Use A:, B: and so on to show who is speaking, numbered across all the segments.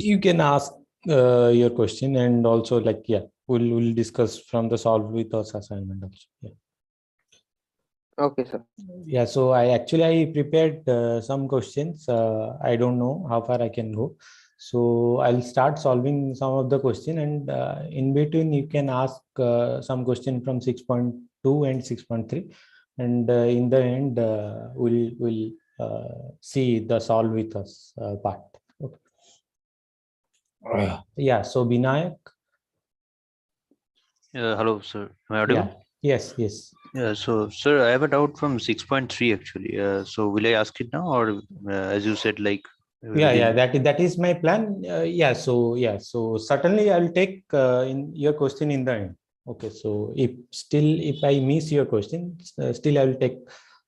A: You can ask your question, and also like, yeah, we'll discuss from the solve with us assignment also. Yeah.
B: Okay, sir.
A: Yeah, so I prepared some questions. I don't know how far I can go. So I'll start solving some of the question, and in between you can ask some question from 6.2 and 6.3. And in the end, we'll see the solve with us part. Okay. Yeah, so Binayak.
C: Hello, sir. Am I audible?
A: Yeah. Yes.
C: Yeah. So, sir, I have a doubt from 6.3 actually. So, will I ask it now, or as you said, like?
A: That is my plan. So certainly I'll take in your question in the end. Okay. So if I miss your question, still I will take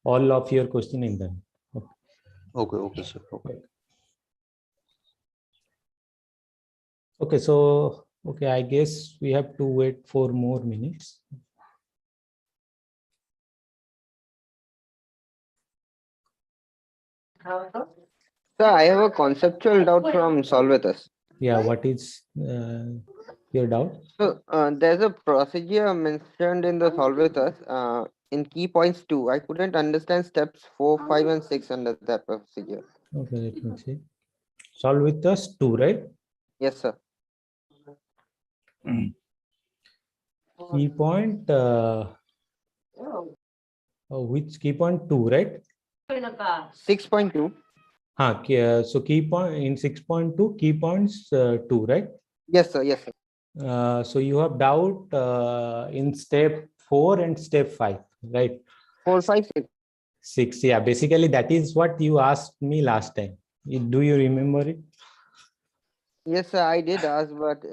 A: all of your question in the end. Okay.
C: Okay, sir.
A: Okay. So I guess we have to wait 4 more minutes.
B: Sir, I have a conceptual doubt from Solve with us.
A: Yeah, what is your doubt?
B: So there's a procedure mentioned in the Solve with us in key points 2. I couldn't understand steps 4, 5, and 6 under that procedure.
A: Okay, let me see. Solve with us 2, right?
B: Yes, sir.
A: Key point, which key point 2, right?
B: 6.2.
A: So key point in 6.2, key points 2, right?
B: Yes, sir. Yes, sir.
A: So you have doubt in step 4 and step 5, right?
B: 4, 5, 6.
A: 6, yeah. Basically, that is what you asked me last time. Do you remember it?
B: Yes, sir. I did ask, but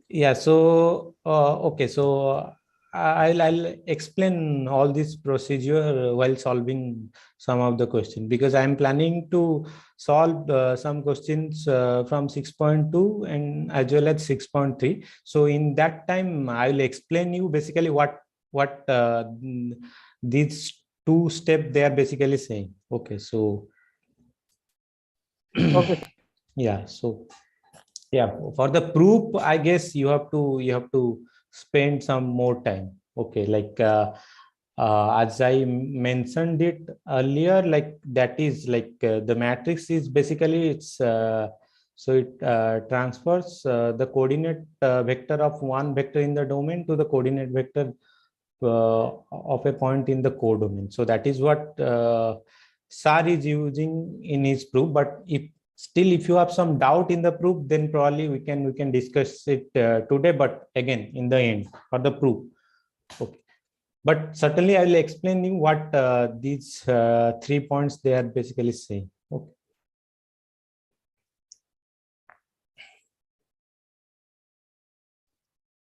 A: yeah. So okay. So I'll explain all this procedure while solving some of the questions, because I'm planning to solve some questions from 6.2 and as well as 6.3. So in that time, I'll explain you basically what these 2 steps they are basically saying. Okay. So
B: okay.
A: yeah. So yeah, for the proof, I guess you have to spend some more time. Okay, like as I mentioned it earlier, like that is like the matrix is basically it's so it transfers the coordinate vector of one vector in the domain to the coordinate vector of a point in the codomain. So that is what SAR is using in his proof. But if you have some doubt in the proof, then probably we can discuss it today, but again in the end for the proof. Okay, but certainly I will explain you what these 3 points they are basically saying. Okay.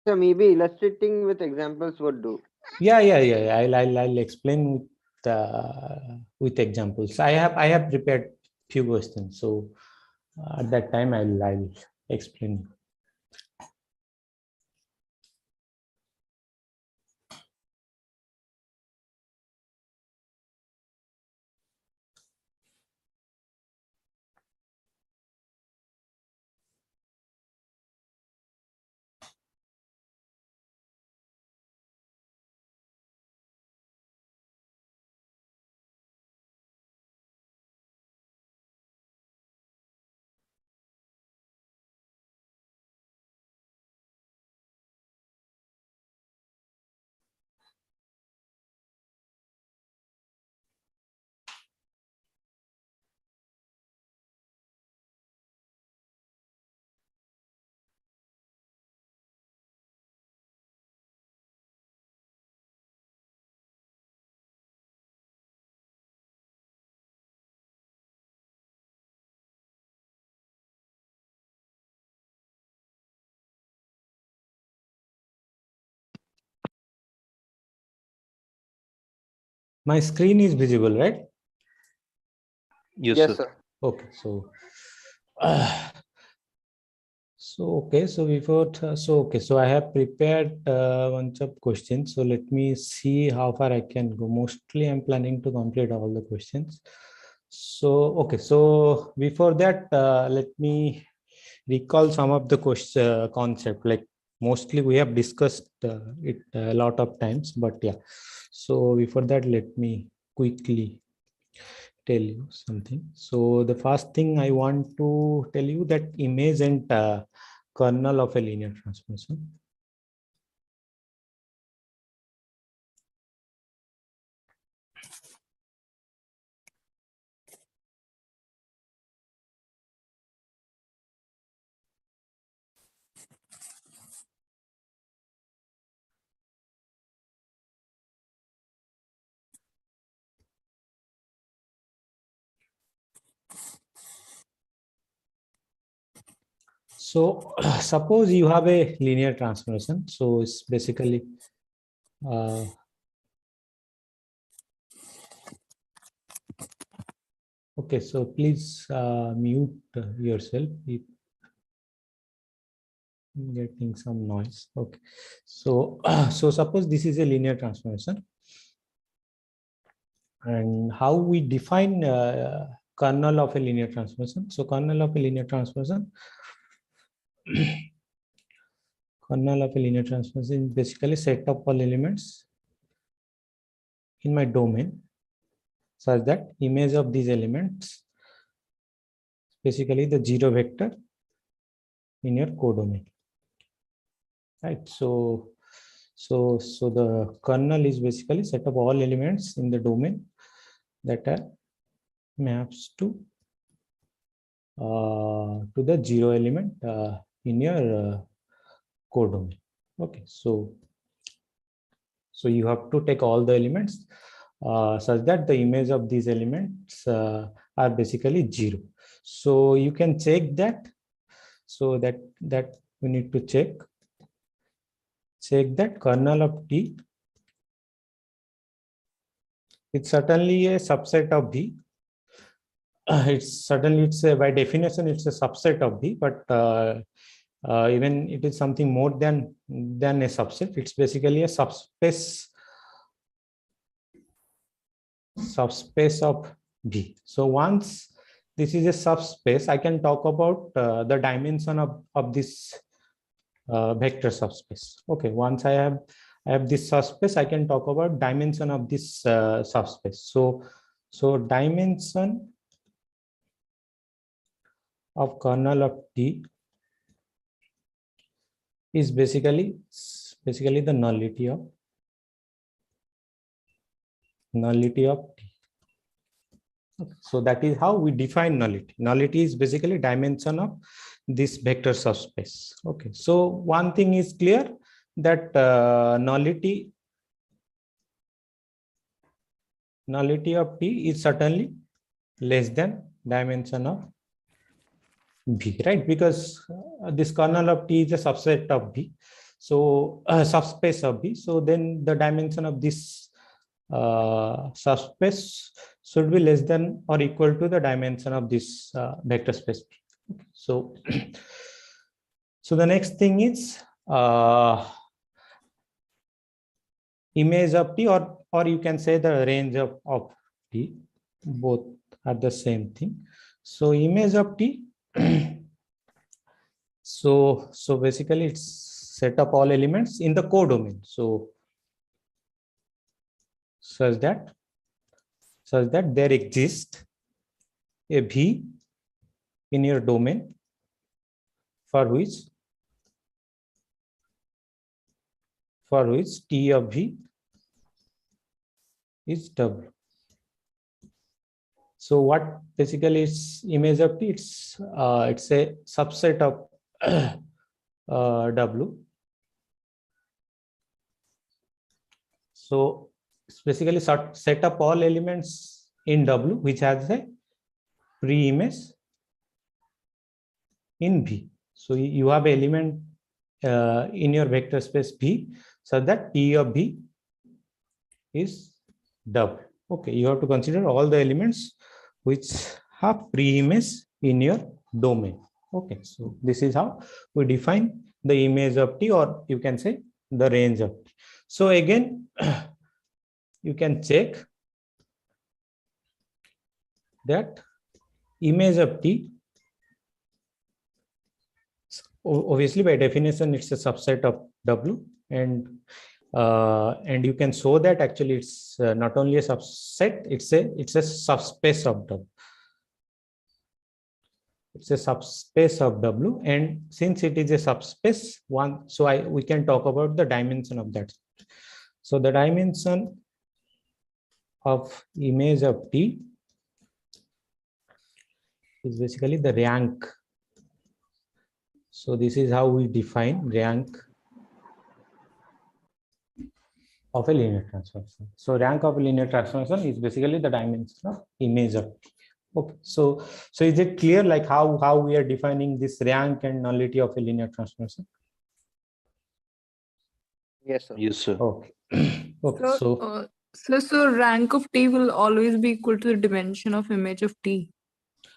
B: So maybe illustrating with examples would do.
A: Yeah. I'll explain with examples. I have prepared few questions, so at that time I'll explain. My screen is visible, right?
C: Yes, sir.
A: Okay, so so I have prepared a bunch of questions. So let me see how far I can go. Mostly I'm planning to complete all the questions. So, okay. So before that, let me recall some of the concept. Like mostly we have discussed it a lot of times, but yeah. So before that, let me quickly tell you something. So the first thing I want to tell you that image and kernel of a linear transformation. So suppose you have a linear transformation. So it's basically okay. So please mute yourself. If getting some noise. Okay. So so suppose this is a linear transformation, and how we define kernel of a linear transformation. So kernel of a linear transformation. Kernel of a linear transformation is basically set of all elements in my domain such that image of these elements, basically the zero vector in your codomain, right? So the kernel is basically set of all elements in the domain that are maps to the zero element in your codomain. Okay, so you have to take all the elements such that the image of these elements are basically zero. So you can check that. So that we need to check that kernel of T, it's certainly a subset of V. It's by definition it's a subset of V, but even it is something more than a subset. It's basically a subspace of V. So once this is a subspace, I can talk about the dimension of this vector subspace. Okay, once I have this subspace, I can talk about dimension of this subspace. So dimension of kernel of T is basically the nullity of T. Okay. So that is how we define nullity. Nullity is basically dimension of this vector subspace. Okay. So one thing is clear, that nullity of T is certainly less than dimension of V, right? Because this kernel of T is a subset of V. So subspace of V. So then the dimension of this subspace should be less than or equal to the dimension of this vector space. Okay. So so the next thing is image of T, or you can say the range of T. Both are the same thing. So image of T. So basically it's set of all elements in the codomain. So such that there exists a V in your domain for which T of V is W. So what basically is image of T? It's a subset of W. So it's basically set up all elements in W which has a pre-image in V. So you have element in your vector space V, so that T of V is W. Okay, you have to consider all the elements which have pre-image in your domain. Okay, so this is how we define the image of T, or you can say the range of T. So again, you can check that image of T, obviously by definition it's a subset of W, and you can show that actually it's not only a subset, it's a subspace of W. It's a subspace of W, and since it is a subspace one, so we can talk about the dimension of that. So the dimension of image of T is basically the rank. So this is how we define rank of a linear transformation. So rank of a linear transformation is basically the dimension of image of T. Okay, so is it clear like how we are defining this rank and nullity of a linear transformation?
B: Yes, sir.
C: Yes, sir.
A: Okay. Okay.
D: So rank of T will always be equal to the dimension of image of T.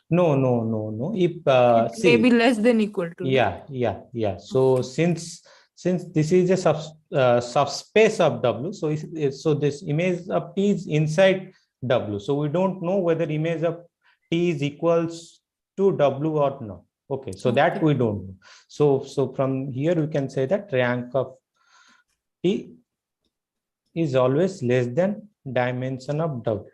A: No. If
D: It may be less than equal to.
A: Yeah. So since this is a subspace of W, so this image of T is inside W. So we don't know whether image of T is equals to W or not. Okay, so that we don't know. So from here we can say that rank of T is always less than dimension of W.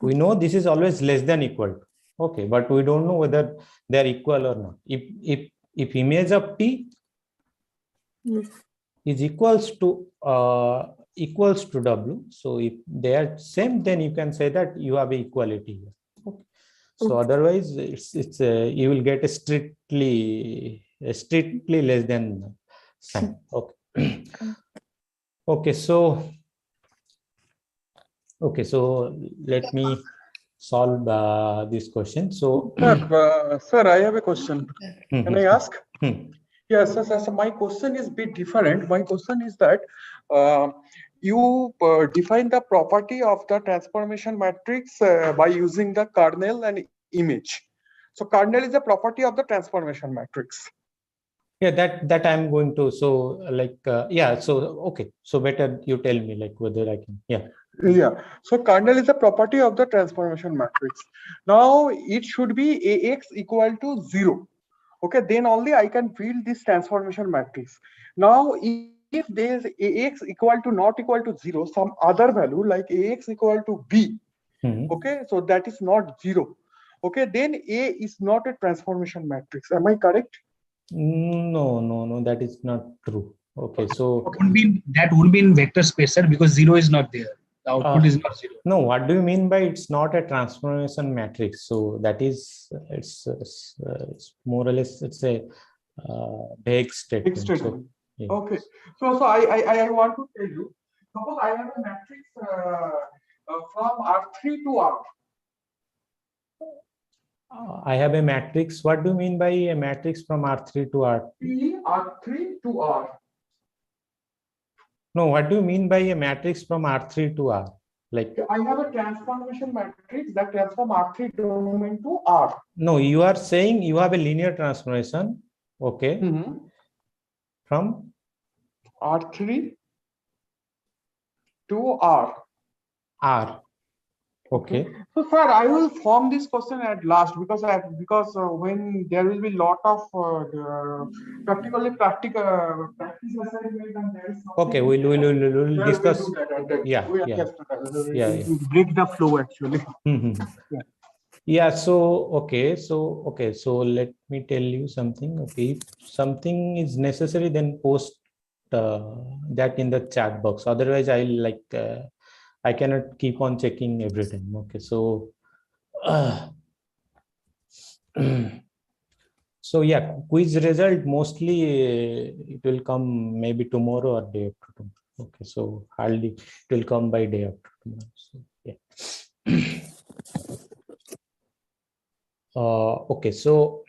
A: We know this is always less than equal to. Okay, but we don't know whether they are equal or not. If image of T is equals to W, so if they are same, then you can say that you have equality here. Okay. So otherwise, it's you will get a strictly less than sign. Okay. Okay. So let me solve this question. So,
E: sir, I have a question. Can I ask? Yes, so my question is a bit different. My question is that you define the property of the transformation matrix by using the kernel and image. So kernel is a property of the transformation matrix.
A: Yeah, that I'm going to. So like, yeah. So okay. So better you tell me like whether I can. Yeah.
E: Yeah. So kernel is a property of the transformation matrix. Now it should be AX equal to 0. Okay, then only I can build this transformation matrix. Now, if there is AX equal to not equal to 0, some other value like AX equal to B, okay, so that is not 0. Okay, then A is not a transformation matrix. Am I correct?
A: No, that is not true. Okay, so
F: that would be in vector space, sir, because 0 is not there. The output is not 0.
A: No, what do you mean by it's not a transformation matrix? So that is it's more or less it's a vague statement. So, yeah.
E: Okay, so I want to tell you. Suppose I have a matrix from R3 to R.
A: I have a matrix. What do you mean by a matrix from R3 to R?
E: R3 to R.
A: No, what do you mean by a matrix from R3 to R? Like
E: I have a transformation matrix that transform R3 domain to R.
A: No, you are saying you have a linear transformation. Okay. From
E: R3 to R.
A: R. Okay.
E: So, sir, I will form this question at last because when there will be lot of practice assignment and there is
A: okay, we'll discuss. Yeah.
E: Break the flow actually.
A: Yeah. So let me tell you something. Okay, if something is necessary, then post that in the chat box. Otherwise, I cannot keep on checking every time. Okay, so so yeah, quiz result mostly it will come maybe tomorrow or day after tomorrow. Okay, so hardly it will come by day after tomorrow. So yeah. Okay, so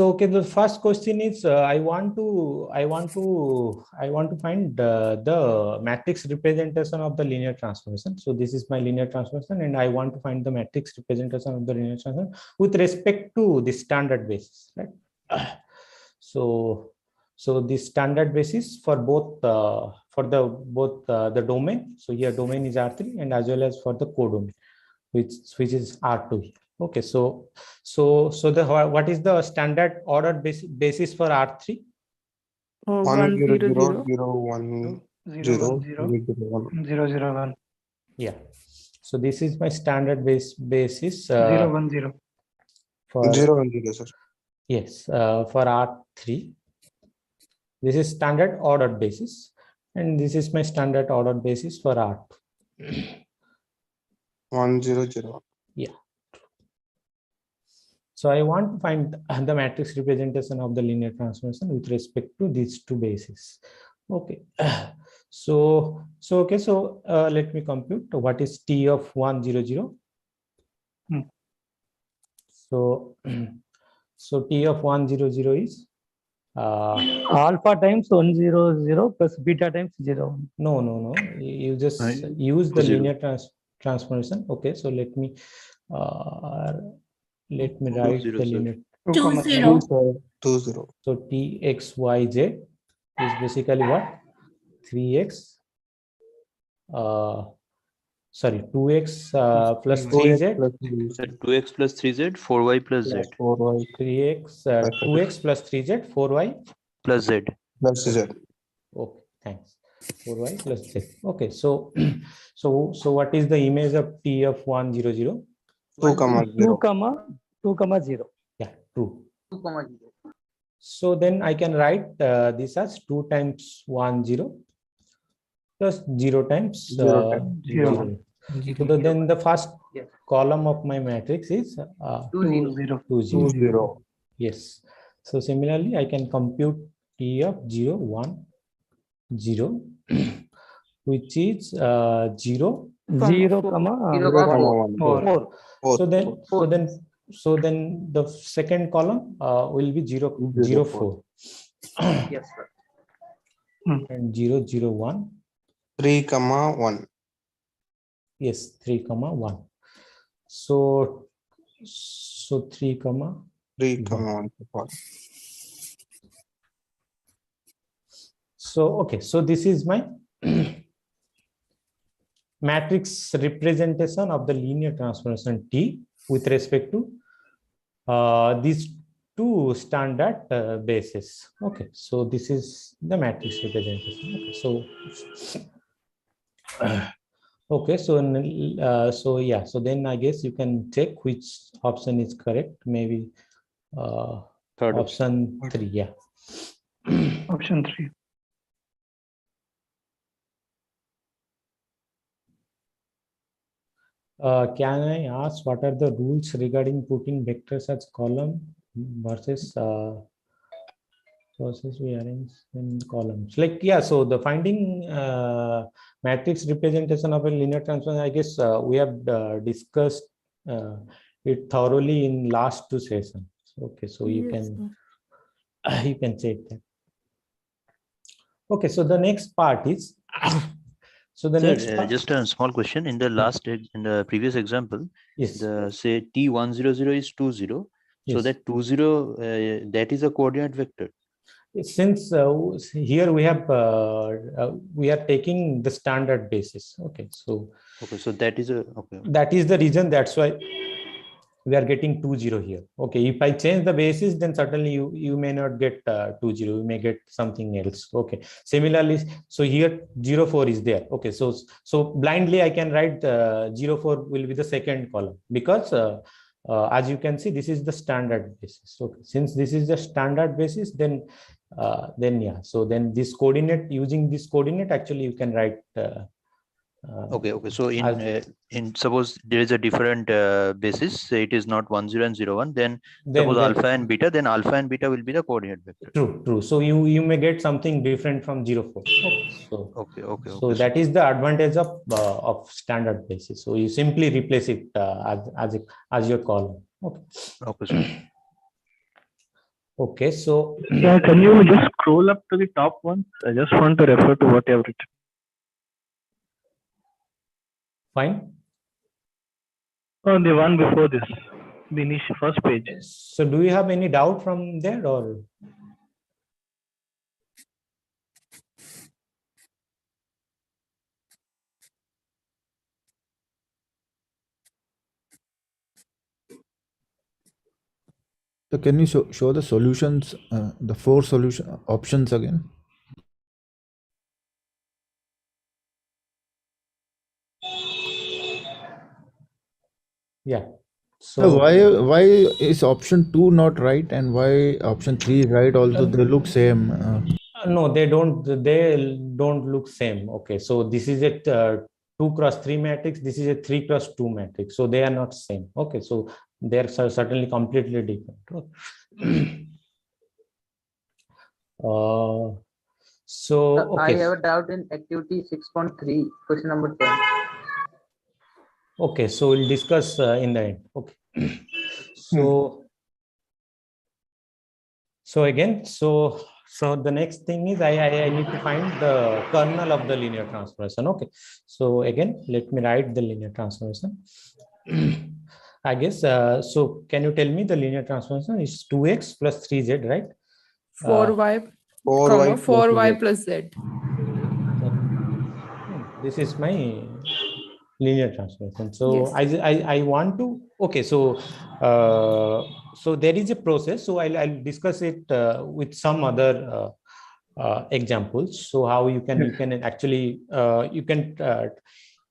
A: okay, the first question is I want to find the matrix representation of the linear transformation. So this is my linear transformation, and I want to find the matrix representation of the linear transformation with respect to the standard basis, right? So the standard basis for both the domain. So here domain is R3 and as well as for the codomain. which is R2 here. Okay, so the what is the standard order basis for R3?
D: 100.
G: 0, 1.
A: Yeah. So this is my standard basis
G: 0, 1, 0.
A: for
H: 0 and 0, sir.
A: yes for R3. This is standard ordered basis, and this is my standard ordered basis for R2.
H: 1 0 0.
A: Yeah. So I want to find the matrix representation of the linear transformation with respect to these two bases. Okay. So let me compute what is T of 1 0 0. So T of 1 0 0 is
I: alpha times 1 0 0 plus beta times 0.
A: No. You just use the
C: 0.
A: linear transformation. Okay, so let me write
C: 0,
A: the
C: sir.
A: linear.
D: 2 0.
H: 2 0.
A: So Txyz is basically what? 3x. Sorry, 2x plus 3z.
C: 2x plus 3z, 4y plus z
H: 4y
A: 3x 2x plus 3z, 4y
C: plus z.
H: plus z.
A: Okay, thanks. 4y plus z. Okay, so so what is the image of T of 1 0 0?
H: 2 comma 0.
I: 2 comma 0.
A: Yeah, 2. So then I can write this as 2 times 1 0 plus 0 times
H: 0
A: 0. So then the first column of my matrix is
G: 2 0.
A: 2 0.
H: 2 0.
A: Yes. So similarly, I can compute T of 0 1 0, which is 0
I: 0 comma
H: 0 comma 1.
I: 4.
A: So then the second column will be 0 0 4
G: Yes, sir.
A: and 0 0 1.
H: 3 comma 1.
A: Yes, 3 comma 1. So 3 comma
H: 3 comma 1.
A: So okay, so this is my matrix representation of the linear transformation T with respect to these two standard bases. Okay, so this is the matrix representation. Okay, so okay, so yeah, so then I guess you can check which option is correct. Maybe
C: Third
A: option 3. Yeah.
G: Option 3.
A: Can I ask what are the rules regarding putting vectors as column versus we arrange in columns? Like, yeah, so the finding matrix representation of a linear transform, I guess we have discussed it thoroughly in last two sessions. Okay, so you can check that. Okay, so the next part is so the
C: Sir,
A: next part,
C: just a small question. In the in the previous example,
A: yes,
C: the say T100 is 2 0. So
A: yes.
C: that 2 0 that is a coordinate vector.
A: Since here we have we are taking the standard basis. Okay, so
C: Okay, so that is a
A: that is the reason, that's why we are getting 2 0 here. Okay, if I change the basis, then certainly you may not get 2 0, you may get something else. Okay, similarly, so here 0 4 is there. Okay, so blindly I can write 0 4 will be the second column, because as you can see, this is the standard basis. Okay, since this is the standard basis, then yeah, so then this coordinate, using this coordinate, actually you can write
C: okay. So in suppose there is a different basis, say it is not 1 0 and 0 1, then suppose alpha and beta, then alpha and beta will be the coordinate vector.
A: True. So you may get something different from 0 4. Okay, so that is the advantage of standard basis. So you simply replace it as your column. Okay.
C: Okay, sir.
A: Okay, so
J: yeah, can you just scroll up to the top one? I just want to refer to what you have written.
A: Fine.
J: Oh, the one before this, the initial first page.
A: So do you have any doubt from there, or?
K: So can you show the solutions, the 4 solution options again?
A: Yeah.
K: So
A: So
K: why is option 2 not right and why option 3 is right? Also they look same.
A: no, they don't look same. Okay, so this is a 2x3 matrix, this is a 3x2 matrix, so they are not same. Okay, so they are certainly completely different. So
L: I
A: okay,
L: have a doubt in activity 6.3, question number 10.
A: okay, so we'll discuss in the end. Okay. So again, so the next thing is I need to find the kernel of the linear transformation. Okay, so again, let me write the linear transformation. I guess, so can you tell me the linear transformation is 2x plus 3z, right?
D: 4y,
H: 4y
D: 4y plus z.
A: This is my linear transformation. So
D: Yes.
A: I want to, okay, so so there is a process, so I'll discuss it with some other examples. So how you can actually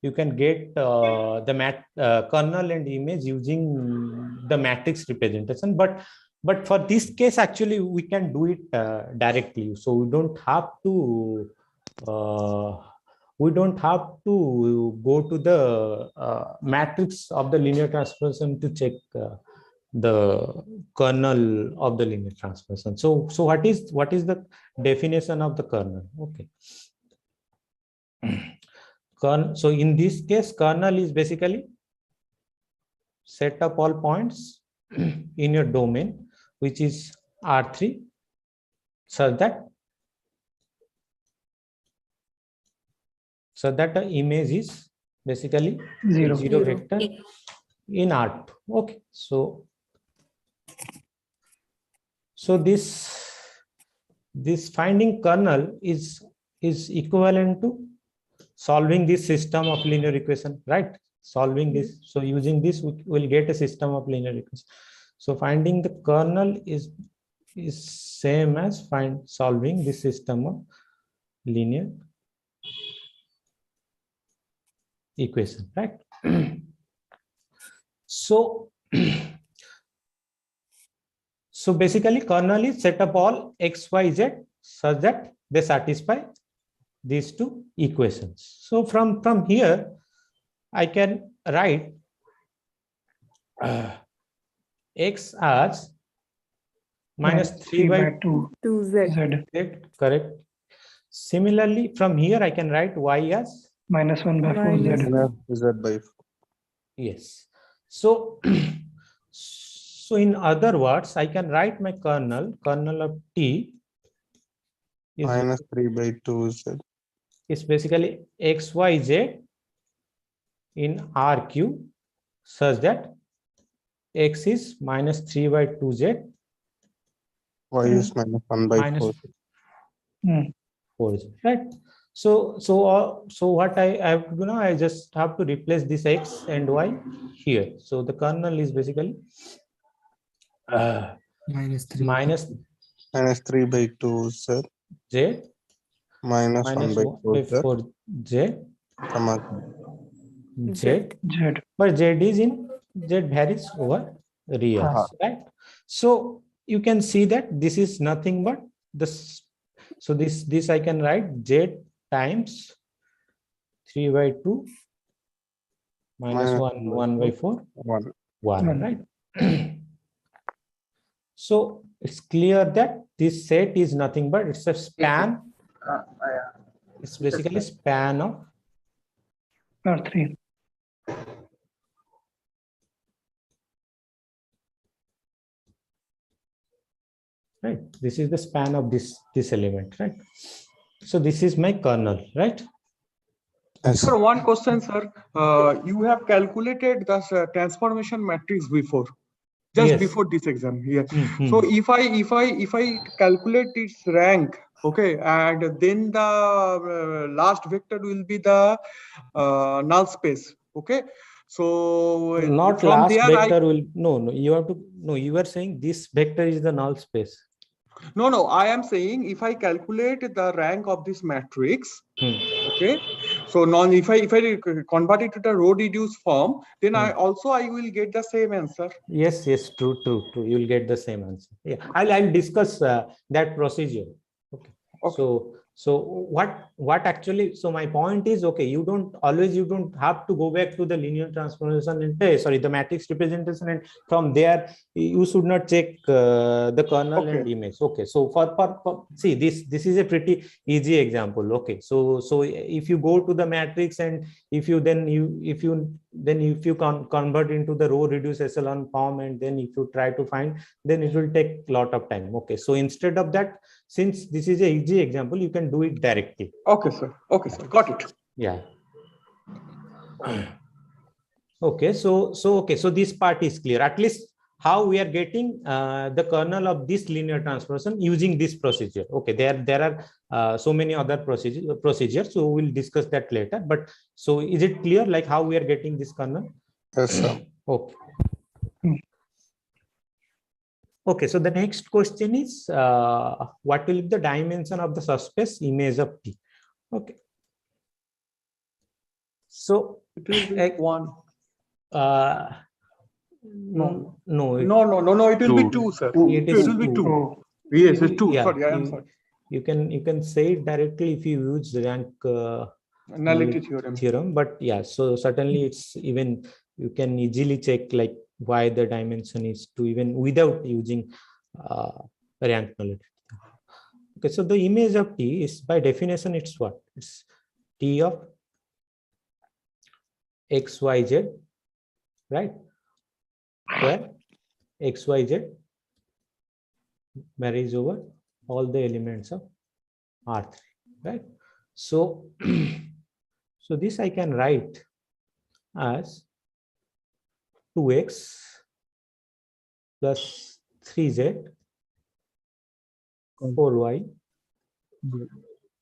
A: you can get the kernel and image using the matrix representation, but for this case actually we can do it directly, so we don't have to go to the matrix of the linear transformation to check the kernel of the linear transformation. So what is the definition of the kernel? Okay. So in this case, kernel is basically set up all points in your domain, which is R3, such that the image is basically 0 vector in R2. Okay, so this finding kernel is equivalent to solving this system of linear equation, right? Solving this, so using this we will get a system of linear equation. So finding the kernel is same as solving this system of linear equation, right? So so basically kernel is set up all x, y, z such that they satisfy these two equations. So from here I can write x as minus 3 by 2z, correct. Similarly, from here I can write y as
G: minus 1 by 4z.
H: Z by 4.
A: Yes. So so in other words, I can write my kernel of t is
H: minus 3 by 2z.
A: Is basically xyz in RQ such that x is minus 3 by 2z,
H: Y is minus 1 by
A: minus
H: 4.
A: 4z, right? So what I have to do now, I just have to replace this x and y here. So the kernel is basically
H: minus 3 by 2z
A: z
H: minus 1 by
A: 4z
H: comma
A: z, but z is in z varies over reals, right? So you can see that this is nothing but this. So this I can write z times 3 by 2 minus 1 by 4 1, right? So it's clear that this set is nothing but it's a span. It's basically span of
G: R3.
A: right. This is the span of this element, right? So this is my kernel, right?
E: Sir, one question, sir. You have calculated the transformation matrix before, just before this exam here. So if I calculate its rank, okay, and then the last vector will be the null space, okay. So
A: not
E: from
A: last
E: there
A: vector will no, you have to you are saying this vector is the null space.
E: No, I am saying if I calculate the rank of this matrix, okay. So if I convert it to the row reduced form, then I will get the same answer.
A: Yes, true. You will get the same answer. Yeah, I'll discuss that procedure. Okay. So what actually? So my point is, okay, you don't have to go back to the linear transformation and the matrix representation, and from there you should not check the kernel and image. Okay. So for see this is a pretty easy example. Okay. So if you go to the matrix and if you convert into the row reduced echelon form, and then if you try to find, then it will take a lot of time. Okay. So instead of that, since this is a easy example, you can do it directly.
E: Okay, sir. Got it.
A: Yeah. Okay. So this part is clear. At least how we are getting the kernel of this linear transformation using this procedure. Okay. There are so many other procedures. So we'll discuss that later. But so is it clear, like how we are getting this kernel?
H: Yes, sir.
A: Okay. Okay, so the next question is what will be the dimension of the subspace image of T? Okay. So
E: it will be 1.
A: No,
E: it will be 2, sir.
A: It
E: will be 2. Yes, it's 2.
A: Yeah,
E: sorry, I am sorry.
A: You can say it directly if you use rank
E: nullity theorem.
A: But yeah, so certainly it's even you can easily check like why the dimension is 2 even without using rank nullity. Okay, so the image of T is by definition it's what? It's T of XYZ, right? Where XYZ varies over all the elements of R3, right? So so this I can write as 2x plus 3z 4y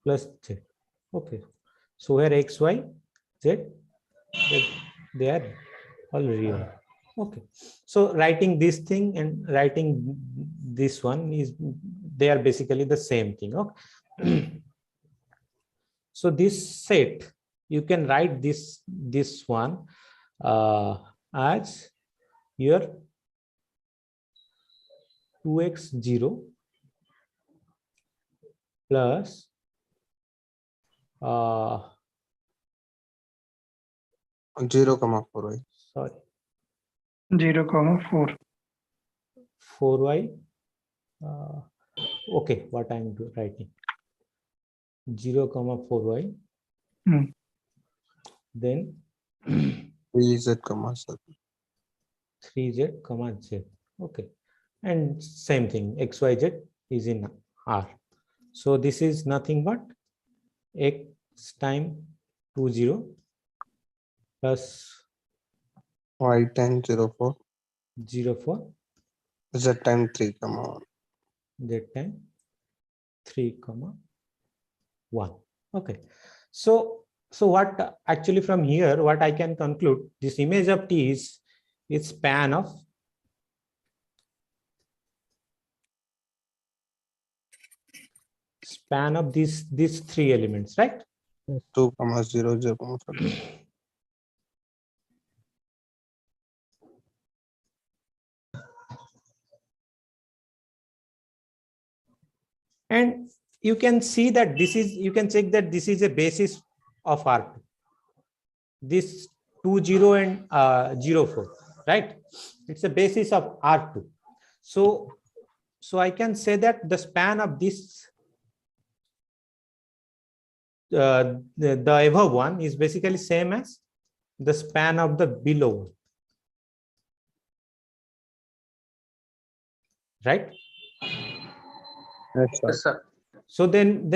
A: plus z. Okay, so where x, y, z, they are all real. Okay, so writing this thing and writing this one they are basically the same thing. Okay. So this set you can write this one as your 2x0 plus
H: 0,4y.
A: Sorry.
G: 0,4.
A: 4y. Okay, what I'm writing 0,4y. Then
H: 3z,
A: 3z, z. Okay, and same thing xyz is in R. So this is nothing but x time 20 plus
H: y time 04,
A: 04,
H: z time 3,1.
A: z time 3,1. Okay, so what actually from here what I can conclude, this image of T is span of these three elements, right?
H: 2, 0, 0, 5.
A: And you can see that you can check that this is a basis of R2. This 20 and 04, right? It's a basis of R2. So I can say that the span of this the above one is basically same as the span of the below one, right?
L: Yes, sir.
A: So then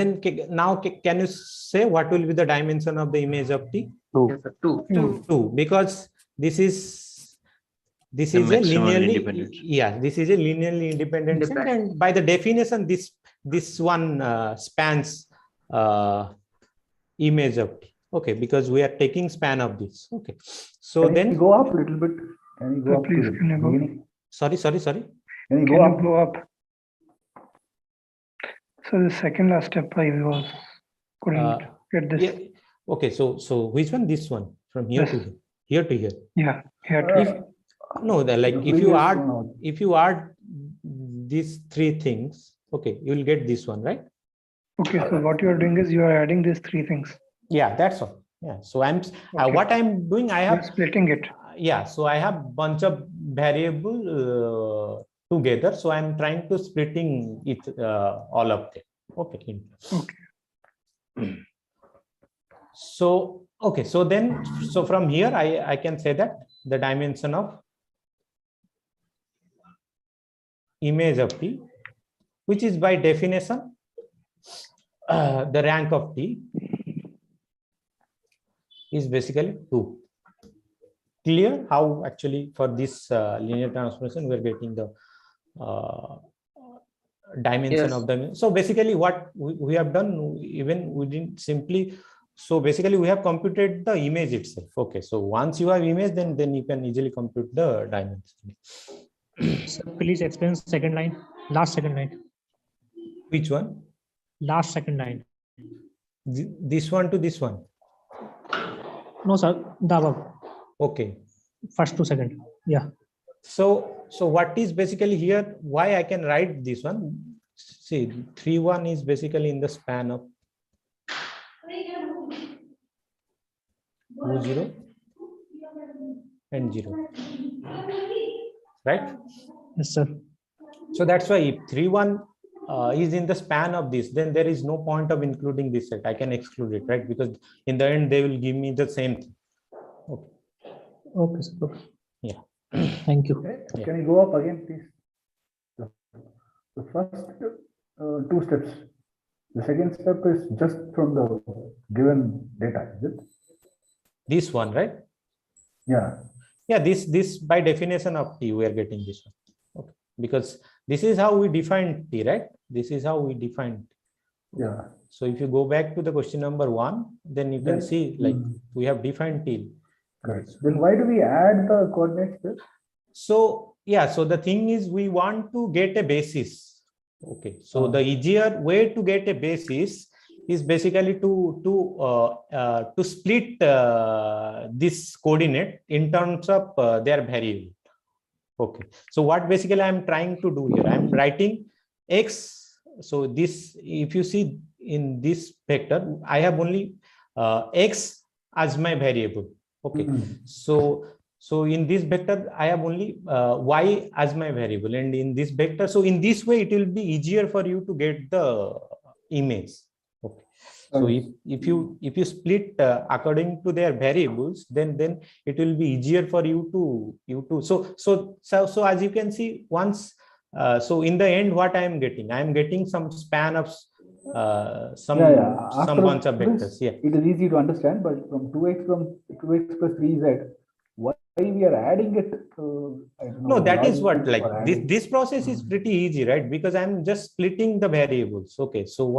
A: now can you say what will be the dimension of the image of T?
H: 2.
L: Yes, sir. 2.
A: 2, because this is a linearly, yeah, this is a linearly independent set, and by the definition this one spans image of T. Okay, because we are taking span of this. Okay, so
M: Can
A: then
M: you go up a little bit? Can you go up
G: Please,
M: to the
G: can you go?
M: beginning?
A: sorry.
M: Can you
G: Can
M: go
G: you
M: up?
G: go up? So the second last step I was couldn't get this.
A: Yeah. Okay, so which one? This one from here
G: This.
A: to here, here to here.
G: Yeah, here to
A: If
G: here.
A: no, like
M: The
A: if you
M: previous
A: add
M: one also.
A: these three things, okay, you will get this one, right?
G: Okay, so what you are doing is you are adding these three things.
A: Yeah, that's all. Yeah, so I'm
G: Okay.
A: what I'm doing, I
G: You're
A: have
G: splitting it.
A: yeah, so I have bunch of variable together, so I'm trying to splitting it all of them. Okay.
G: Okay.
A: So okay, so then so from here I can say that the dimension of image of T, which is by definition the rank of T, is basically 2. Clear how actually for this linear transformation we are getting the dimension
L: Yes.
A: of the. So basically what we have done, even we didn't simply, so basically we have computed the image itself. Okay, so once you have image, then you can easily compute the dimension.
I: So please explain second line, last second line.
A: Which one?
I: Last second line.
A: This one to this one?
I: No, sir, the above.
A: Okay.
I: First to second. Yeah.
A: So what is basically here, why I can write this one? See, 3, 1 is basically in the span of 2, 0 and 0. Right?
I: Yes, sir.
A: So that's why if 3, 1 is in the span of this, then there is no point of including this set. I can exclude it, right? Because in the end, they will give me the same thing. Okay.
I: Okay, sir. Okay.
A: Yeah.
I: Thank you.
M: Okay.
A: Yeah.
M: Can you go up again, please? The first 2 steps. The second step is just from the given data, is it?
A: This one, right?
M: Yeah.
A: Yeah, this by definition of T, we are getting this one. Okay. Because this is how we define T, right? This is how we define T.
M: Yeah.
A: So if you go back to the question number 1, then you can see like we have defined T.
M: Right. Then why do we add the coordinates there?
A: So yeah, so the thing is we want to get a basis. Okay, so the easier way to get a basis is basically to split this coordinate in terms of their variable. Okay, so what basically I'm trying to do here, I'm writing x. So this, if you see in this vector, I have only x as my variable. Okay, so in this vector, I have only y as my variable, and in this vector, so in this way, it will be easier for you to get the image. Okay, so if you split according to their variables, then it will be easier for you to. So as you can see, once so in the end, what I am getting some span of some bunch of vectors. Yeah,
M: it is easy to understand, but from 2x plus 3z, why we are adding it? I don't know,
A: no, that is what, like
M: adding.
A: this process is pretty easy, right? Because I'm just splitting the variables. Okay, so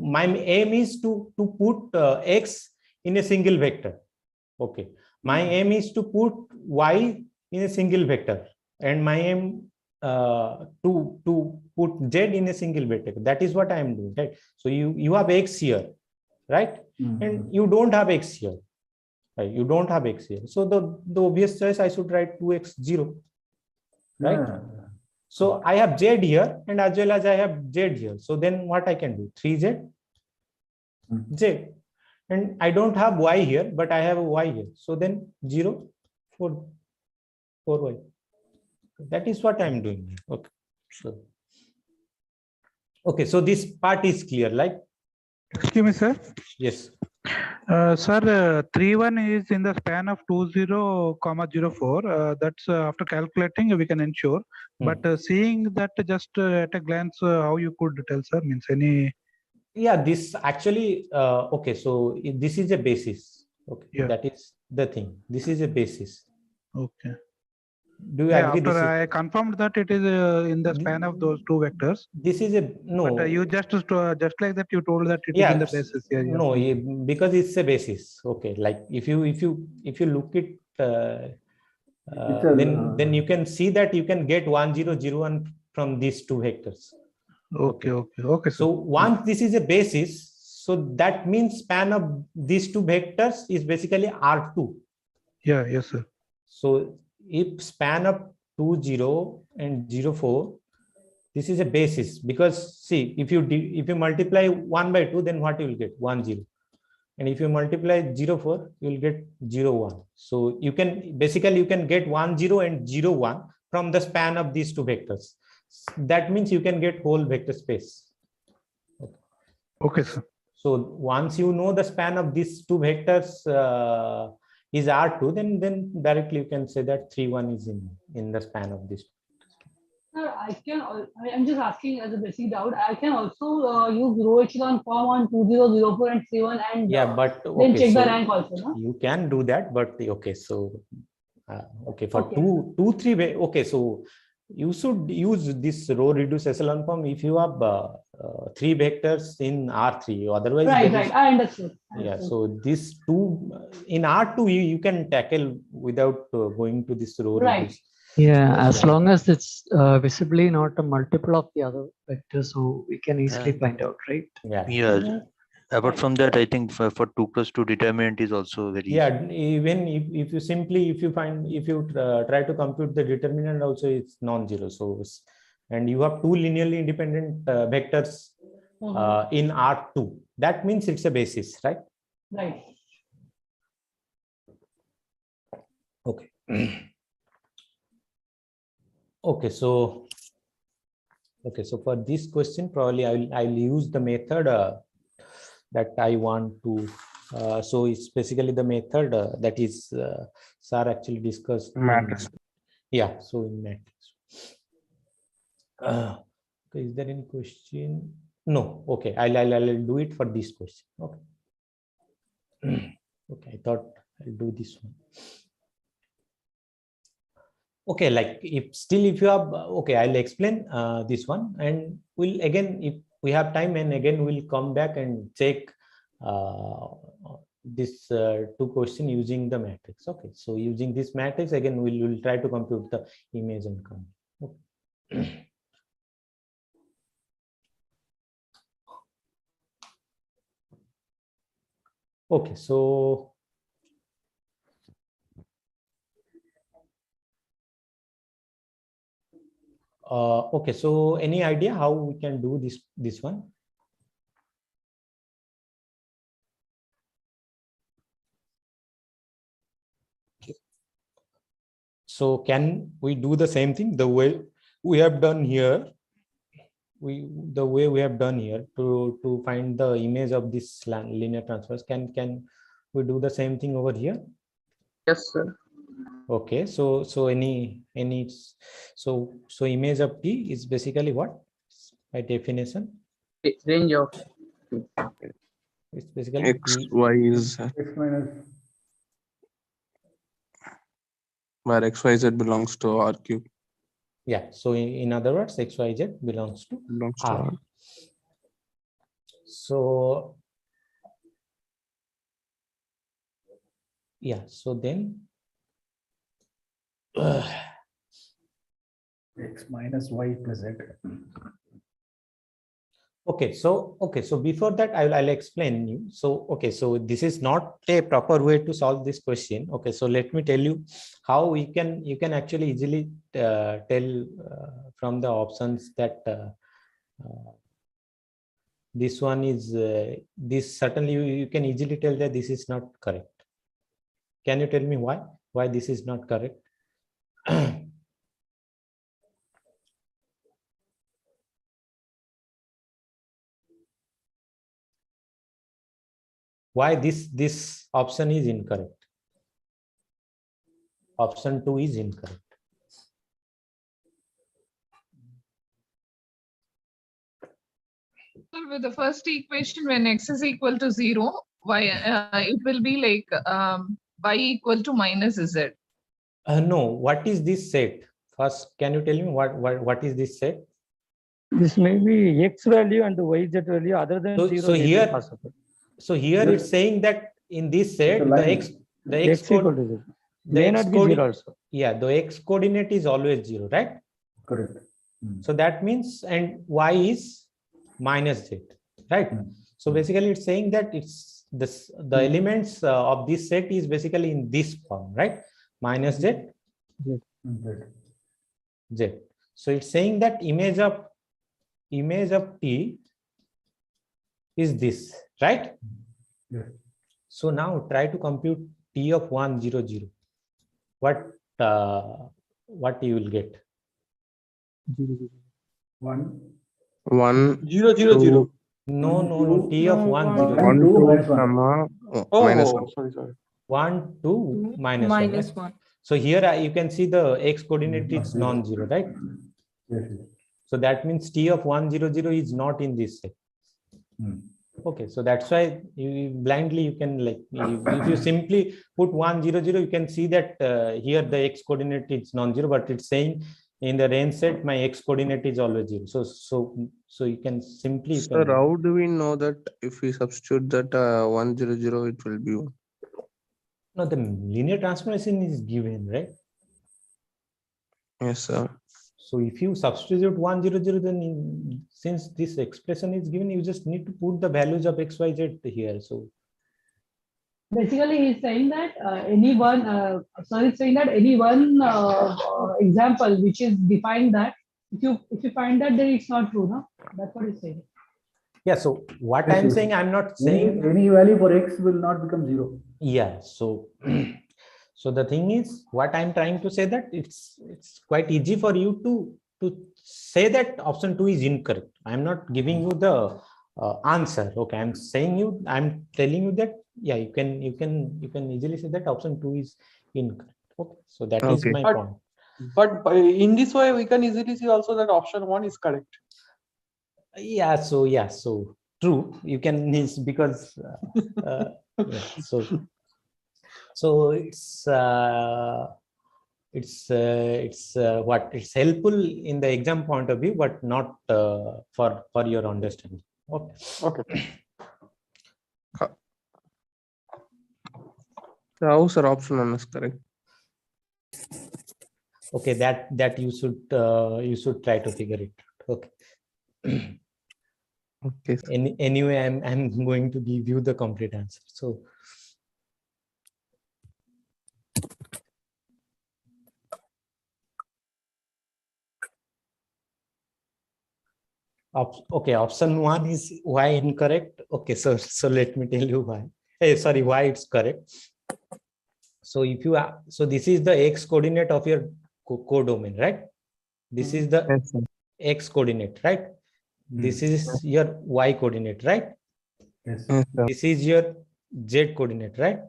A: my aim is to put x in a single vector. Okay, my aim is to put y in a single vector, and my aim to put z in a single vector. That is what I am doing, right? So you have x here, right? And you don't have x here. Right? You don't have x here. So the obvious choice, I should write 2x 0. Right?
M: Yeah.
A: So I have z here, and as well as I have z here. So then what I can do? 3z, z. And I don't have y here, but I have a y here. So then 0, 4, 4y. That is what I'm doing. Okay. So this part is clear, like.
N: Excuse me, sir.
A: Yes.
N: Sir, 3-1 is in the span of 20,04. That's after calculating, we can ensure. But seeing that just at a glance, how you could tell, sir? Means any.
A: Yeah, this actually, okay, so this is a basis. Okay, yeah. That is the thing. This is a basis.
N: Okay.
A: Do you
N: Yeah,
A: agree?
N: after
A: This is,
N: I confirmed that it is in the span of those two vectors.
A: this is a no.
N: But you just like that you told that it is
A: Yeah,
N: in the basis. Yeah, yeah.
A: no, because it's a basis. Okay, like if you look it, then you can see that you can get 1 0 0 1 from these two vectors.
N: Okay.
A: So once this is a basis, so that means span of these two vectors is basically R2.
N: Yeah, yes, sir.
A: So if span of 2 0 and 0 4, this is a basis, because see, if you multiply 1 by 2, then what you will get? 1 0. And if you multiply 0 4, you will get 0 1. So you can get 1 0 and 0 1 from the span of these two vectors. That means you can get whole vector space.
N: Okay, sir.
A: So once you know the span of these two vectors is R2, then directly you can say that 3 1 is in the span of this.
O: Sir, I'm just asking as a basic doubt. I can also use row echelon form on 2004 and 31 and
A: yeah, but okay,
O: then check
A: so
O: the rank also, no?
A: you can do that, but okay, so okay, for
O: Okay.
A: 2 3 okay, so you should use this row reduced echelon form if you have 3 vectors in R3. Otherwise,
O: Right. I understood.
A: Yeah, so this two in R2 you can tackle without going to this row
O: Right.
A: reduced.
P: Yeah, as long as it's visibly not a multiple of the other vectors, so we can easily find out, right?
C: Yeah. Apart from that, I think for 2 plus 2 determinant is also very
A: Yeah, even if you try to compute the determinant also, it's non-zero. So and you have 2 linearly independent vectors in R2. That means it's a basis, right?
O: Right.
A: Okay. Okay, so for this question, probably I'll use the method that I want to. So it's basically the method that is Sir actually discussed.
H: Matrix.
A: Yeah, so in matrix. Okay, is there any question? No. Okay, I'll do it for this question. Okay. Okay, I thought I'll do this one. Okay, like if you have, okay, I'll explain this one, and we'll again, if we have time, and again we'll come back and check this 2 question using the matrix. Okay, so using this matrix again, we'll try to compute the image and count. Okay. Okay, so okay, so any idea how we can do this one? So can we do the same thing the way we have done here? The way we have done here to find the image of this linear transfers. Can we do the same thing over here?
L: Yes, sir.
A: Okay, so image of T is basically what by definition?
L: Range of
A: It's basically
H: X, Y is
M: X minus
H: where X, Y, Z belongs to R cube.
A: Yeah, so in other words, X, Y, Z belongs to R. So yeah, so then
M: X minus Y plus Z.
A: okay, so before that I'll explain you. So okay, so this is not a proper way to solve this question. Okay, so let me tell you how you can actually easily tell from the options that this one is this. Certainly you can easily tell that this is not correct. Can you tell me why this is not correct? Why this option is incorrect? Option 2 is incorrect.
Q: With the first equation, when x is equal to 0, y it will be like y equal to minus z.
A: No, what is this set? First, can you tell me what is this set?
I: This may be X value and the YZ value other than
A: So,
I: 0
A: so
I: may be
A: here,
I: possible.
A: so here it's saying that in this set, the X
I: X equal to 0. May not be 0 also.
A: Yeah, the X coordinate is always 0, right?
M: Correct.
A: So that means, and Y is minus Z, right? So basically it's saying that it's this, the elements of this set is basically in this form, right? Minus Z, Z. So it's saying that image of T is this, right?
M: Yes.
A: So now try to compute T of 1, 0, 0. What you will get?
M: 1,
H: 1,
E: 0, 0, 0.
A: No. T of 1, 0.
H: 1, 2,
M: minus 1.
H: comma,
E: Oh,
H: minus 1.
E: sorry.
A: 1, 2, minus 1.
D: Minus
A: Right?
D: 1.
A: So here you can see the X coordinate is non-zero, right?
M: Yes.
A: So that means T of 1, 0, 0 is not in this set. Okay, so that's why you blindly you can, like, if you simply put 1, 0, 0, you can see that here the X coordinate is non-zero, but it's saying in the range set my X coordinate is always 0. So you can simply.
H: Sir, how do we know that if we substitute that 1, 0, 0, it will be 1?
A: No, the linear transformation is given, right?
H: Yes, sir.
A: So if you substitute 1, 0, 0, then since this expression is given, you just need to put the values of X, Y, Z here. So
O: Basically, he's saying that any one example which is defined that if you find that, then it's not true, no? That's what he's saying.
A: yeah. So what I'm saying, I'm not saying
M: any value for X will not become 0.
A: Yeah. So so the thing is, what I'm trying to say that it's quite easy for you to say that option 2 is incorrect. I'm not giving you the answer. Okay, I'm telling you that you can easily say that option 2 is incorrect. Okay, so that is my point.
E: But in this way, we can easily see also that option 1 is correct.
A: Yeah. So true. You can because so it's it's helpful in the exam point of view, but not for your understanding. Okay.
H: How, sir, option 1 is correct?
A: Okay, that you should try to figure it out. Okay.
H: Okay.
A: Anyway, I'm going to give you the complete answer. So okay, option 1 is why incorrect. Okay, so let me tell you why. Why it's correct. So if you so this is the X coordinate of your codomain, right? This is the X coordinate, right? This is your Y coordinate, right?
M: Yes.
A: This is your Z coordinate, right?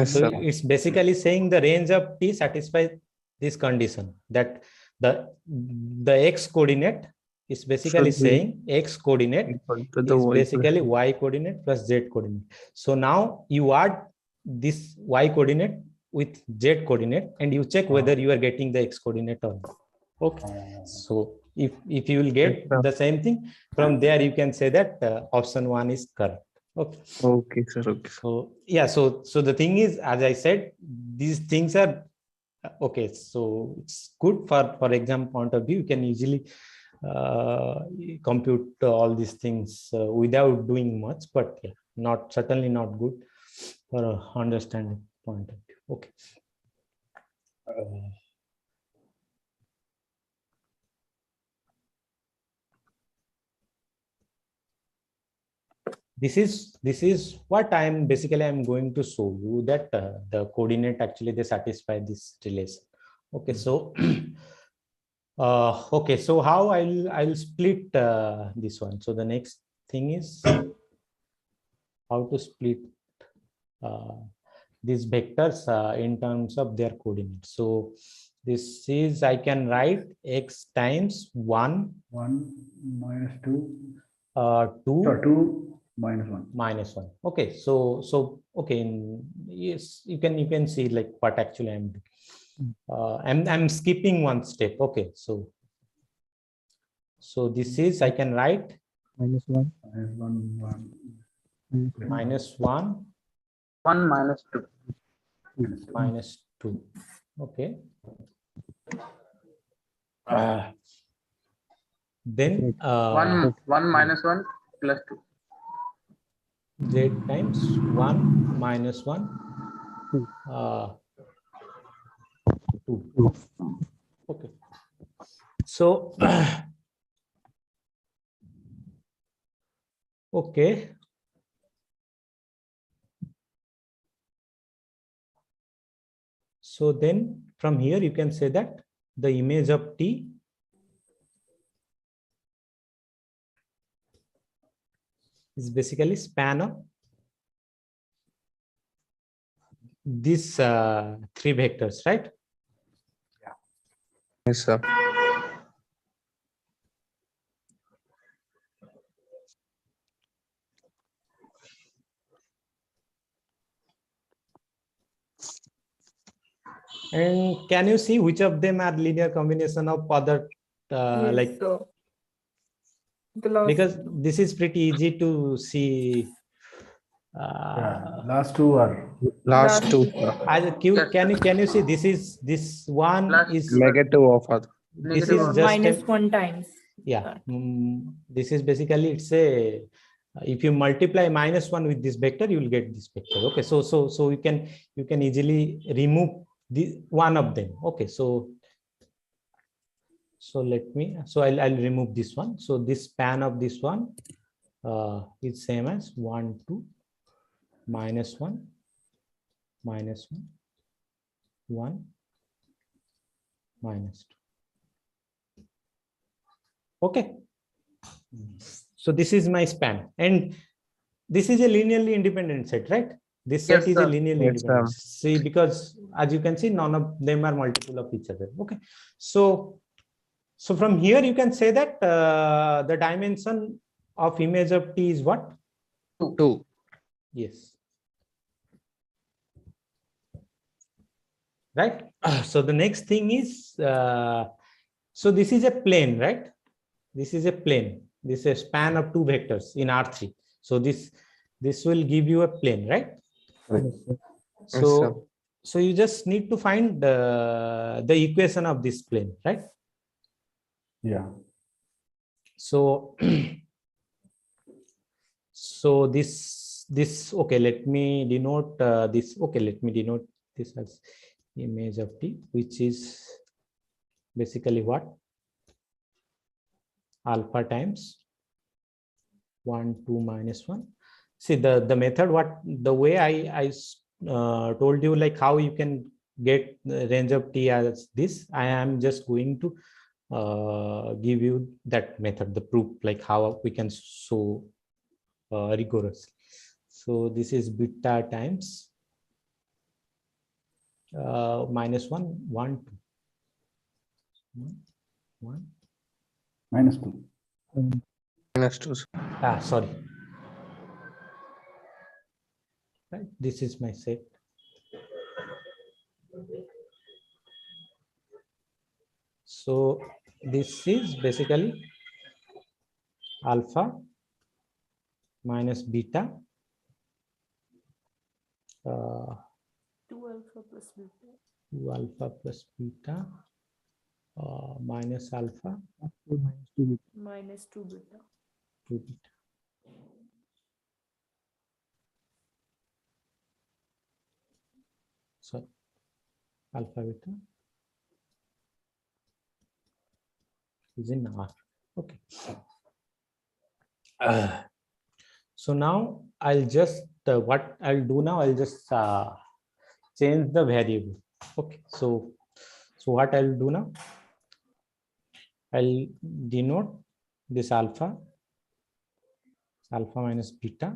A: So it's basically saying the range of T satisfies this condition, that the X coordinate is basically saying X coordinate is basically Y coordinate plus Z coordinate. So now you add this Y coordinate with Z coordinate and you check whether you are getting the X coordinate or not. Okay. So if you will get the same thing, from there you can say that option 1 is correct. Okay,
H: sir. Okay.
A: So yeah, so the thing is, as I said, these things are okay. So it's good for exam point of view. You can easily compute all these things without doing much, but yeah, certainly not good for understanding point of view. Okay. This is what I'm going to show you, that the coordinate actually they satisfy this relation. Okay, so okay, so how I'll split this one. So the next thing is how to split these vectors in terms of their coordinates. So this is, I can write X times 1
M: minus 2
A: 2
M: minus 1.
A: Okay, so okay, yes, you can see like what actually I'm doing. I'm skipping one step. Okay, so this is, I can write
J: -1.
A: -1 -1
L: 1 minus 2.
A: -2. Okay. Then
L: 1 minus 1 plus 2.
A: Z times 1 minus 1 2. Okay. So okay. So then from here you can say that the image of T is basically span of these 3 vectors, right?
H: Yes, sir.
A: And can you see which of them are linear combination of other like,
D: so the last
A: because this is pretty easy to see.
M: Last two are
H: Last two.
A: Can you see this one is
H: Negative of other.
A: this is just
D: -1 times.
A: yeah, this is basically, it's a, if you multiply -1 with this vector, you will get this vector. Okay, so you can easily remove the one of them. Okay, so let me, so I'll remove this one. So this span of this one is same as 1 2 -1 -1 1 -2. Okay, so this is my span, and this is a linearly independent set, right? This set is a linearly independent. See, because as you can see, none of them are multiple of each other. Okay, so from here you can say that the dimension of image of T is what?
H: 2.
A: Yes. Right. So the next thing is, so this is a plane, right? This is a plane. This is a span of 2 vectors in R3. So this will give you a plane, right? So you just need to find the equation of this plane, right?
M: Yeah.
A: So so this okay, let me denote this. Okay, let me denote this as image of T, which is basically what? Alpha times 1 2 -1. See the method, what the way I told you, like how you can get the range of T as this. I am just going to give you that method, the proof, like how we can show rigorous. So this is beta times -1 1 2 1
M: -2.
H: -2.
A: Sorry. Right, this is my set. So this is basically alpha minus beta,
D: 2 alpha plus beta.
A: 2 alpha plus beta minus alpha
D: Minus 2 beta.
A: 2 beta. So alpha beta is in R. Okay. So now I'll just what I'll do now, I'll just change the variable. Okay, so what I'll do now, I'll denote this alpha minus beta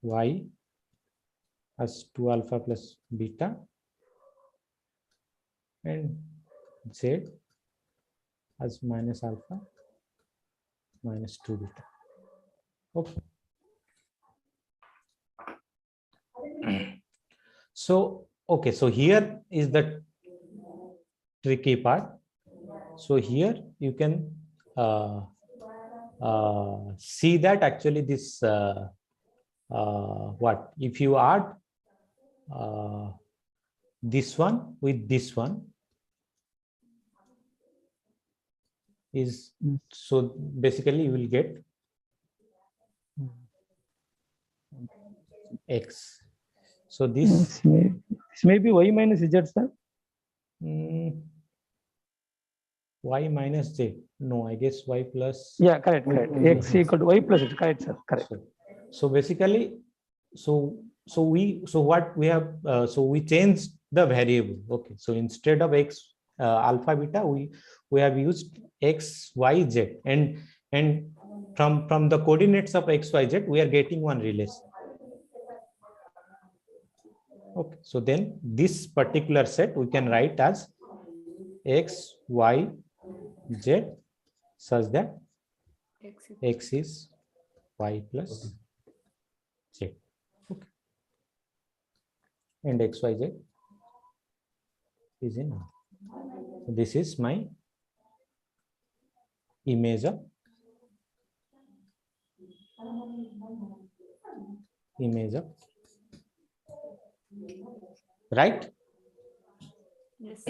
A: y as 2 alpha plus beta and z as minus alpha minus 2 beta. Okay. So okay, so here is the tricky part. So here you can see that actually this what if you add this one with this one is, so basically you will get x. So this
I: may be y minus z, sir.
A: Y minus z. No, I guess y plus.
I: Yeah, correct. X equal to y plus z. Correct, sir. Correct.
A: So basically, so what we have, so we changed the variable. Okay, so instead of x alpha beta, we have used x y z, and from the coordinates of x y z we are getting one relation. Okay, so then this particular set we can write as x y z such that x is y plus z. Okay, and x y z is in R. So this is my image of right.
D: Yes.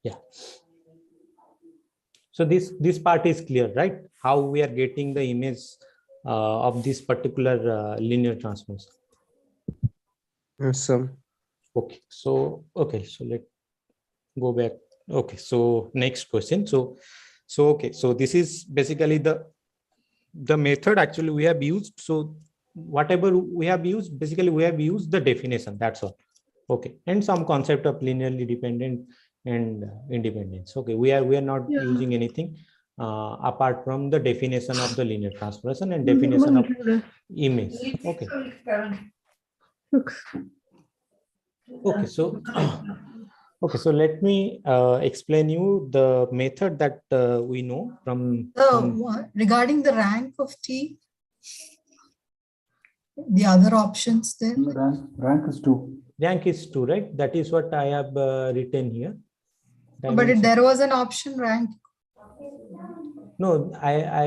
A: Yeah. So this part is clear, right? How we are getting the image of this particular linear transformation.
H: Yes, sir.
A: Okay, so let go back. Okay, so next question. So okay, so this is basically the method actually we have used. So whatever we have used, basically we have used the definition, that's all. Okay, and some concept of linearly dependent and independence. Okay, we are not using anything apart from the definition of the linear transformation and definition of image. Okay. Okay, so okay, so let me explain you the method that we know from
R: regarding the rank of T, the other options there.
M: Rank is 2.
A: Rank is 2, right? That is what I have written here.
R: But there was an option rank.
A: No,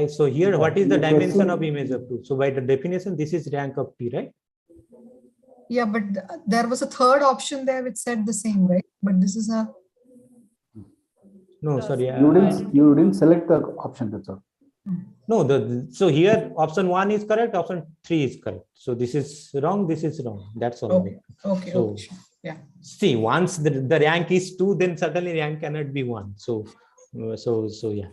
A: so here what is the dimension of image of 2? So by the definition, this is rank of T, right?
R: Yeah, but there was a third option there which said the same, right? But this is a.
A: No, sorry.
M: You didn't select the option, that's all.
A: No, so here option 1 is correct, option 3 is correct. So this is wrong, this is wrong. That's all.
R: Okay.
A: So,
R: yeah.
A: See, once the rank is 2, then certainly rank cannot be 1. So yeah.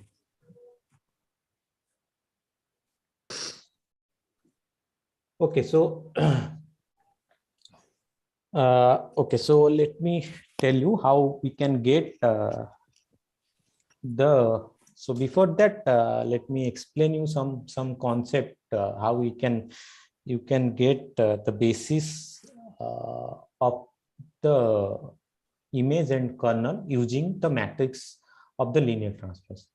A: Okay, so okay, so let me tell you how we can get so before that, let me explain you some concept how you can get the basis of the image and kernel using the matrix of the linear transformation.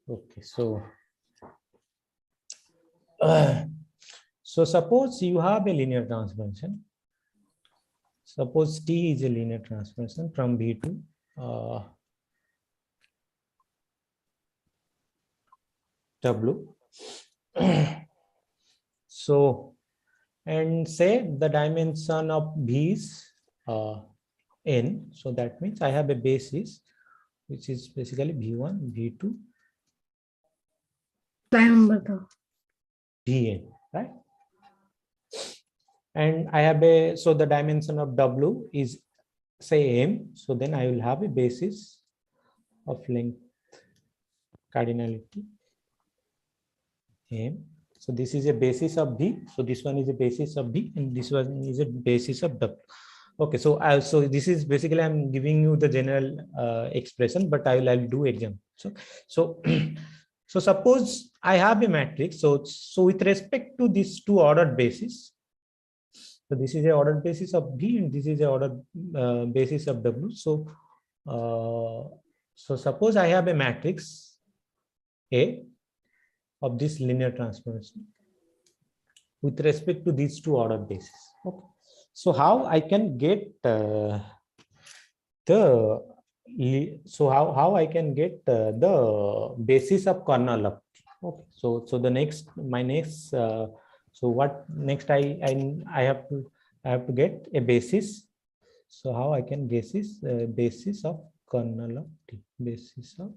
A: Okay, so so suppose you have a linear transformation. Suppose T is a linear transformation from V to W. So, and say the dimension of V is n. So that means I have a basis which is basically V1, V2, Vn, right? And I have so the dimension of W is say M. So then I will have a basis of length cardinality M. So this is a basis of V. So this one is a basis of V, and this one is a basis of W. Okay, so this is basically I'm giving you the general expression, but I'll do example. So so suppose I have a matrix. So with respect to these two ordered bases, so this is a ordered basis of B and this is a ordered basis of W. So so suppose I have a matrix A of this linear transformation with respect to these two ordered bases. Okay. So how I can get how I can get the basis of kernel of T. Okay. So the next so what next I have to get a basis. So how I can basis of kernel of T, basis of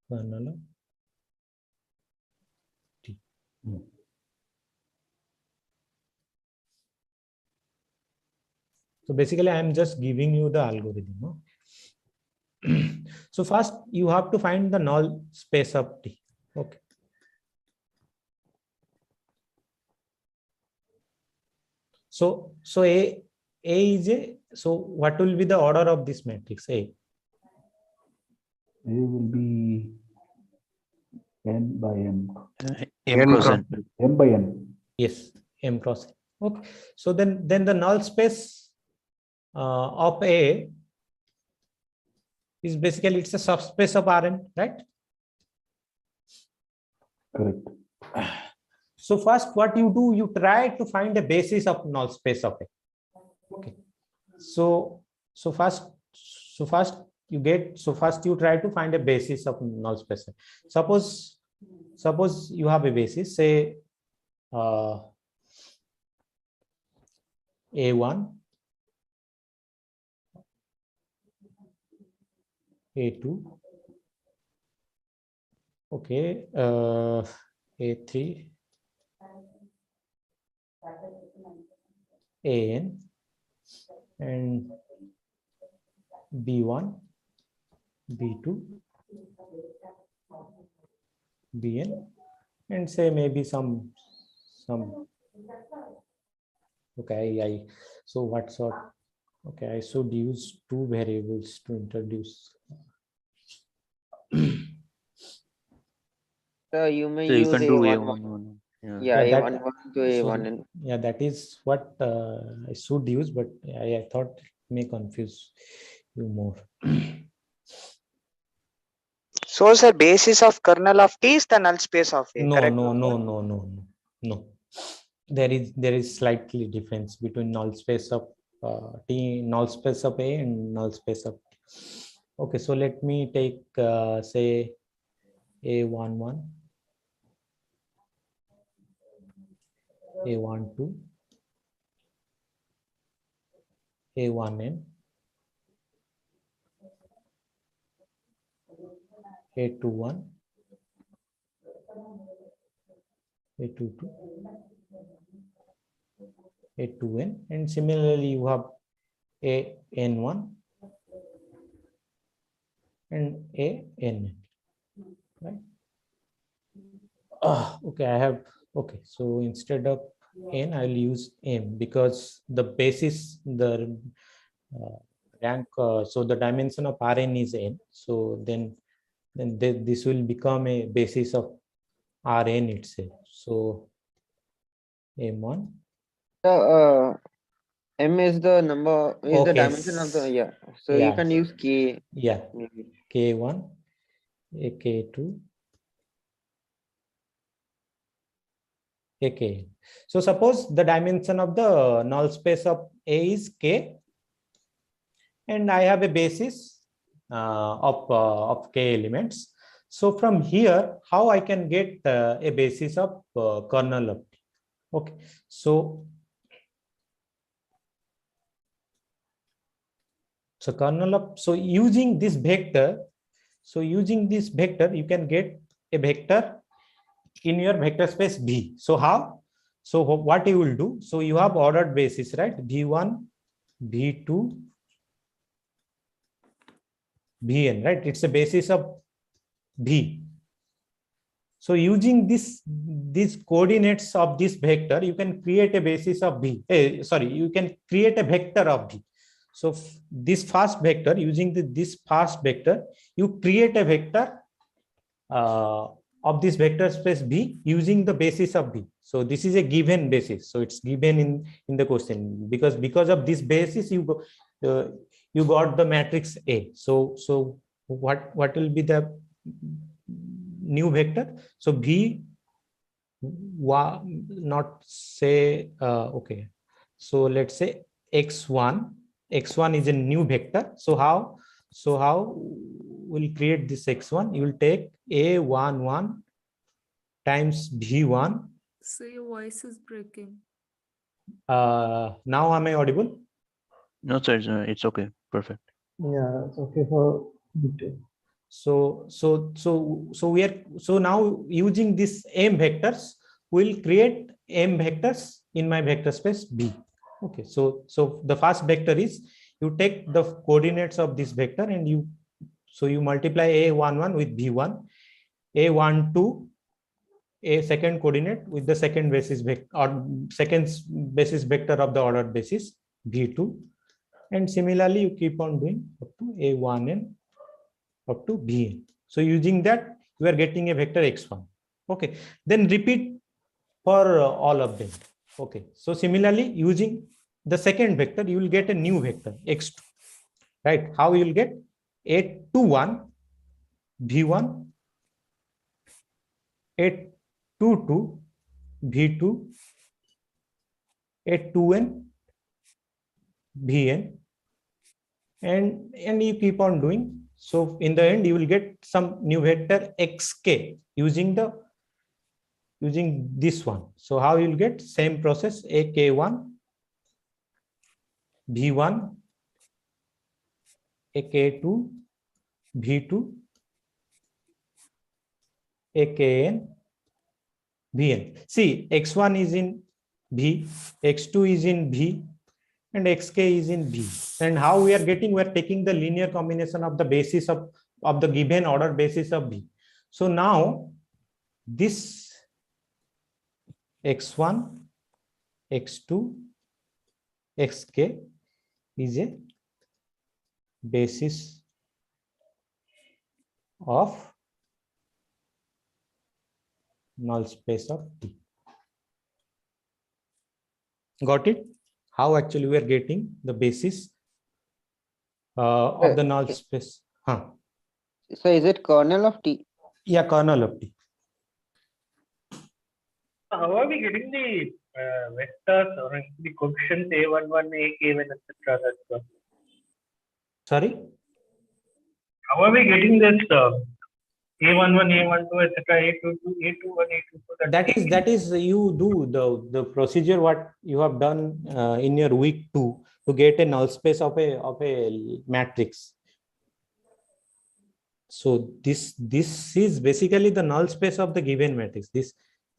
A: kernel of T. So basically, I am just giving you the algorithm. So first, you have to find the null space of T. Okay. So A is a. So what will be the order of this matrix A?
M: A will be n by m.
C: M cross n.
M: M by n.
A: Yes, m cross n. Okay. So then the null space of A is basically it's a subspace of Rn, right?
M: Correct.
A: So first, what you do, you try to find a basis of null space of A. Okay. So first you try to find a basis of null space. Suppose you have a basis, say A1, A2, okay, A3, AN, and B1, B2, Bn, and say maybe some okay, so what sort, okay, I should use two variables to introduce.
B: So you may
C: So you
B: use
C: can do
B: A11. Yeah, A11 to A1.
A: Yeah, that is what I should use, but I thought it may confuse you more.
S: So the basis of kernel of T is the null space of A.
A: No,
S: correct?
A: no. There is slightly difference between null space of T, null space of A, and null space of T. Okay, so let me take say A11, A12, A1n, A21, A22, A2n, and similarly you have AN1 and ANN, right? Okay, I have, okay, so instead of n I'll use m because the basis, the rank, so the dimension of Rn is n, so then this will become a basis of Rn itself. So m1.
B: M is the number, is the dimension of the, yeah. So you can use K.
A: Yeah,
B: maybe.
A: K1, K2, K. So suppose the dimension of the null space of A is K, and I have a basis of K elements. So from here, how I can get a basis of kernel of T? Okay, so kernel of, so using this vector, you can get a vector in your vector space V. So how? So what you will do? So you have ordered basis, right? V1, V2, Vn, right? It's a basis of V. So using these coordinates of this vector, you can create a basis of B. You can create a vector of B. So this first vector, using this first vector, you create a vector of this vector space B using the basis of B. So this is a given basis. So it's given in the question, because of this basis you got the matrix A. So what will be the new vector? So B not say okay. So let's say x1 is a new vector. So how we'll create this x1? You will take a11 times b1.
D: So your voice is breaking.
A: Now am I audible?
C: No, sir, it's okay. Perfect.
I: Yeah, it's okay for
A: So we are now using this m vectors, we'll create m vectors in my vector space B. Okay, so the first vector is, you take the coordinates of this vector and you multiply a11 with b1, a12 a second coordinate with the second basis vector or second basis vector of the ordered basis b2, and similarly you keep on doing up to a1n up to bn. So using that you are getting a vector x1. Okay, then repeat for all of them. Okay, so similarly using the second vector you will get a new vector x2, right? How you will get a21 b1, a22 b2, a2n bn, and you keep on doing. So in the end you will get some new vector xk using this one. So how you will get? Same process, ak1 b1, ak2 b2, akn bn. See, x1 is in B, x2 is in B, and xk is in B. And how we are getting? We are taking the linear combination of the basis of the given order basis of B. So now this x1, x2, xk is a basis of null space of T. Got it? How actually we are getting the basis of the null space?
B: So is it kernel of T?
A: Yeah, kernel of T.
J: How are we getting the vectors or the coefficients a11, ak1, etc.?
A: Sorry?
J: How are we getting this a11, a12, etc., a22, a21, a22?
A: That is you do the procedure what you have done in your week 2 to get a null space of a matrix. So this is basically the null space of the given matrix.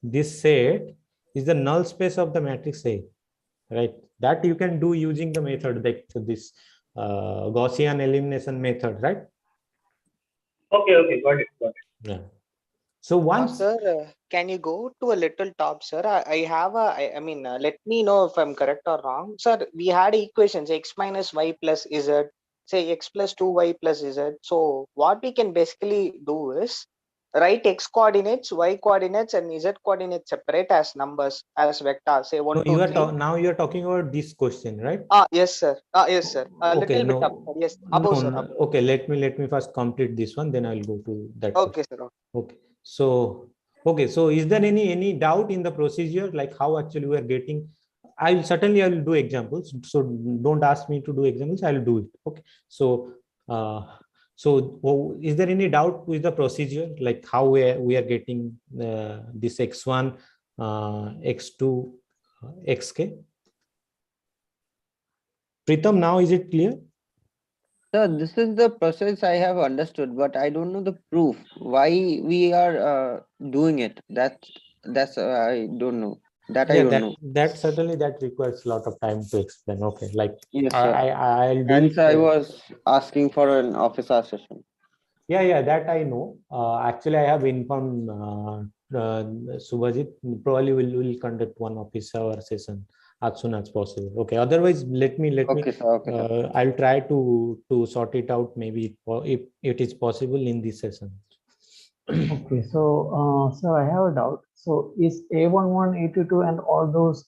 A: This set is the null space of the matrix A, right? That you can do using the method like this Gaussian elimination method, right?
J: Okay, got it.
A: Yeah. So once,
S: sir, can you go to a little top, sir? I have a, I mean, let me know if I'm correct or wrong. Sir, we had equations x minus y plus z, say x plus 2y plus z. So what we can basically do is write x coordinates, y coordinates, and z coordinates separate as numbers, as vectors, say 1, 2, 3.
A: Now you are talking about this question, right?
S: Yes, sir. Yes, sir. A
A: Okay,
S: little bit up. Yes, above, sir. Above.
A: Okay, let me first complete this one, then I'll go to that.
S: Okay, sir.
A: Okay. So is there any doubt in the procedure, like how actually we are getting? I will do examples, so don't ask me to do examples, I will do it. Okay, so is there any doubt with the procedure, like how we are getting this x1, x2, xk? Pritam, now is it clear?
B: Sir, this is the process I have understood, but I don't know the proof why we are doing it. That's I don't know. That I don't know.
A: That certainly that requires a lot of time to explain. Okay, like
B: yes, sir.
A: I'll do
B: Hence
A: it.
B: I was asking for an officer session.
A: Yeah, that I know. Actually, I have informed Subhajit. Probably will conduct one of his hour session as soon as possible. Okay. Otherwise, let me.
B: Okay, sir. Okay, sir.
A: I'll try to sort it out. Maybe if it is possible in this session.
P: Okay, so I have a doubt. So is A11, A22, and all those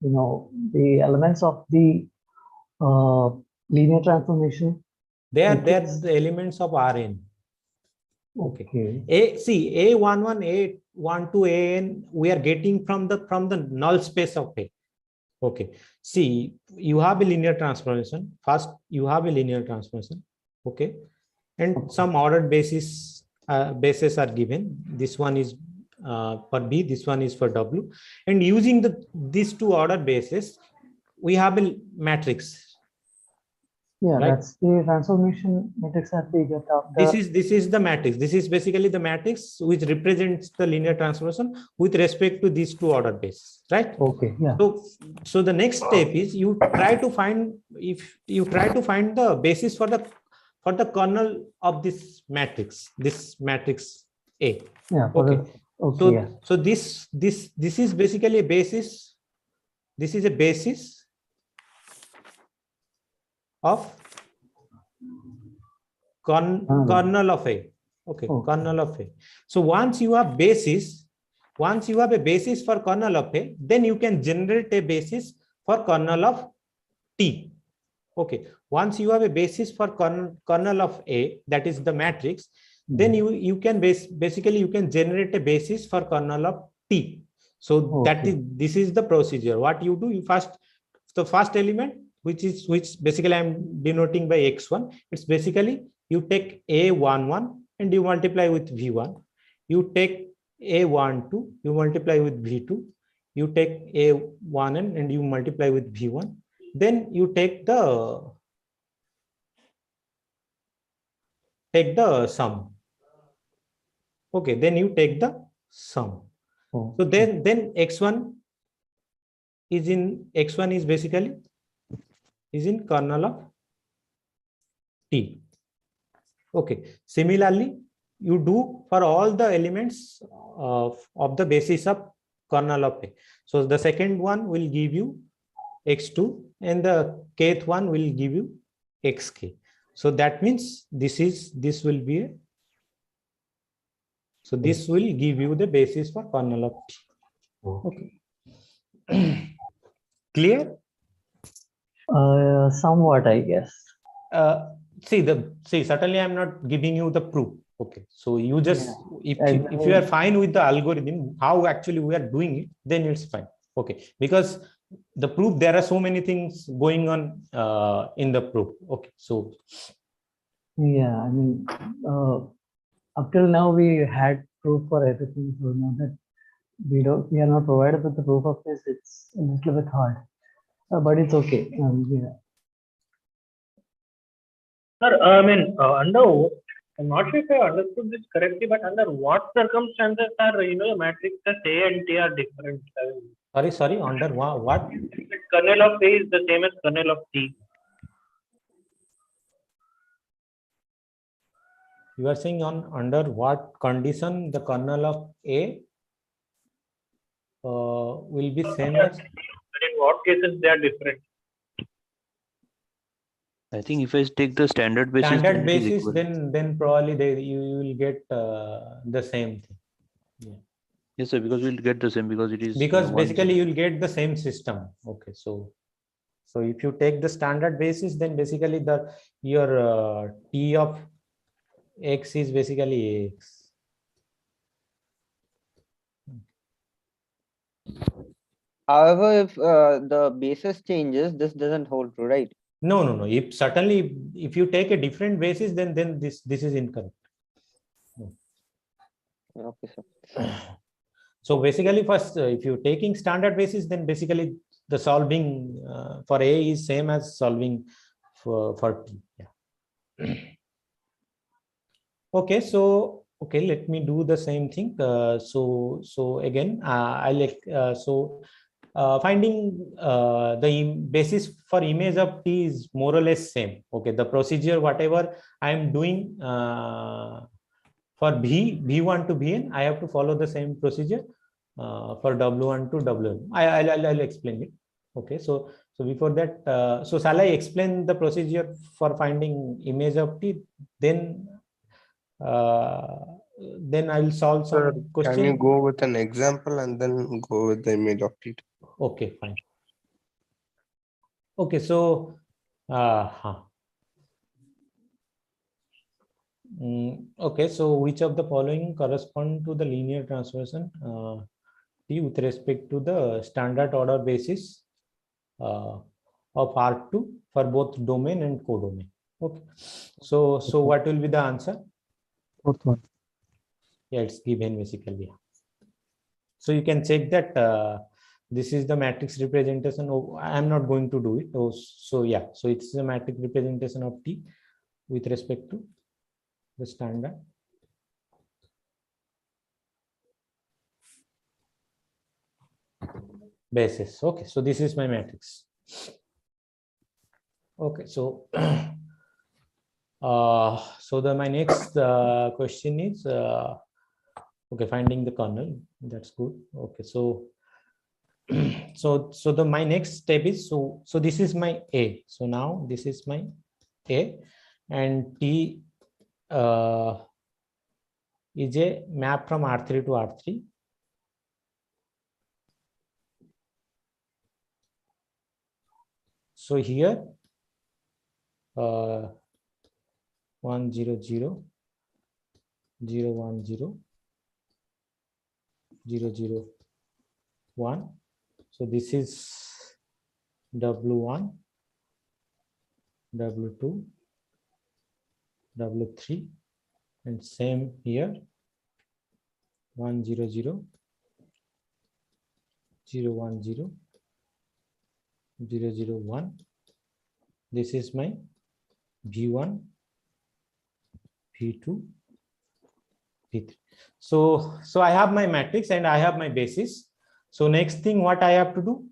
P: the elements of the linear transformation?
A: They are the elements of Rn. Okay. A11, A12, An we are getting from the null space of A. Okay. See, you have a linear transformation. First, you have a linear transformation. Okay. And some ordered bases are given. This one is for B, this one is for W. And using these two ordered bases, we have a matrix.
P: Yeah,
A: right?
P: That's the transformation matrix that we get after.
A: This is the matrix. This is basically the matrix which represents the linear transformation with respect to these two ordered bases, right?
P: Okay. Yeah.
A: So the next step is you try to find the basis for the kernel of this matrix A.
P: Yeah.
A: So this is basically a basis. This is a basis of kernel of A. Okay, kernel of A. So once you have a basis for kernel of A, then you can generate a basis for kernel of T. Okay, once you have a basis for kernel of A, that is the matrix, then you can basically generate a basis for kernel of T. So this is the procedure. What you do, the first element, which basically I'm denoting by x1. It's basically you take A11 and you multiply with V1. You take A12, you multiply with V2. You take A1n and you multiply with V1. Then you take the sum. Okay, then you take the sum. So then x1 is basically in kernel of T. Okay. Similarly, you do for all the elements of the basis of kernel of A. So the second one will give you x2 and the kth one will give you xk. So that means this will be this will give you the basis for kernel of T. Okay. Clear?
P: Somewhat, I guess.
A: See, certainly I'm not giving you the proof. Okay, so you just if you are fine with the algorithm, how actually we are doing it, then it's fine. Okay, because the proof, there are so many things going on in the proof. Okay, so
P: yeah, I mean, up till now we had proof for everything. So now that we are not provided with the proof of this, it's a little bit hard, but it's okay. Yeah.
J: Sir, I'm not sure if I understood this correctly, but under what circumstances are the matrices A and T are different?
A: Sorry, under what?
J: Kernel of A is the same as kernel of T.
A: You are saying under what condition the kernel of A will be same as?
J: In what cases they are different?
C: I think if I take the standard basis,
A: then probably you will get the same thing. Yeah.
C: Yes, sir, because we'll get the same because it is
A: basically you'll get the same system. Okay, so if you take the standard basis, then basically your T of x is basically Ax.
B: However, if the basis changes, this doesn't hold true, right?
A: No. If you take a different basis, then this is incorrect.
B: Okay, sir.
A: So basically, first, if you're taking standard basis, then basically the solving for A is same as solving for T. Yeah. Okay, so let me do the same thing. So again, finding the basis for image of T is more or less same. Okay, the procedure, whatever I am doing for V1 to Vn, I have to follow the same procedure for W1 to Wn. I'll explain it. Okay, so before that, so shall I explain the procedure for finding image of T? Then I will solve some
H: Sir,
A: question.
H: can you go with an example and then go with the image of T?
A: Okay, fine. Okay, so okay, so which of the following correspond to the linear transformation T with respect to the standard order basis of R2 for both domain and codomain? Okay, so what will be the answer?
I: Fourth one.
A: Yeah, it's given basically. So you can check that this is the matrix representation. Oh, I am not going to do it. Oh, so yeah, so it's the matrix representation of T with respect to the standard basis. Okay, so this is my matrix. Okay, so so my next question is okay, finding the kernel. That's good. Okay, so so my next step is so this is my A. So now this is my A, and T is a map from R3 to R3. So here 1 0 0 0 1 0 0 0 1. So this is W1, W2, W3, and same here 1 0 0 0 1 0 0 0 1. This is my V1, V2, V3. So I have my matrix and I have my basis. So next thing what I have to do,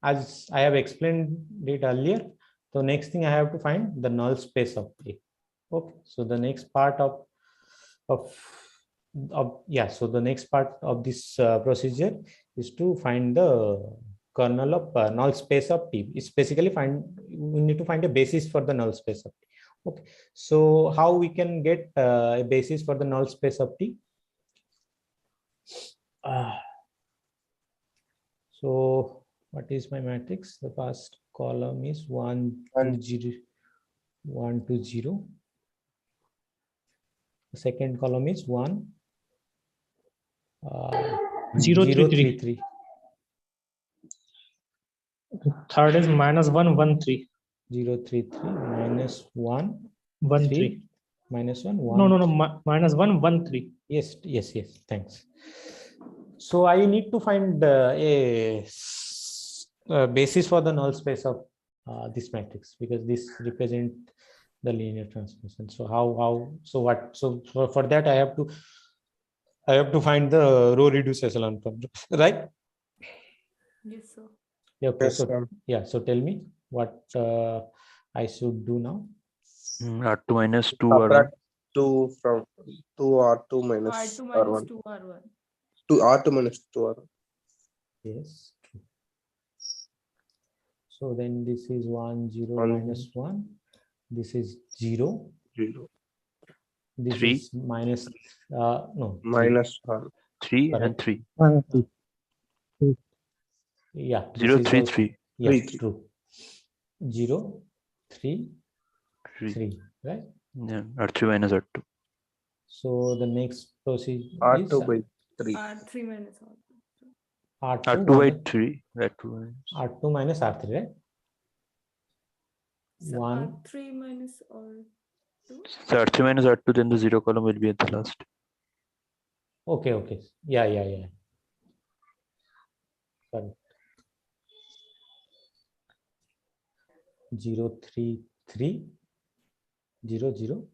A: as I have explained it earlier, so next thing I have to find the null space of A. Okay, so the next part of yeah, so the next part of this procedure is to find the kernel of null space of T. It's basically we need to find a basis for the null space of T. Okay, so how we can get a basis for the null space of T? So what is my matrix? The first column is 1 2 0 1 2 0. The second column is 1
J: 0 3 3.
A: 3.
J: Third is -1 1 3.
A: 0 3 3 minus 1
J: 1
A: 3
J: 3.
A: minus 1 1.
J: No, -1 1 3.
A: Yes, thanks. So I need to find a basis for the null space of this matrix, because this represent the linear transformation. So for that I have to find the row reduced echelon form, right?
D: Yes, sir.
A: Okay,
H: Yes,
A: so
H: sir.
A: yeah, so tell me what I should do now.
C: R2 minus 2
H: Subtract
C: R1.
H: 2 from 2 R2 minus
D: R2 minus
H: R1.
D: 2 R1.
H: 2 R2 minus 2 R1.
A: Yes. So then this is 1 0
H: 1
A: minus 1. This is 0.
H: 0.
A: This
C: 3.
A: is minus no,
H: Minus 1.
C: 3
A: correct.
C: and 3.
A: Yeah,
C: 0
A: this is
C: 3
A: also,
C: 3.
A: yeah,
H: 3.
A: true. 0 3 3, right?
C: Yeah, R3 minus R2.
A: So the next procedure
H: R2
A: is
H: by 3.
D: R3 minus
C: R2 by 3.
A: R2 minus R3, right?
D: So
A: 1
D: R3 minus R2.
C: So R3 minus R2, then the 0 column will be at the last.
A: Okay. Yeah. Sorry. 0 3 3 0 0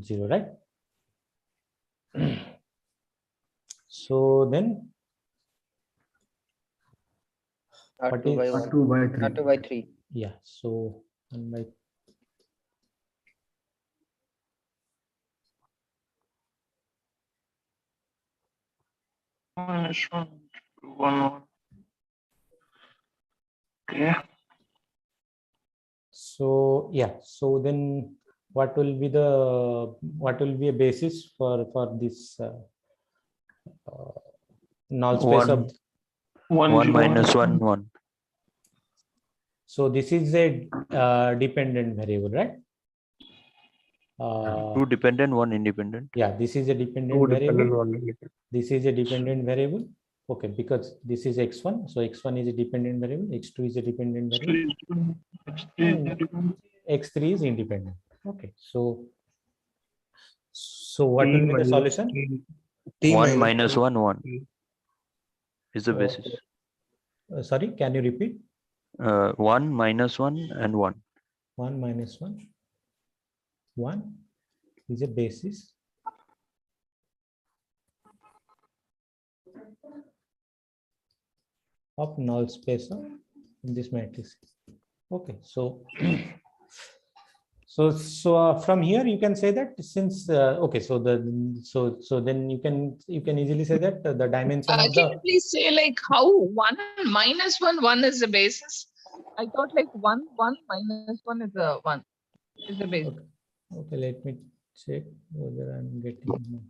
A: 0, right? So then
B: R2 by 1.
M: R2 by 3.
B: R2 by 3.
A: Yeah, so 1 by
J: -1, 1. Okay.
A: so yeah, so then what will be a basis for this null space of
C: 1 minus 1 1.
A: So this is a dependent variable, right?
C: Two dependent, one independent.
A: Yeah, this is a dependent
H: Two
A: variable.
H: dependent, one independent.
A: This is a dependent variable. Okay, because this is x1, so x1 is a dependent variable, x2 is a dependent variable, and x3 is independent. Okay, so what will be the solution?
C: 1 minus 1 1 is the basis.
A: Sorry, can you repeat?
C: 1 minus 1 and 1.
A: 1 minus 1 1 is a basis of null space of this matrix. Okay, so from here you can say that since okay, so then you can easily say that the dimension of
Q: Can you please say like how 1 minus 1 1 is the basis? I thought like 1 1 minus 1 is the 1 is the basis.
A: Okay, let me check whether I'm getting.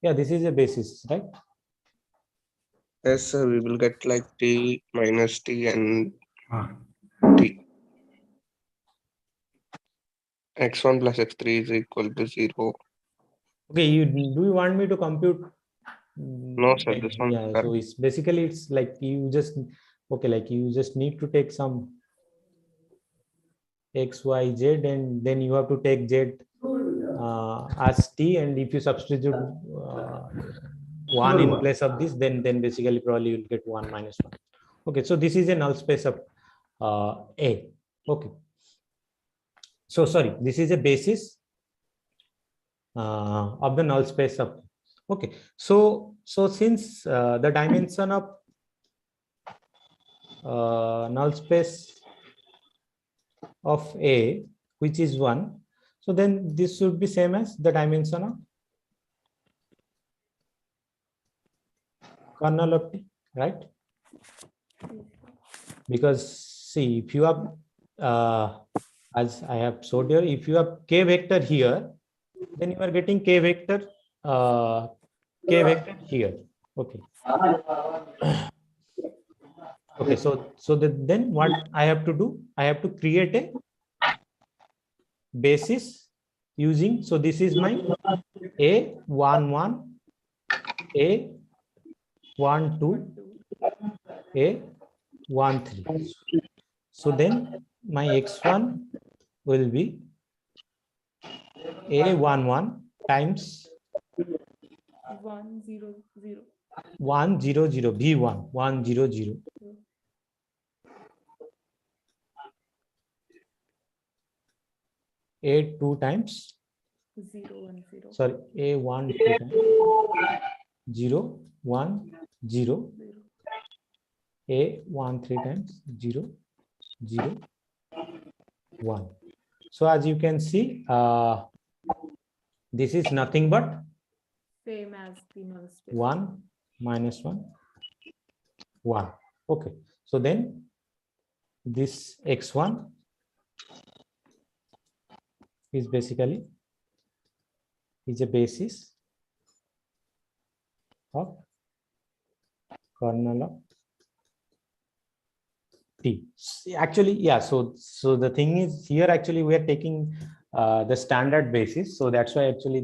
A: Yeah, this is a basis, right?
H: Yes, sir. We will get like t minus t and t. X1 plus x3 is equal to 0.
A: Okay, do you want me to compute?
H: No, sir. This one.
A: Yeah, so it's basically it's like you just like you just need to take some x, y, z, and then you have to take z as t, and if you substitute 1 in place of this, then basically probably you'll get 1 minus 1. Okay, so this is a null space of A. Okay, so sorry, this is a basis of the null space of. Okay, so since the dimension of null space of A, which is 1, so then this should be same as the dimension of kernel of T, right? Because see, if you have as I have showed here, if you have k vector here, then you are getting k vector here. Okay. Okay, so then what I have to do? I have to create a basis using, so this is my A11, A12, A13. So then my x1 will be A11 times
D: 1 0 0
A: 1 0 0 B1 1 0 0. A2 times
D: 0 1 0.
A: Sorry, A1 2 times 0 1 0. A1 3 times 0 0 1. So as you can see, this is nothing but
D: Same as the null space.
A: 1 minus 1 1. Okay, so then this x1 is basically a basis of kernel of T. Actually, yeah, so the thing is here actually we are taking the standard basis, so that's why actually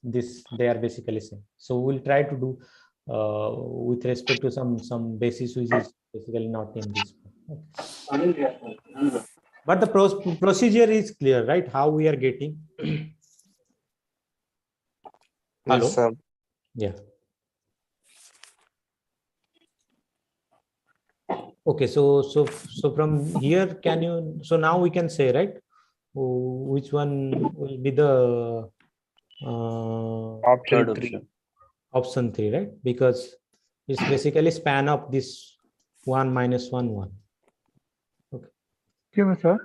A: this they are basically same. So we'll try to do with respect to some basis which is basically not in this one. Okay. But the procedure is clear, right? How we are getting. Hello.
H: Yes, sir.
A: Yeah. Okay, so from here, can you? So now we can say, right? Which one will be the
H: Option 3.
A: Option 3, right? Because it's basically span of this 1 minus 1 1. Okay.
N: Excuse me, sir.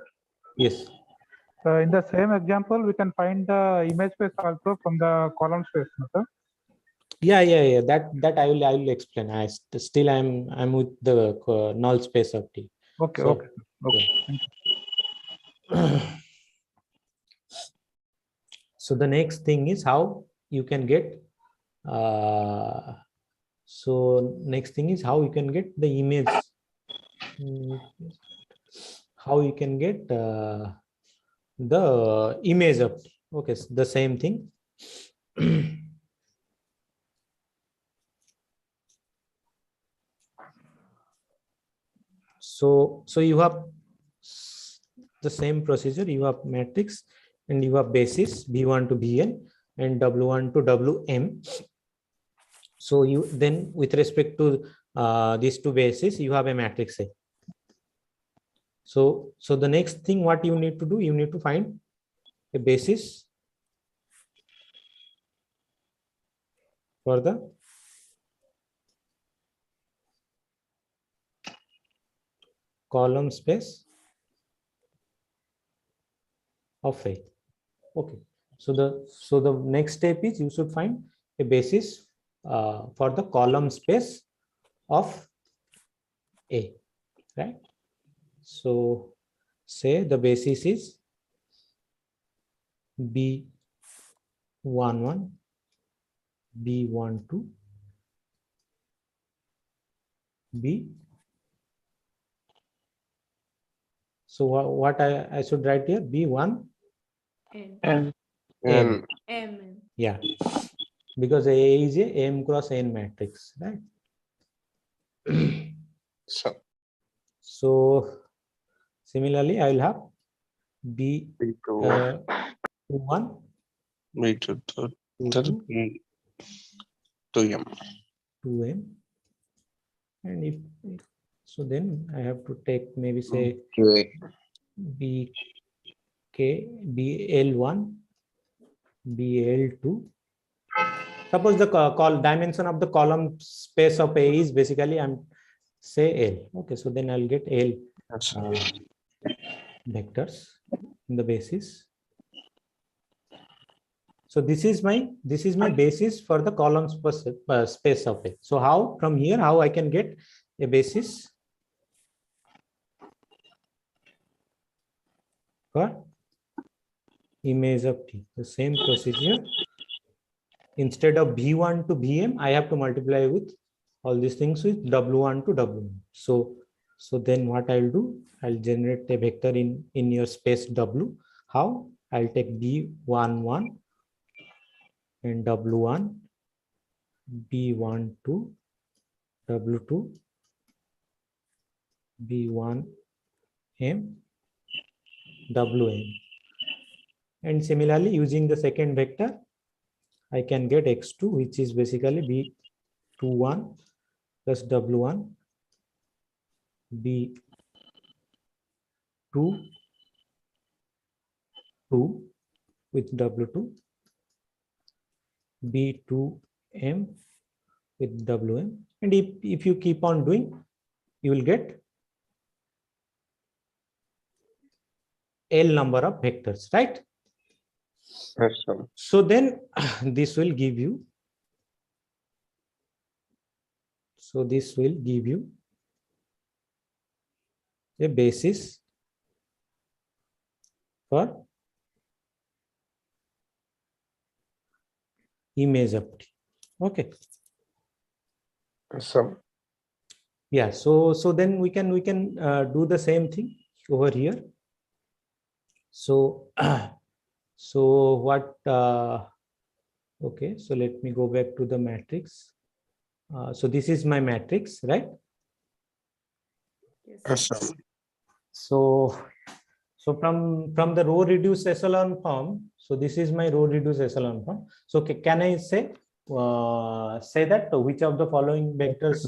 A: Yes.
N: In the same example, we can find the image space also from the column space, no, sir?
A: Yeah. That I will explain. I'm with the null space of T.
N: Okay.
A: So,
N: Okay. Okay. Thank you.
A: So the next thing is how you can get. So next thing is how you can get the image. How you can get the image of T. Okay, so the same thing. So you have the same procedure. You have matrix and you have basis B1 to Bn and W1 to Wm. So you then with respect to these two bases, you have a matrix A. So the next thing what you need to do, you need to find a basis for the column space of A. Okay. So the next step is you should find a basis for the column space of A, right? So say the basis is B11, B12, B. So what I should write here? B1
H: N.
A: M. Yeah, because A is a M cross N matrix, right? So similarly, I will have B1,
H: B2 to M.
A: 2M, and if so, then I have to take maybe say BK, BL1, BL2. Suppose the dimension of the column space of A is basically say L. Okay, so then I'll get L vectors in the basis. So this is my basis for the column space of A. So how from here how I can get a basis for image of T? The same procedure. Instead of B1 to Bm, I have to multiply with all these things with W1 to Wm. So then what I'll do, I'll generate a vector in your space W. How? I'll take B11 and W1, B12, W2, B1M, Wm. And similarly, using the second vector, I can get x2, which is basically B21 plus W1, B2, 2 with W2, B2M with Wm. And if you keep on doing, you will get L number of vectors, right?
H: Yes, sir.
A: So then this will give you, a basis for image of T. Okay.
H: So
A: Yeah. So then we can do the same thing over here. So so what? Okay. So let me go back to the matrix. So this is my matrix, right?
H: yes, sir.
A: So from the row reduced echelon form, so this is my row reduced echelon form. So can I say that which of the following vectors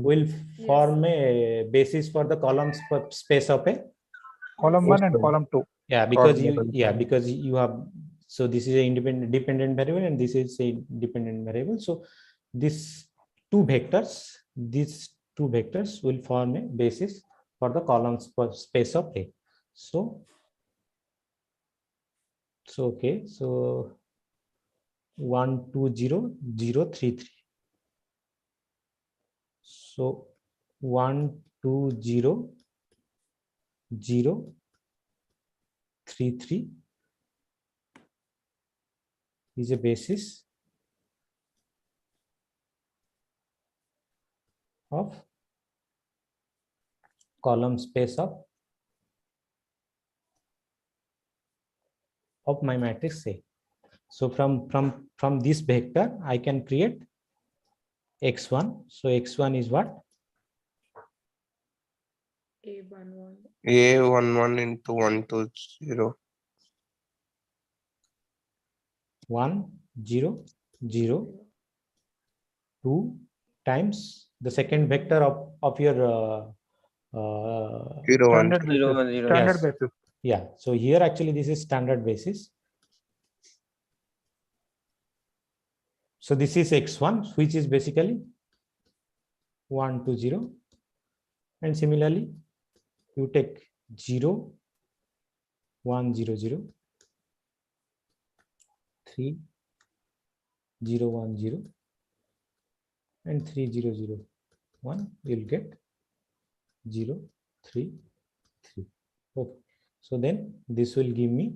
A: will form a basis for the column space of A?
N: Column 1 and column 2.
A: Yeah, because you have So this is a dependent variable, and this is a dependent variable. So these two vectors will form a basis for the column space of A. So okay, so 1 2 0 0 3 3. So 1 2 0 0 3 3 is a basis of column space of my matrix A. So from this vector I can create x1. So x1 is what?
D: A11.
H: A11 into 120.
A: 1 0 0 2 times the second vector of your
N: Standard basis. Standard
A: yes.
N: basis.
A: Yeah, so here actually this is standard basis. So this is x1, which is basically 1 2 0, and similarly you take 0 1 0 0 3 0 1 0 and 3 0 0 1, you'll get 0 3 3. Okay, so then this will give me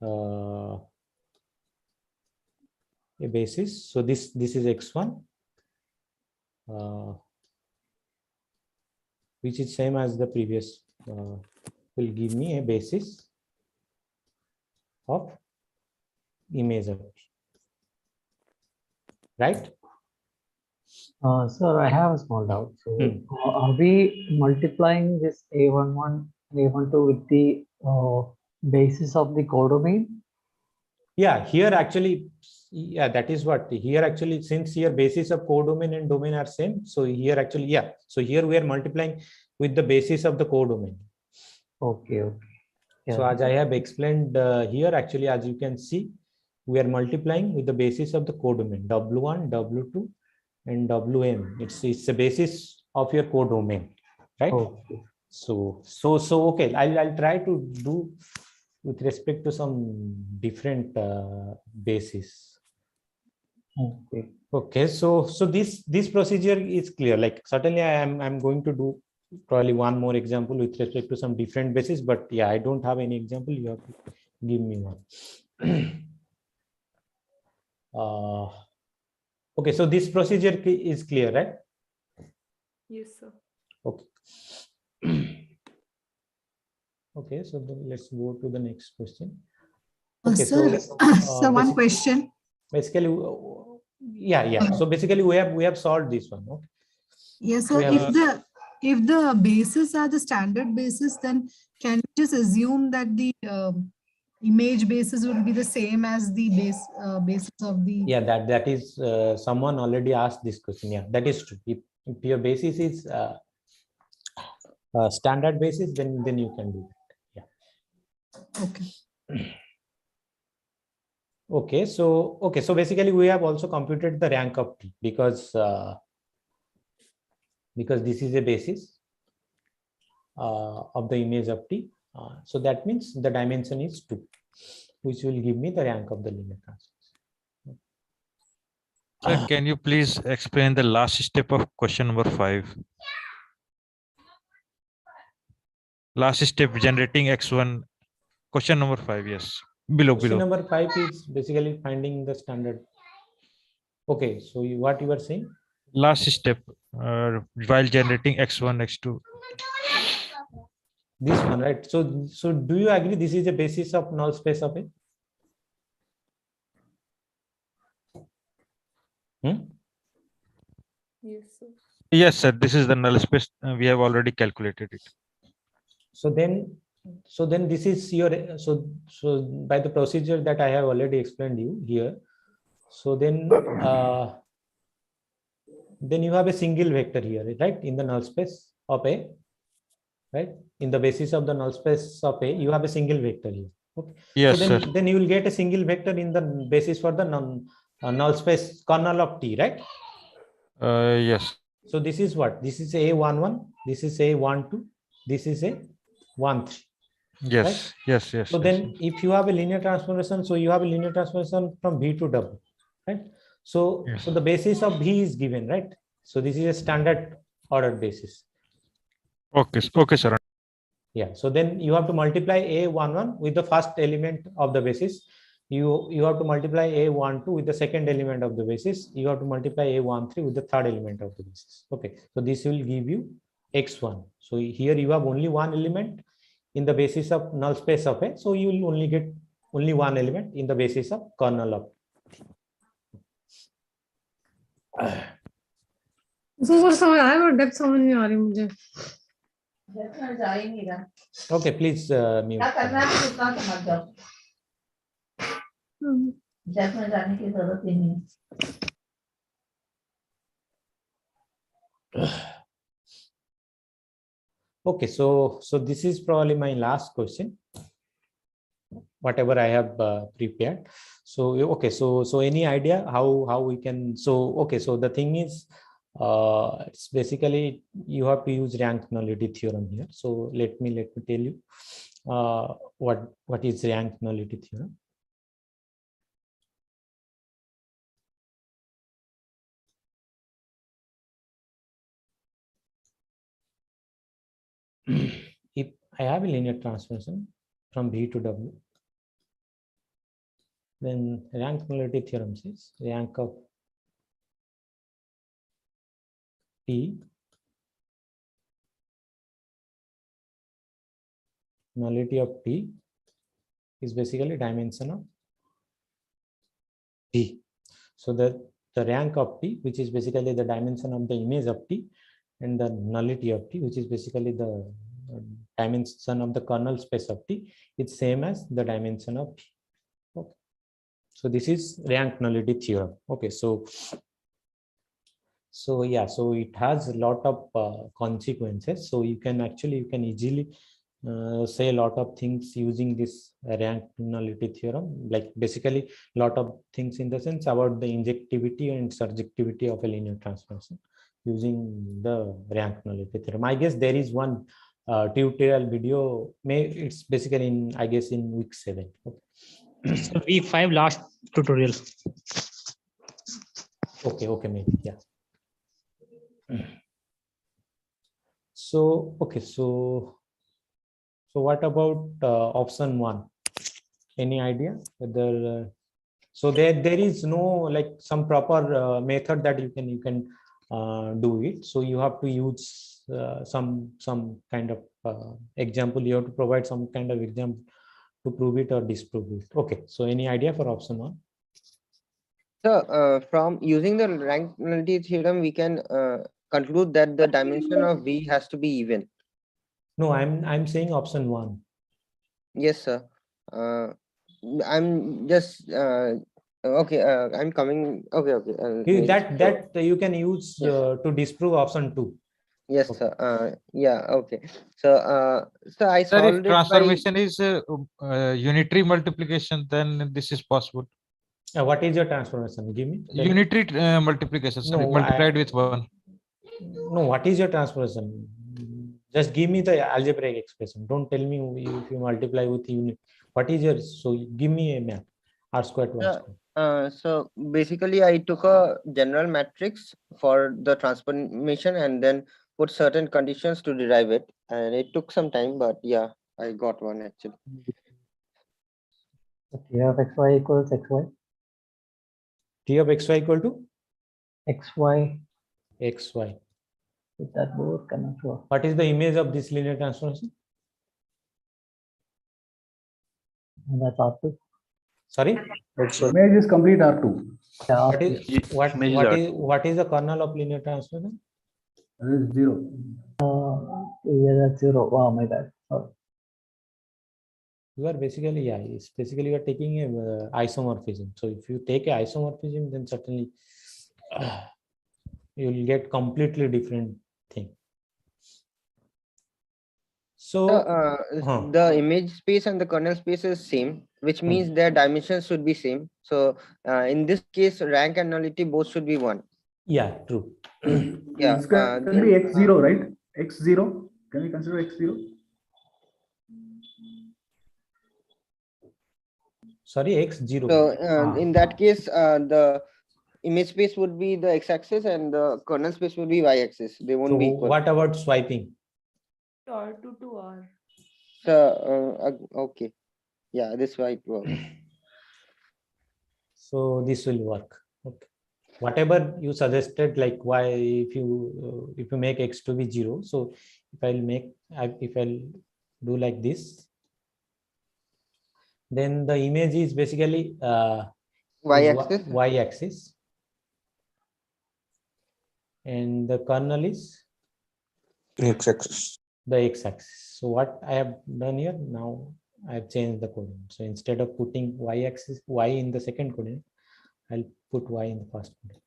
A: a basis. So this is x1, which is same as the previous, will give me a basis of image of T. Right?
P: Sir, I have a small doubt. So, are we multiplying this A11, A12 with the basis of the codomain?
A: Yeah, here actually, yeah, that is what here actually, since here basis of codomain and domain are same. So here actually, yeah. So here we are multiplying with the basis of the codomain.
P: Okay, okay. Yeah.
A: So as I have explained here, actually, as you can see, we are multiplying with the basis of the codomain W1, W2, and Wm. It's a basis of your codomain, right?
P: Okay.
A: So okay, I'll try to do with respect to some different basis.
P: Okay.
A: Okay, so this procedure is clear. Like certainly I'm going to do probably one more example with respect to some different basis, but yeah, I don't have any example. You have to give me one. Okay, so this procedure is clear, right?
D: Yes, sir.
A: Okay. Okay, so let's go to the next question. Okay,
R: sir, so one question.
A: Basically, yeah. So basically, we have solved this one. Okay.
R: Yes, sir. If the bases are the standard basis, then can you just assume that the image basis would be the same as the basis of the?
A: Yeah, that is someone already asked this question. Yeah, that is true. If your basis is standard basis, then you can do that. Yeah.
R: Okay.
A: Okay, so basically we have also computed the rank of T because this is a basis of the image of T. So that means the dimension is 2, which will give me the rank of the linear transform.
T: Sir, can you please explain the last step of question number 5? Last step, generating x1. Question number 5, yes. Below.
A: Number 5 is basically finding the standard. Okay, so what you were saying?
T: Last step, while generating x1, x2.
A: This one, right? So do you agree this is a basis of null space of A?
D: Yes, sir.
T: Yes, sir. This is the null space. We have already calculated it.
A: So then this is your so by the procedure that I have already explained you here. So then you have a single vector here, right? In the null space of A, right? In the basis of the null space of A, you have a single vector here. Okay.
T: Yes,
A: so
T: sir.
A: then you will get a single vector in the basis for the null space kernel of T, right?
T: Yes.
A: So this is what? This is A11, this is A12, this is A13.
T: Yes,
A: right?
T: yes, yes.
A: So then if you have a linear transformation, so you have a linear transformation from V to W, right? So,
T: Yes.
A: so the basis of V is given, right? So this is a standard ordered basis.
T: Okay, okay, sir.
A: Yeah, so then you have to multiply A11 with the first element of the basis. You have to multiply A12 with the second element of the basis. You have to multiply A13 with the third element of the basis. Okay, so this will give you X1. So here you have only one element in the basis of null space of A. So you will only get only one element in the basis of kernel of.
D: समझ आया और depth समझ नहीं आ रही मुझे.
A: Okay, please mute.
U: जाने की जरूरत ही नहीं.
A: Okay, so this is probably my last question, whatever I have prepared. So okay, so any idea how we can? So okay, so the thing is, it's basically you have to use rank nullity theorem here. So let me tell you what is rank nullity theorem. If I have a linear transformation from V to W, then rank nullity theorem says rank of T nullity of T is basically dimension of T. So the rank of T, which is basically the dimension of the image of T, and the nullity of T, which is basically the dimension of the kernel space of T, it's same as the dimension of T. Okay. So this is rank nullity theorem. Okay, so yeah, so it has a lot of consequences. So you can easily say a lot of things using this rank nullity theorem, like basically a lot of things in the sense about the injectivity and surjectivity of a linear transformation using the rank nullity theorem. I guess there is one tutorial video, it's basically in, I guess, in week 7. Okay.
I: So week 5 last tutorial.
A: Okay, maybe, yeah. So okay, so what about option 1? Any idea whether so there is no like some proper method that you can do it. So you have to use some kind of example. You have to provide some kind of example to prove it or disprove it. Okay, so any idea for option 1?
B: So from using the rank nullity theorem, we can conclude that the dimension of V has to be even.
A: No, I'm saying option 1.
B: Yes, sir. I'm just okay. I'm coming. Okay.
A: That you can use to disprove option 2.
B: Yes,
A: okay.
B: Sir. Yeah. Okay. So I
T: Sir,
B: solved
T: if
B: it by
T: transformation is unitary multiplication, then this is possible.
A: What is your transformation? Give me.
T: Unitary multiplication. Sorry, multiplied with 1.
A: No, what is your transformation? Just give me the algebraic expression. Don't tell me if you multiply with unit. What is your? So give me a map. R squared to R squared.
B: So basically, I took a general matrix for the transformation and then put certain conditions to derive it, and it took some time, but yeah, I got one actually.
P: T of xy equals xy.
A: T of xy equal to
P: xy.
A: xy.
P: With that both cannot work.
A: What is the image of this linear transformation?
P: And that's R2.
A: Sorry?
M: Image is complete R2.
P: Yeah,
A: what is the kernel of linear transformation?
M: That is 0.
P: Yeah, that's 0. Wow, my bad. Sorry.
A: You are basically, it's basically you are taking a isomorphism. So if you take a isomorphism, then certainly you will get completely different thing. So
B: the image space and the kernel space is same, which means their dimensions should be same. So in this case, rank and nullity both should be 1.
A: Yeah, true.
B: Yeah,
M: This can be x0, right? X0. Can we consider x0?
A: Sorry, x0.
B: So in that case, the image space would be the x-axis and the kernel space would be y-axis. They won't
A: So
B: be equal.
A: what about swiping?
D: R2 to R.
B: So okay, yeah, this way it works.
A: So this will work. Okay. Whatever you suggested, like why if you make x to be 0. So if I'll do like this, then the image is basically
B: y-axis.
A: Y-axis, and the kernel is
H: x-axis.
A: The x-axis. So what I have done here now, I have changed the coordinate. So instead of putting y-axis y in the second coordinate, I'll put y in the first coordinate.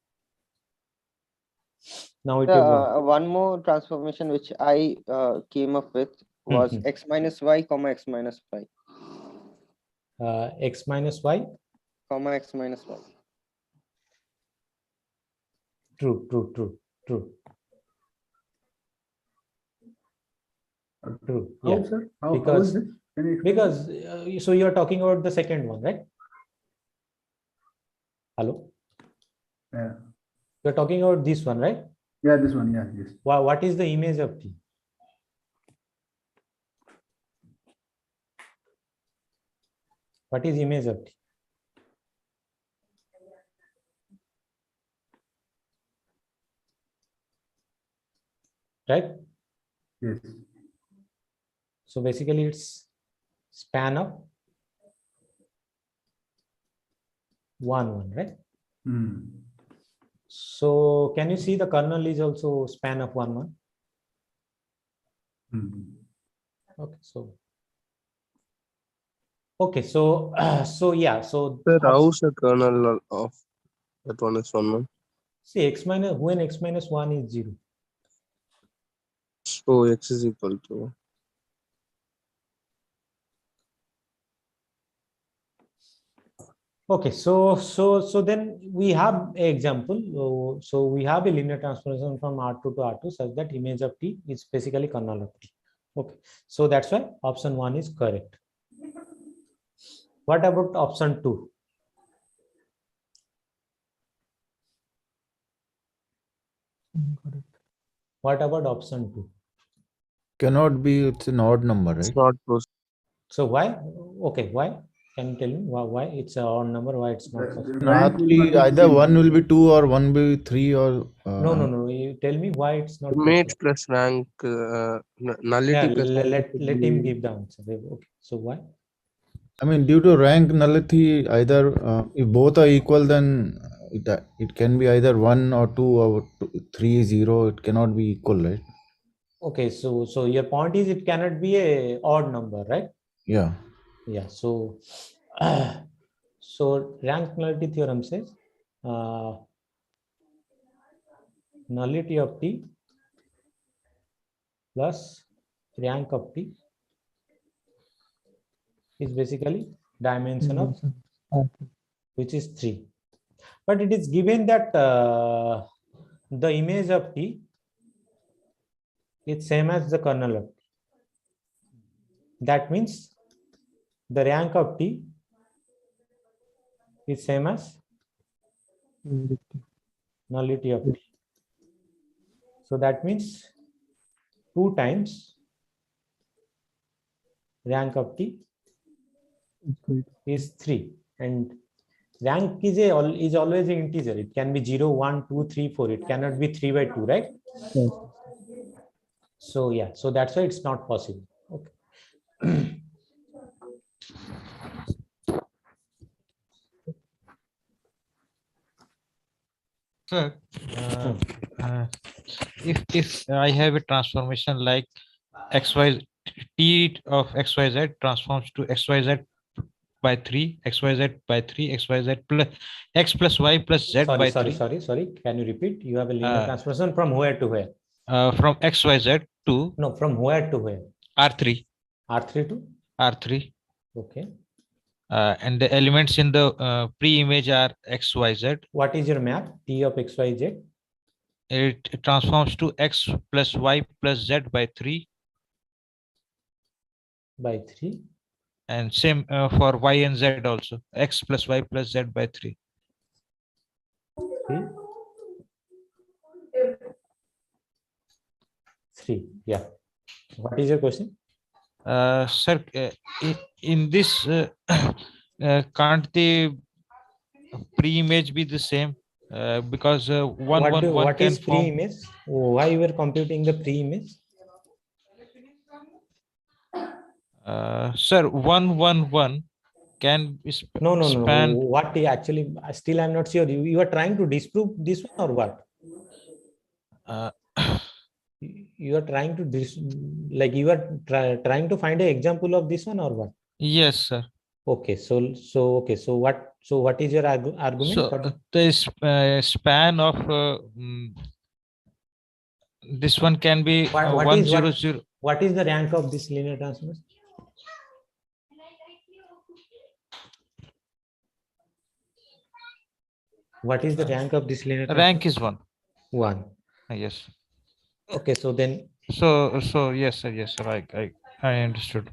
A: Now it will
B: one more transformation which I came up with was x minus y comma x minus y.
A: X minus y
B: comma x minus y.
A: True. True.
M: How,
A: Yeah.
M: sir? How
A: because
M: is this? Can you explain
A: because so you are talking about the second one, right? Hello.
M: Yeah.
A: You are talking about this one, right?
M: Yeah, this one. Yeah. Yes.
A: What is the image of T? What is image of T? Right?
M: Yes.
A: So basically it's span of 1, right? So can you see the kernel is also span of 1, 1? Okay, so yeah, so
H: Sir, how's the kernel of that one is 1, 1?
A: See, when x minus 1 is 0.
H: So x is equal to.
A: Okay, so then we have an example. So we have a linear transformation from R2 to R2 such that image of T is basically kernel of T. Okay, so that's why option 1 is correct. What about option 2? What about option 2?
K: Cannot be, it's an odd number, right?
H: It's not possible.
A: So why? Okay, why? Can you tell me why it's an odd number? Why it's not possible?
K: Normally, either one will be 2 or one will be 3 or.
A: No. You tell me why it's not
H: Image
A: possible.
H: plus rank, nullity
A: Yeah,
H: plus rank
A: let him give the answer. Okay, so why?
K: I mean, due to rank nullity, either if both are equal, then it can be either 1 or 2 or 3, 0. It cannot be equal, right?
A: Okay, so your point is it cannot be a odd number, right?
K: Yeah.
A: Yeah. So so rank nullity theorem says nullity of T plus rank of T is basically dimension of which is 3. But it is given that the image of T is same as the kernel of T. That means the rank of T is same as nullity of T. So that means 2 times rank of T is 3, and rank is always an integer. It can be 0, 1, 2, 3, 4. It cannot be 3 by 2, right?
I: Yes.
A: So yeah, so that's why it's not possible. Okay.
T: Sir, if I have a transformation like xy t of xyz transforms to xyz by 3, xyz by 3, xyz plus x plus y plus z by 3.
A: Sorry. Can you repeat? You have a linear transformation from where to where?
T: From xyz to.
A: No, from where to where?
T: R3.
A: R3 to
T: R3.
A: Okay.
T: And the elements in the pre-image are X, Y, Z.
A: What is your map? T of X, Y, Z.
T: It transforms to X plus Y plus Z by 3.
A: By 3.
T: And same for Y and Z also. X plus Y plus Z by 3.
A: 3. Yeah. What is your question?
T: Sir, in this, can't the pre-image be the same? Because
A: what
T: can
A: is pre-image? Why you were computing the pre-image?
T: Sir, 111 can
A: no.
T: span.
A: What actually? Still, I'm not sure. You are trying to disprove this one or what? You are trying to like you are trying to find an example of this one or what?
T: Yes, sir.
A: Okay, so what is your argument?
T: So the span of this one can be 100.
A: What is the rank of this linear transformation? What is the rank of this linear transformation?
T: Rank is 1.
A: 1.
T: Yes.
A: Okay, so then.
T: So yes, sir. Yes, sir. I understood.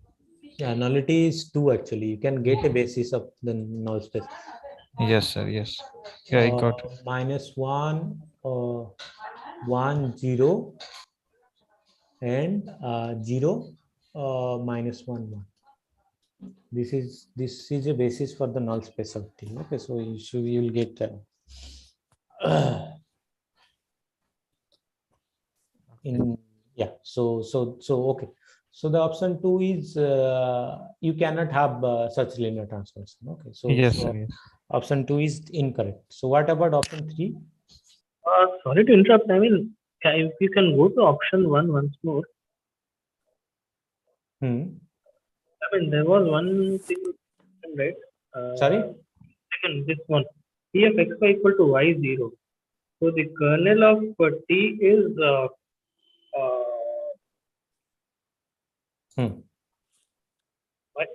A: Yeah, nullity is 2 actually. You can get a basis of the null space.
T: Yes, sir. Yes. Yeah, I got it.
A: -1, 1, 0, and 0, -1, 1. This is a basis for the null space of T. Okay, so you will get. So okay. So the option 2 is you cannot have such linear transformation. Okay, so,
T: yes,
A: so
T: yes.
A: option 2 is incorrect. So what about option 3?
J: Sorry to interrupt. I mean, if you can go to option 1 once more. I mean, there was one thing, right?
A: Sorry?
J: Second, this one. T of xy equal to y0. So the kernel of T is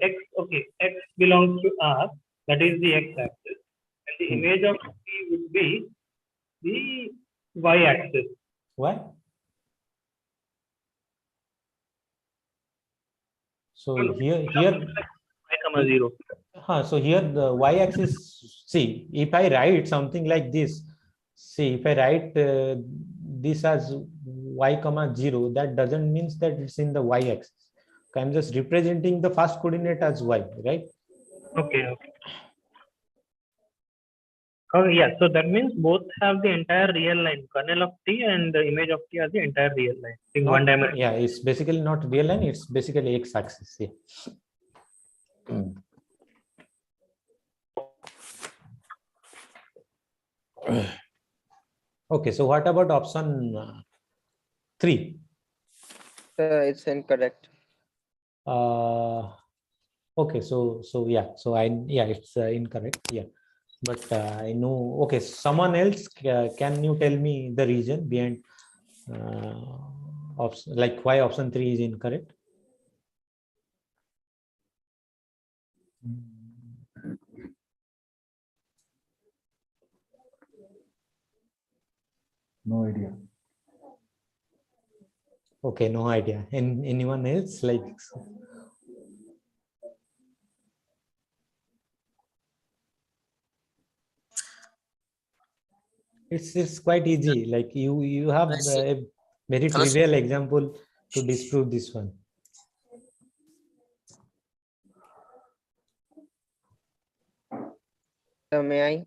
J: x. Okay, x belongs to R. That is the x-axis, and the image of T would be the y-axis.
A: Why? So here
J: y, 0.
A: So here the y-axis. See, if I write something like this, see if I write this as y, 0, that doesn't mean that it's in the y-axis. I'm just representing the first coordinate as y, right?
J: Okay. Oh yeah, so that means both have the entire real line. Kernel of T and the image of T are the entire real line in one dimension.
A: Yeah, it's basically not real line. It's basically x-axis. Yeah. Okay, so what about option 3?
B: It's incorrect.
A: Okay, so it's incorrect. Yeah, but I know. Okay, someone else, can you tell me the reason behind like why option 3 is incorrect?
M: No idea.
A: Okay, no idea. And anyone else like? It's quite easy. Like you have a very trivial example to disprove this one.
B: May I?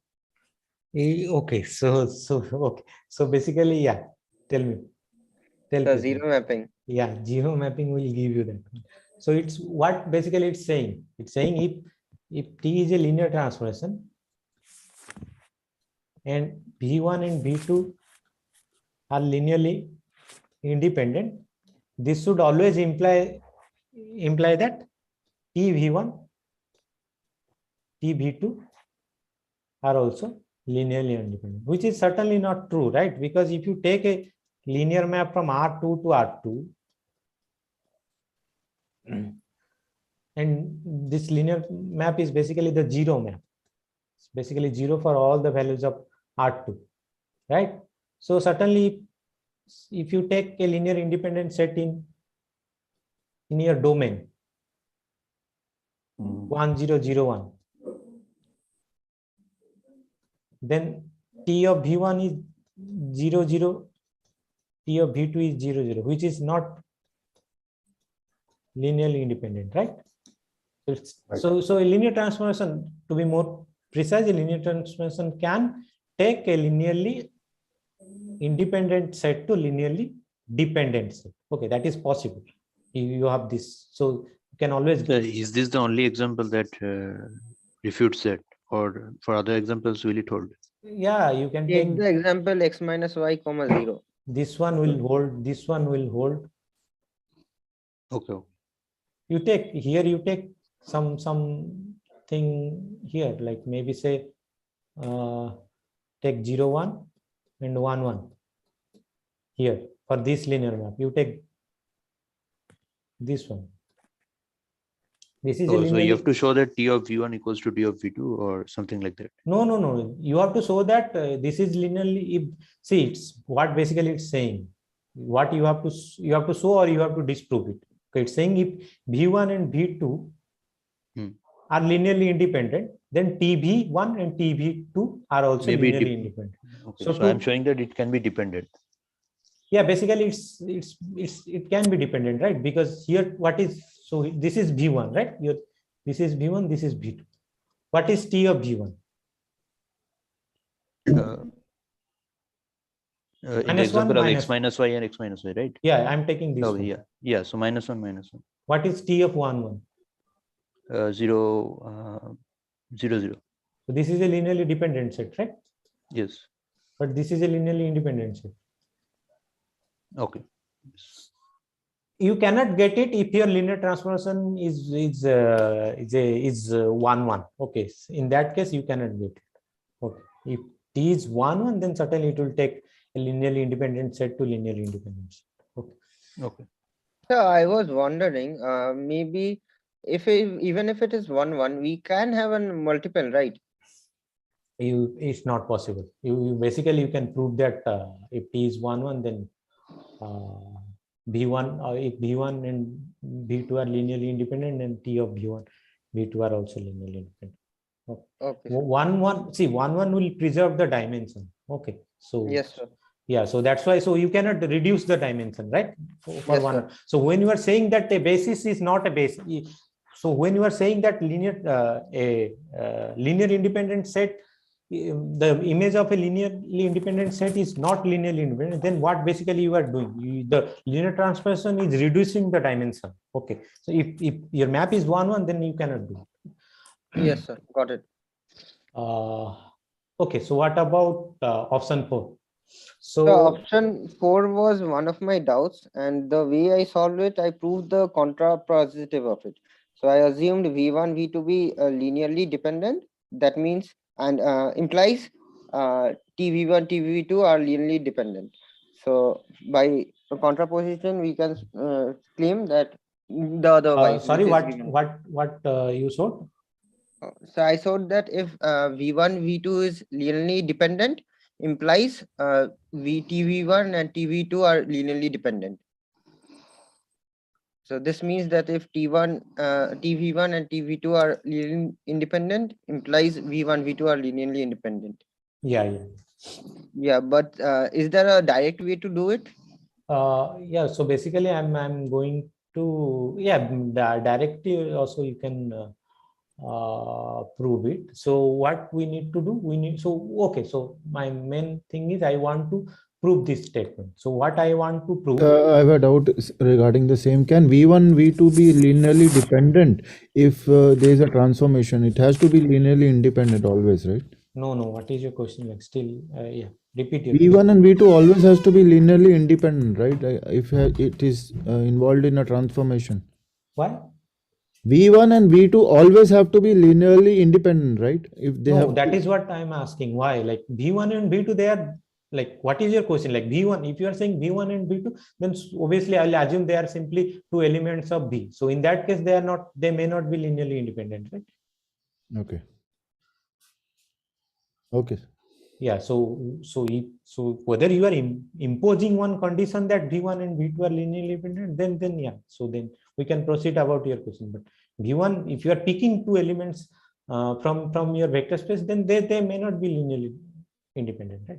A: Okay, so basically, yeah. Tell me.
B: The zero mapping.
A: Yeah, zero mapping will give you that. So it's what basically it's saying. It's saying if T is a linear transformation and V1 and V2 are linearly independent, this should always imply that T V1, T V2 are also linearly independent, which is certainly not true, right? Because if you take a linear map from R2 to R2, And this linear map is basically the zero map. It's basically zero for all the values of R2, right? So certainly, if you take a linear independent set in your domain, 1001, then T of V1 is 0, 0, T of V2 is 0, 0, which is not linearly independent, right? So a linear transformation, to be more precise, a linear transformation can take a linearly independent set to linearly dependent set. Okay, that is possible. You have this, so you can always.
C: Is this the only example that refutes that, or for other examples will it hold?
A: Yeah, you can
B: take the example x minus y comma 0.
A: This one will hold. This one will hold.
C: Okay.
A: You take here. You take something here, like maybe say take 0, 1 and 1, 1 here for this linear map. You take this one. This is a linear.
C: So you have to show that T of V1 equals to T of V2 or something like that.
A: No. You have to show that this is linearly. If see, it's what basically it's saying. What you have to show or you have to disprove it. Okay, it's saying if V1 and V2 are linearly independent, then TV1 and TV2 are also linearly independent.
C: Okay, so I'm showing that it can be dependent.
A: Yeah, basically it can be dependent, right? Because here what is, so this is V1, right? Here this is V1, this is V2. What is T of V1?
C: In the example of x minus y and x minus y, right?
A: Yeah, I'm taking this one.
C: Yeah. So -1, -1.
A: What is T of 1, 1?
C: 0, 0, 0.
A: So this is a linearly dependent set, right?
C: Yes.
A: But this is a linearly independent set.
C: Okay.
A: You cannot get it if your linear transformation is 1, 1. Okay, in that case you cannot get it. Okay, if T is 1, 1, then certainly it will take a linearly independent set to linearly independent set. Okay.
C: Okay.
B: So I was wondering, maybe even if it is 1, 1, we can have a multiple, right?
A: It's not possible. You basically you can prove that if T is 1, 1, then B1, if B1 and B2 are linearly independent, then T of B1, B2 are also linearly independent.
B: Okay.
A: 1, 1. See, 1, 1 will preserve the dimension. Okay. So
B: yes, sir.
A: Yeah, so that's why. So you cannot reduce the dimension, right? For
B: Yes,
A: one.
B: sir.
A: So when you are saying that a basis is not a basis, so when you are saying that linear independent set, the image of a linearly independent set is not linearly independent, then what basically you are doing? The linear transformation is reducing the dimension. Okay. So if your map is 1, 1, then you cannot do it.
B: Yes, sir. Got it.
A: Okay. So what about option 4? So
B: option 4 was one of my doubts, and the way I solved it, I proved the contrapositive of it. So I assumed V1, V2 be linearly dependent. That means and implies TV1, TV2 are linearly dependent. So by contraposition, we can claim that the other way.
A: Sorry, what you showed?
B: So I showed that if V1, V2 is linearly dependent, implies TV1 and TV2 are linearly dependent. So this means that if TV1 and TV2 are linearly independent, implies V1, V2 are linearly independent. Yeah, but is there a direct way to do it?
A: Yeah, so basically I'm going to, directly also you can prove it. So what we need to do, so my main thing is I want to prove this statement. So what I want to prove,
K: I have a doubt regarding the same. Can V1 V2 be linearly dependent? If there is a transformation, it has to be linearly independent always, right?
A: No, what is your question? Like still, repeat your
K: V1 and V2 always has to be linearly independent, right? If it is involved in a transformation.
A: Why?
K: V1 and V2 always have to be linearly independent, right? If they
A: no, that is what I'm asking. Why? Like V1 and V2, they are like what is your question? Like V1, if you are saying V1 and V2, then obviously I'll assume they are simply two elements of V. So in that case, they may not be linearly independent, right?
K: Okay. Okay.
A: Yeah. So whether you are imposing one condition that V1 and V2 are linearly independent, then yeah. So then we can proceed about your question. But V1, if you are picking two elements from your vector space, then they may not be linearly independent, right?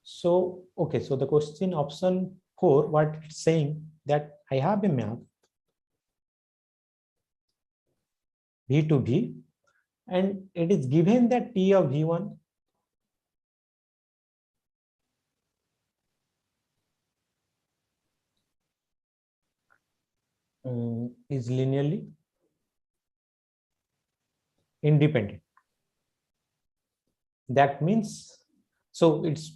A: So, okay, so the question option 4, what it's saying that I have a map V to V, and it is given that T of V1 is linearly independent. That means, so it's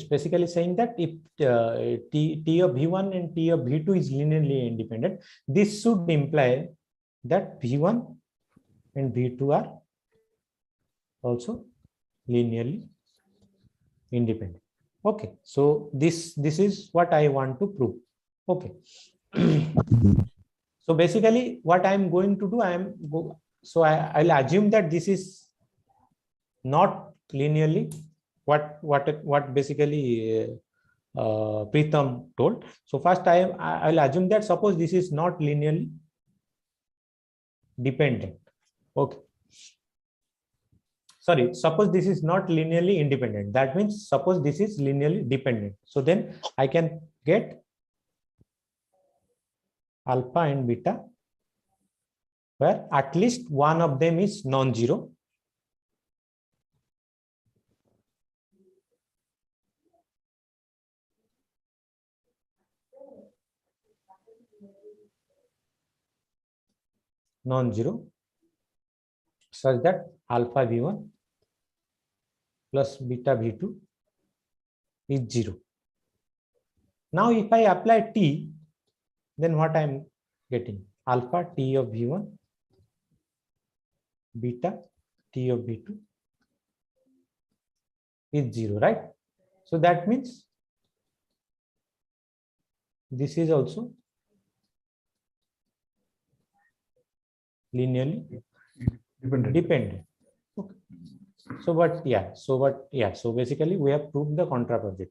A: basically saying that if T of V1 and T of V2 is linearly independent, this should imply that V1 and V2 are also linearly independent. Okay, so this is what I want to prove. Okay. So basically what I'm going to do, I'll assume that this is not linearly what basically Pritham told. So first I'll assume that suppose this is not linearly dependent. Okay. Sorry, suppose this is not linearly independent. That means suppose this is linearly dependent. So then I can get alpha and beta where at least one of them is non-zero. Non-zero such that alpha V1 plus beta V2 is 0. Now if I apply T, then what I'm getting? Alpha T of V1, beta T of V2 is 0, right? So that means this is also linearly dependent. Okay. So basically we have proved the contrapositive.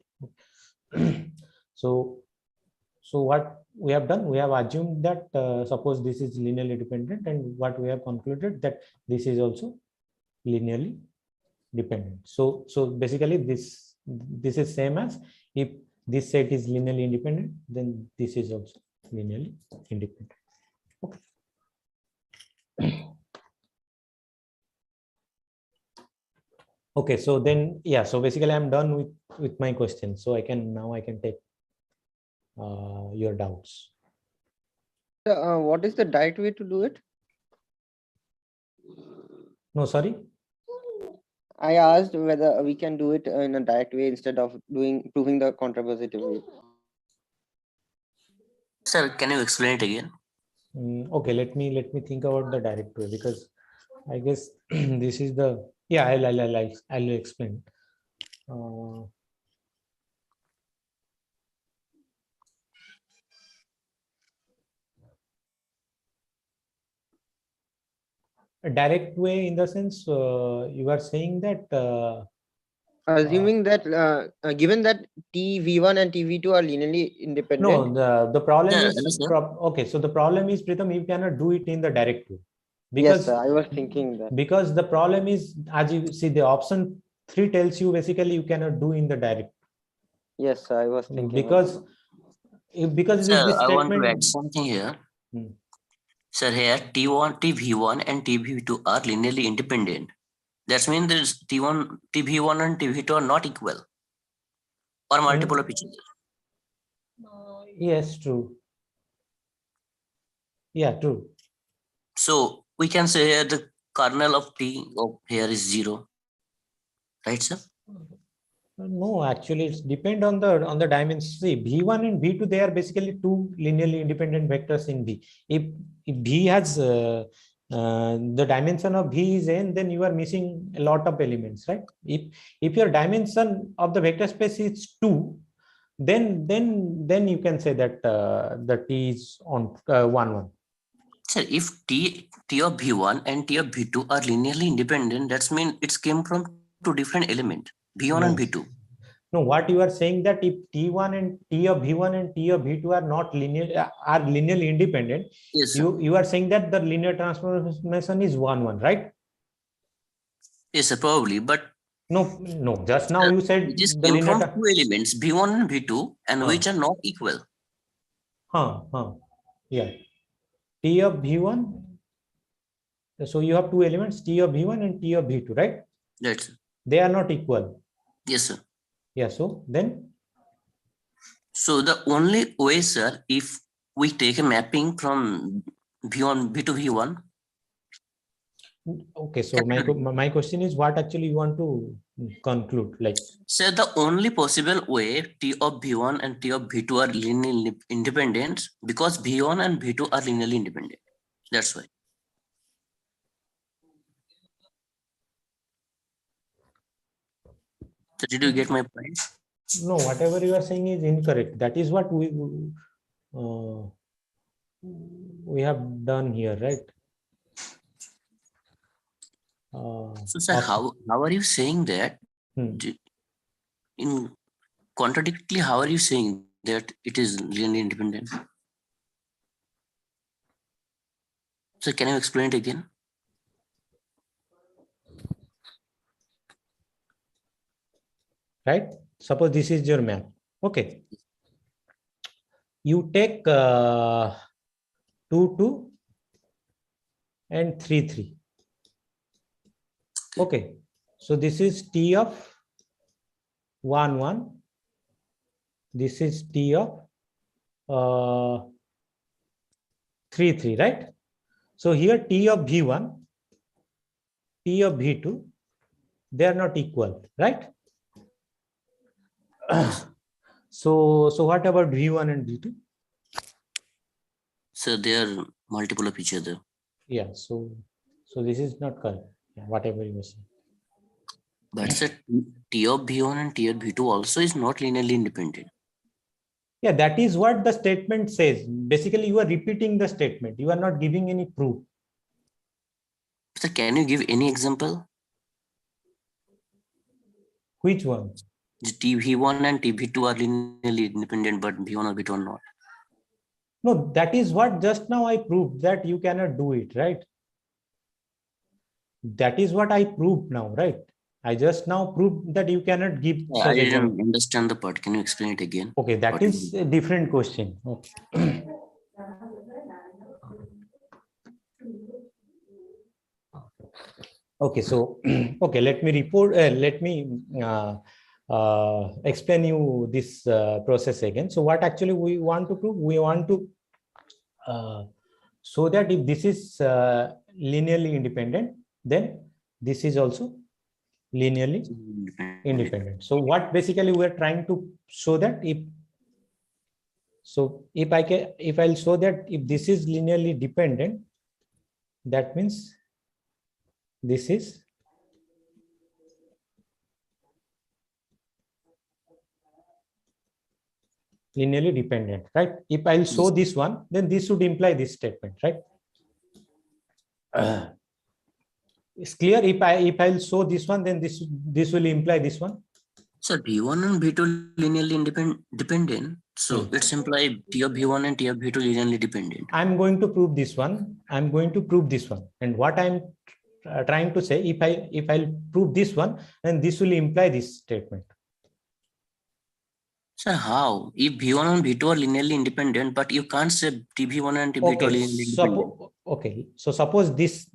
A: So what we have done, we have assumed that suppose this is linearly dependent, and what we have concluded that this is also linearly dependent. So basically this is same as if this set is linearly independent, then this is also linearly independent. Okay. Okay, so then yeah, so basically I'm done with my question. So I can take your doubts.
B: What is the direct way to do it?
A: No, sorry.
B: I asked whether we can do it in a direct way instead of proving the contrapositive way.
F: Sir, can you explain it again?
A: Okay, let me think about the direct way, because I guess this is the, yeah, I'll explain. A direct way in the sense you are saying that
B: assuming that given that TV1 and TV2 are linearly independent.
A: No, the problem is okay. So the problem is, Pritham, you cannot do it in the direct way, because
B: yes, sir, I was thinking that,
A: because the problem is, as you see, the option 3 tells you basically you cannot do in the direct.
B: Yes, sir, I was thinking
A: because
F: sir,
A: this
F: I want to
A: statement,
F: add something here. Sir, here TV1 and TV2 are linearly independent. That means there's TV1 and TV2 are not equal or multiple of each other.
A: Yes, true. Yeah, true.
F: So we can say here the kernel of T of here is 0, right, sir?
A: No, actually, it's depend on the dimension. See, V1 and V2, they are basically two linearly independent vectors in V. If V has the dimension of V is n, then you are missing a lot of elements, right? If your dimension of the vector space is 2, then you can say that the T is on 1 1.
F: Sir, if T of V1 and T of V2 are linearly independent, that's mean it's came from two different elements, V1 and V2.
A: No, what you are saying that if T1 and T of V1 and T of V2 are not linear, are linearly independent,
F: yes,
A: you are saying that the linear transformation is 1 1, right?
F: Yes, sir, probably, but
A: no. Just now you said
F: it just
A: the
F: came
A: linear
F: from two elements, V1 and V2, and which are not equal.
A: Yeah. T of V1. So you have two elements, T of V1 and T of V2, right?
F: Yes.
A: They are not equal.
F: Yes, sir.
A: Yeah. So then.
F: So the only way, sir, if we take a mapping from V1 V to V1.
A: Okay, so my question is, what actually you want to conclude? Like,
F: sir, the only possible way T of V1 and T of V2 are linearly independent because V1 and V2 are linearly independent. That's why. So did you get my point?
A: No, whatever you are saying is incorrect. That is what we have done here, right?
F: So, sir, how are you saying that? In contradictory, how are you saying that it is linearly independent? So, can you explain it again?
A: Right? Suppose this is your map. Okay. You take 2 2 and 3 3. Okay. So this is T of 1 1. This is T of 3 3, right? So here T of V1, T of V2, they are not equal, right? So what about V1 and V2?
F: So they are multiple of each other.
A: Yeah, so this is not correct. Yeah, whatever you say.
F: But sir, T of V1 and T of V2 also is not linearly independent.
A: Yeah, that is what the statement says. Basically, you are repeating the statement. You are not giving any proof.
F: So can you give any example?
A: Which one?
F: The TV1 and TV2 are linearly independent, but V1 or V2 are not.
A: No, that is what just now I proved, that you cannot do it, right? That is what I proved now, right? I just now proved that you cannot give.
F: I didn't understand the part. Can you explain it again?
A: Okay, that is a different question. Okay. Okay, so okay, let me report. Let me explain you this process again. So what actually we want to prove? We want to so that if this is linearly independent, then this is also linearly independent. So what basically we are trying to show that if I'll show that if this is linearly dependent, that means this is linearly dependent, right? If I'll show this one, then this should imply this statement, right? It's clear. If I'll show this one, then this will imply this one.
F: So V1 and V2 linearly dependent. So it's imply T of V1 and T of V2 linearly dependent.
A: I'm going to prove this one. I'm going to prove this one. And what I'm trying to say, if I'll prove this one, then this will imply this statement.
F: Sir, how? If V1 and V2 are linearly independent, but you can't say TV1 and TV2 are linearly independent.
A: Okay, so suppose this,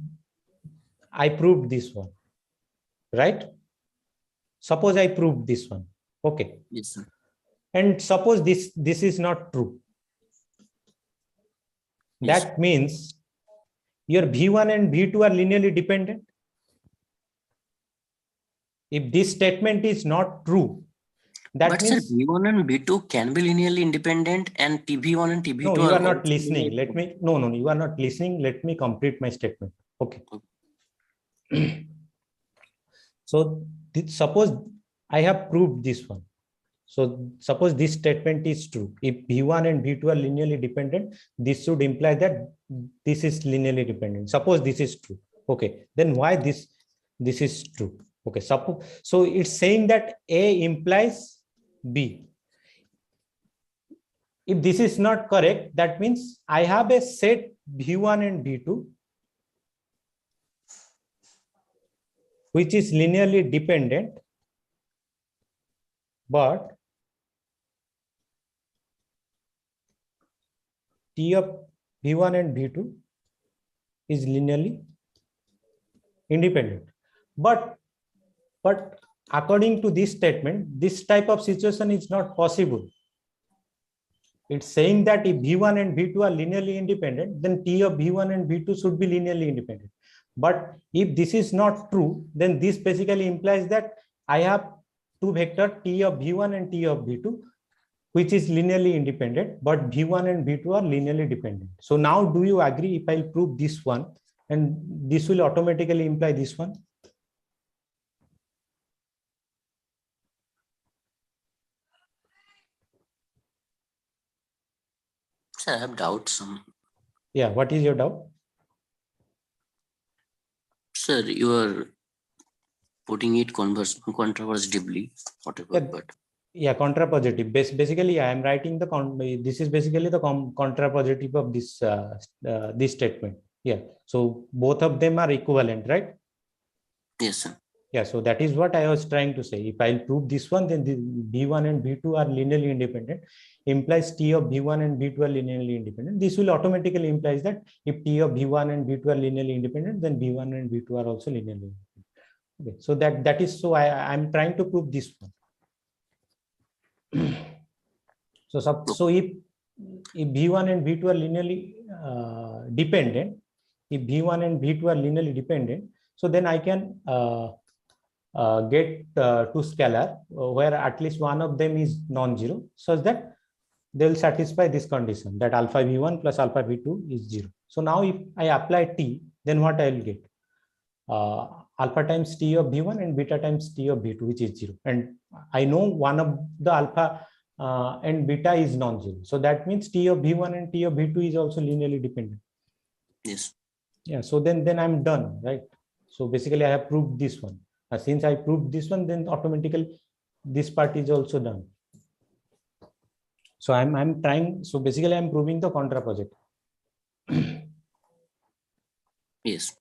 A: I proved this one, right? Suppose I proved this one. Okay.
F: Yes, sir.
A: And suppose this is not true.
F: Yes.
A: That means your V1 and V2 are linearly dependent. If this statement is not true, that means.
F: Sir, V1 and V2 can be linearly independent and TV1 and TV2
A: No, you are not listening. Let me, no, you are not listening. Let me complete my statement. Okay. So suppose I have proved this one. So suppose this statement is true. If V1 and V2 are linearly dependent, this should imply that this is linearly dependent. Suppose this is true. Okay. Then why this is true? Okay. Suppose, so it's saying that A implies B. If this is not correct, that means I have a set V1 and V2 which is linearly dependent, but T of V1 and V2 is linearly independent. But according to this statement, this type of situation is not possible. It's saying that if V1 and V2 are linearly independent, then T of V1 and V2 should be linearly independent. But if this is not true, then this basically implies that I have two vectors T of V1 and T of V2, which is linearly independent, but V1 and V2 are linearly dependent. So now do you agree if I prove this one, and this will automatically imply this one?
F: Sir, I have doubts.
A: Yeah, what is your doubt?
F: Sir, you are putting it contrapositively, whatever,
A: Yeah,
F: but
A: yeah, contrapositive. Basically, I am writing the this is basically the contrapositive of this this statement. Yeah. So both of them are equivalent, right?
F: yes, sir.
A: Yeah. So that is what I was trying to say. If I prove this one, then the V1 and V2 are linearly independent. Implies T of V1 and V2 are linearly independent. This will automatically implies that if T of V1 and V2 are linearly independent, then V1 and V2 are also linearly independent. Okay. So that is, so I'm trying to prove this one. So if V1 and V2 are linearly dependent, if V1 and V2 are linearly dependent, so then I can get two scalar where at least one of them is non-zero, such that they will satisfy this condition that alpha V1 plus alpha V2 is 0. So now if I apply T, then what I will get? Alpha times T of V1 and beta times T of V2, which is 0. And I know one of the alpha and beta is non-zero. So that means T of V1 and T of V2 is also linearly dependent.
F: Yes.
A: Yeah. So then I'm done, right? So basically I have proved this one. Since I proved this one, then automatically this part is also done. So I'm trying. So basically I'm proving the contrapositive.
F: Yes.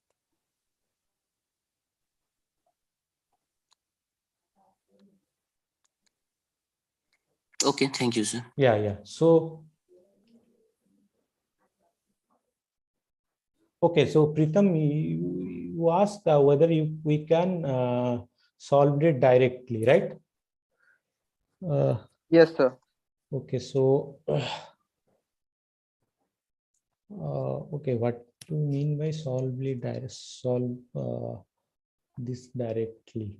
F: Okay, thank you, sir.
A: Yeah. So, okay. So Pritham, you asked whether we can solve it directly, right?
B: Yes, sir.
A: Okay. So, okay. What do you mean by solve this directly?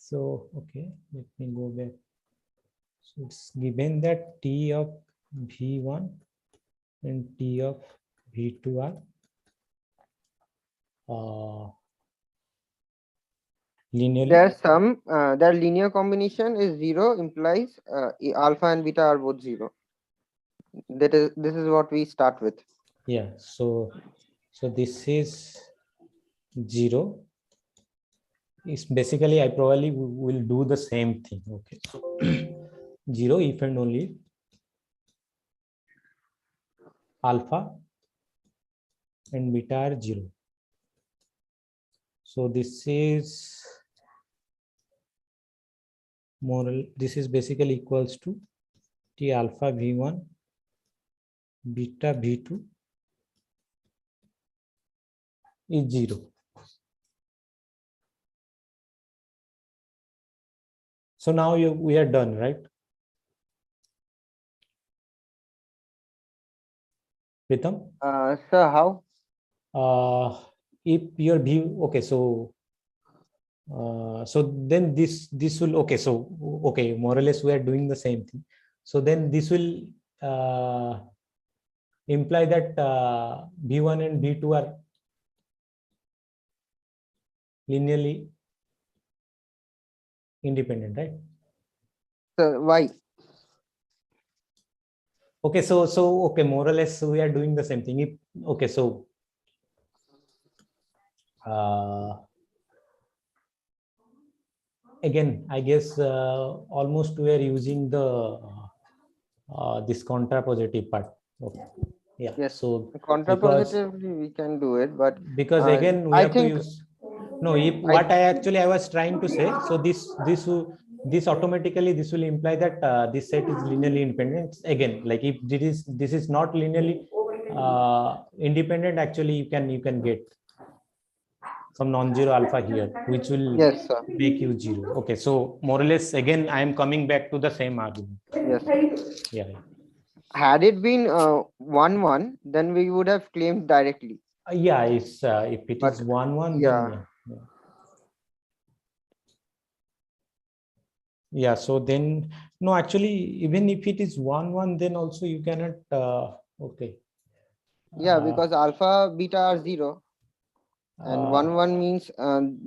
A: So, okay, let me go back. So it's given that T of V1 and T of V2 are linearly.
B: There's their linear combination is 0 implies alpha and beta are both 0. This is what we start with.
A: Yeah. So this is 0. It's basically I probably will do the same thing. Okay. So 0 if and only if alpha and beta are 0. So this is this is basically equals to T alpha V1 beta V2 is 0. So now we are done, right? Pritham?
B: Sir, how?
A: If your view, okay, so So then this will, okay, so okay, more or less we are doing the same thing. So then this will imply that B1 and B2 are linearly independent, right?
B: So why?
A: Okay, so okay, more or less we are doing the same thing. If, okay, so again, I guess almost we are using the this contrapositive part. Okay. Yeah.
B: Yes.
A: So
B: Contrapositively we can do it, but
A: because again we
B: I
A: have to
B: think
A: use. No, if what I was trying to say. So this automatically this will imply that this set is linearly independent. Again, like if this is not linearly independent, actually you can get some non-zero alpha here, which will
B: yes, sir.
A: make you zero. Okay, so more or less again I am coming back to the same argument.
B: Yes.
A: Yeah.
B: Had it been 1-1, then we would have claimed directly.
A: Yeah, it's if it is 1-1,
B: yeah.
A: then yeah. Yeah, so then no, actually even if it is 1-1, then also you cannot okay.
B: Yeah, because alpha beta are 0, and 1-1 means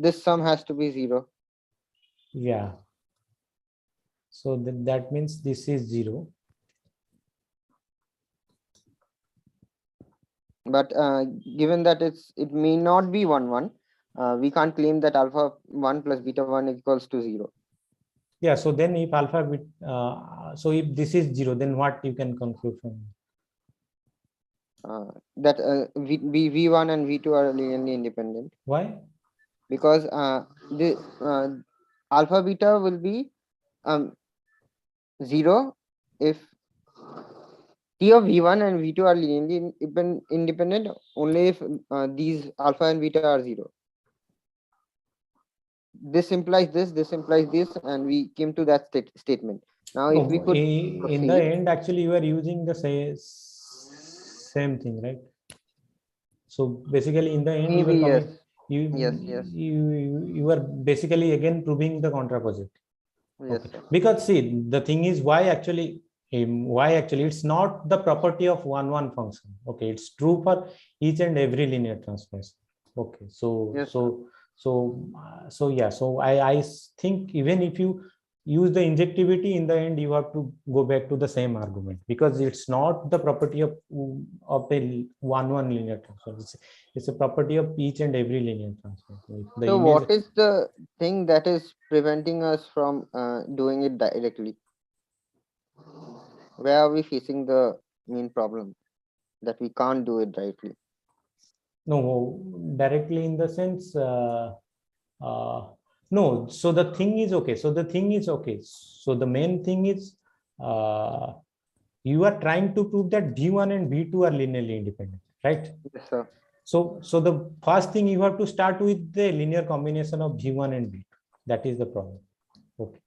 B: this sum has to be 0.
A: Yeah, so that means this is 0.
B: But given that it may not be 1-1, we can't claim that alpha 1 plus beta 1 equals to 0.
A: Yeah, so then if alpha bit so if this is 0, then what you can conclude from
B: that V1 and V2 are linearly independent.
A: Why?
B: Because the alpha beta will be 0 if T of V1 and V2 are linearly independent only if these alpha and beta are 0. This implies this implies this, and we came to that statement. Now, if we could
A: in the end, actually, you are using the same thing, right? So basically, in the end,
B: maybe
A: you are
B: coming. Yes.
A: You are basically again proving the contrapositive.
B: Yes.
A: Okay. Because see, the thing is why actually it's not the property of 1-1 function. Okay, it's true for each and every linear transformation. Okay, so
B: yes,
A: so yeah, so I think even if you use the injectivity, in the end you have to go back to the same argument, because it's not the property of a 1-1 linear transform. It's a property of each and every linear transform.
B: So what is the thing that is preventing us from doing it directly? Where are we facing the main problem that we can't do it directly?
A: No, directly in the sense no. So the thing is okay. So the main thing is you are trying to prove that V1 and V2 are linearly independent, right?
B: Yes, sir.
A: So the first thing you have to start with the linear combination of V1 and V2. That is the problem. Okay.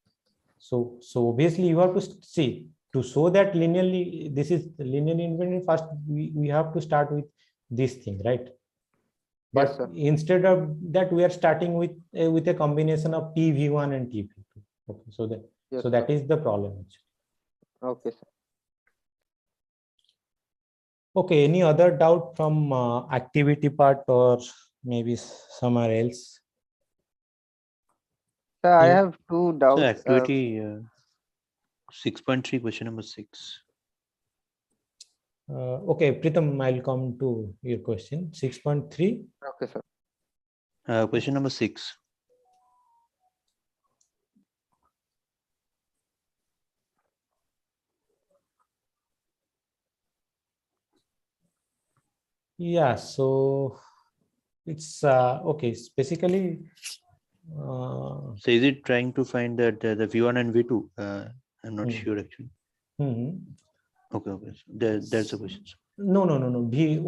A: So obviously you have to see, to show that linearly this is linearly independent, first we have to start with this thing, right? But
B: yes,
A: instead of that, we are starting with a combination of TV1 and TV2. Okay, so that is the problem.
B: Okay, sir.
A: Okay, any other doubt from activity part or maybe somewhere else?
B: Sir, I have two doubts.
C: So activity 6.3, question number 6.
A: Okay, Pritham, I'll come to your question. 6.3.
B: Okay, sir.
C: Question number 6.
A: Yeah, so it's okay. It's basically.
C: So is it trying to find that the V1 and V2? I'm not sure actually. Okay. So that's the question.
A: No.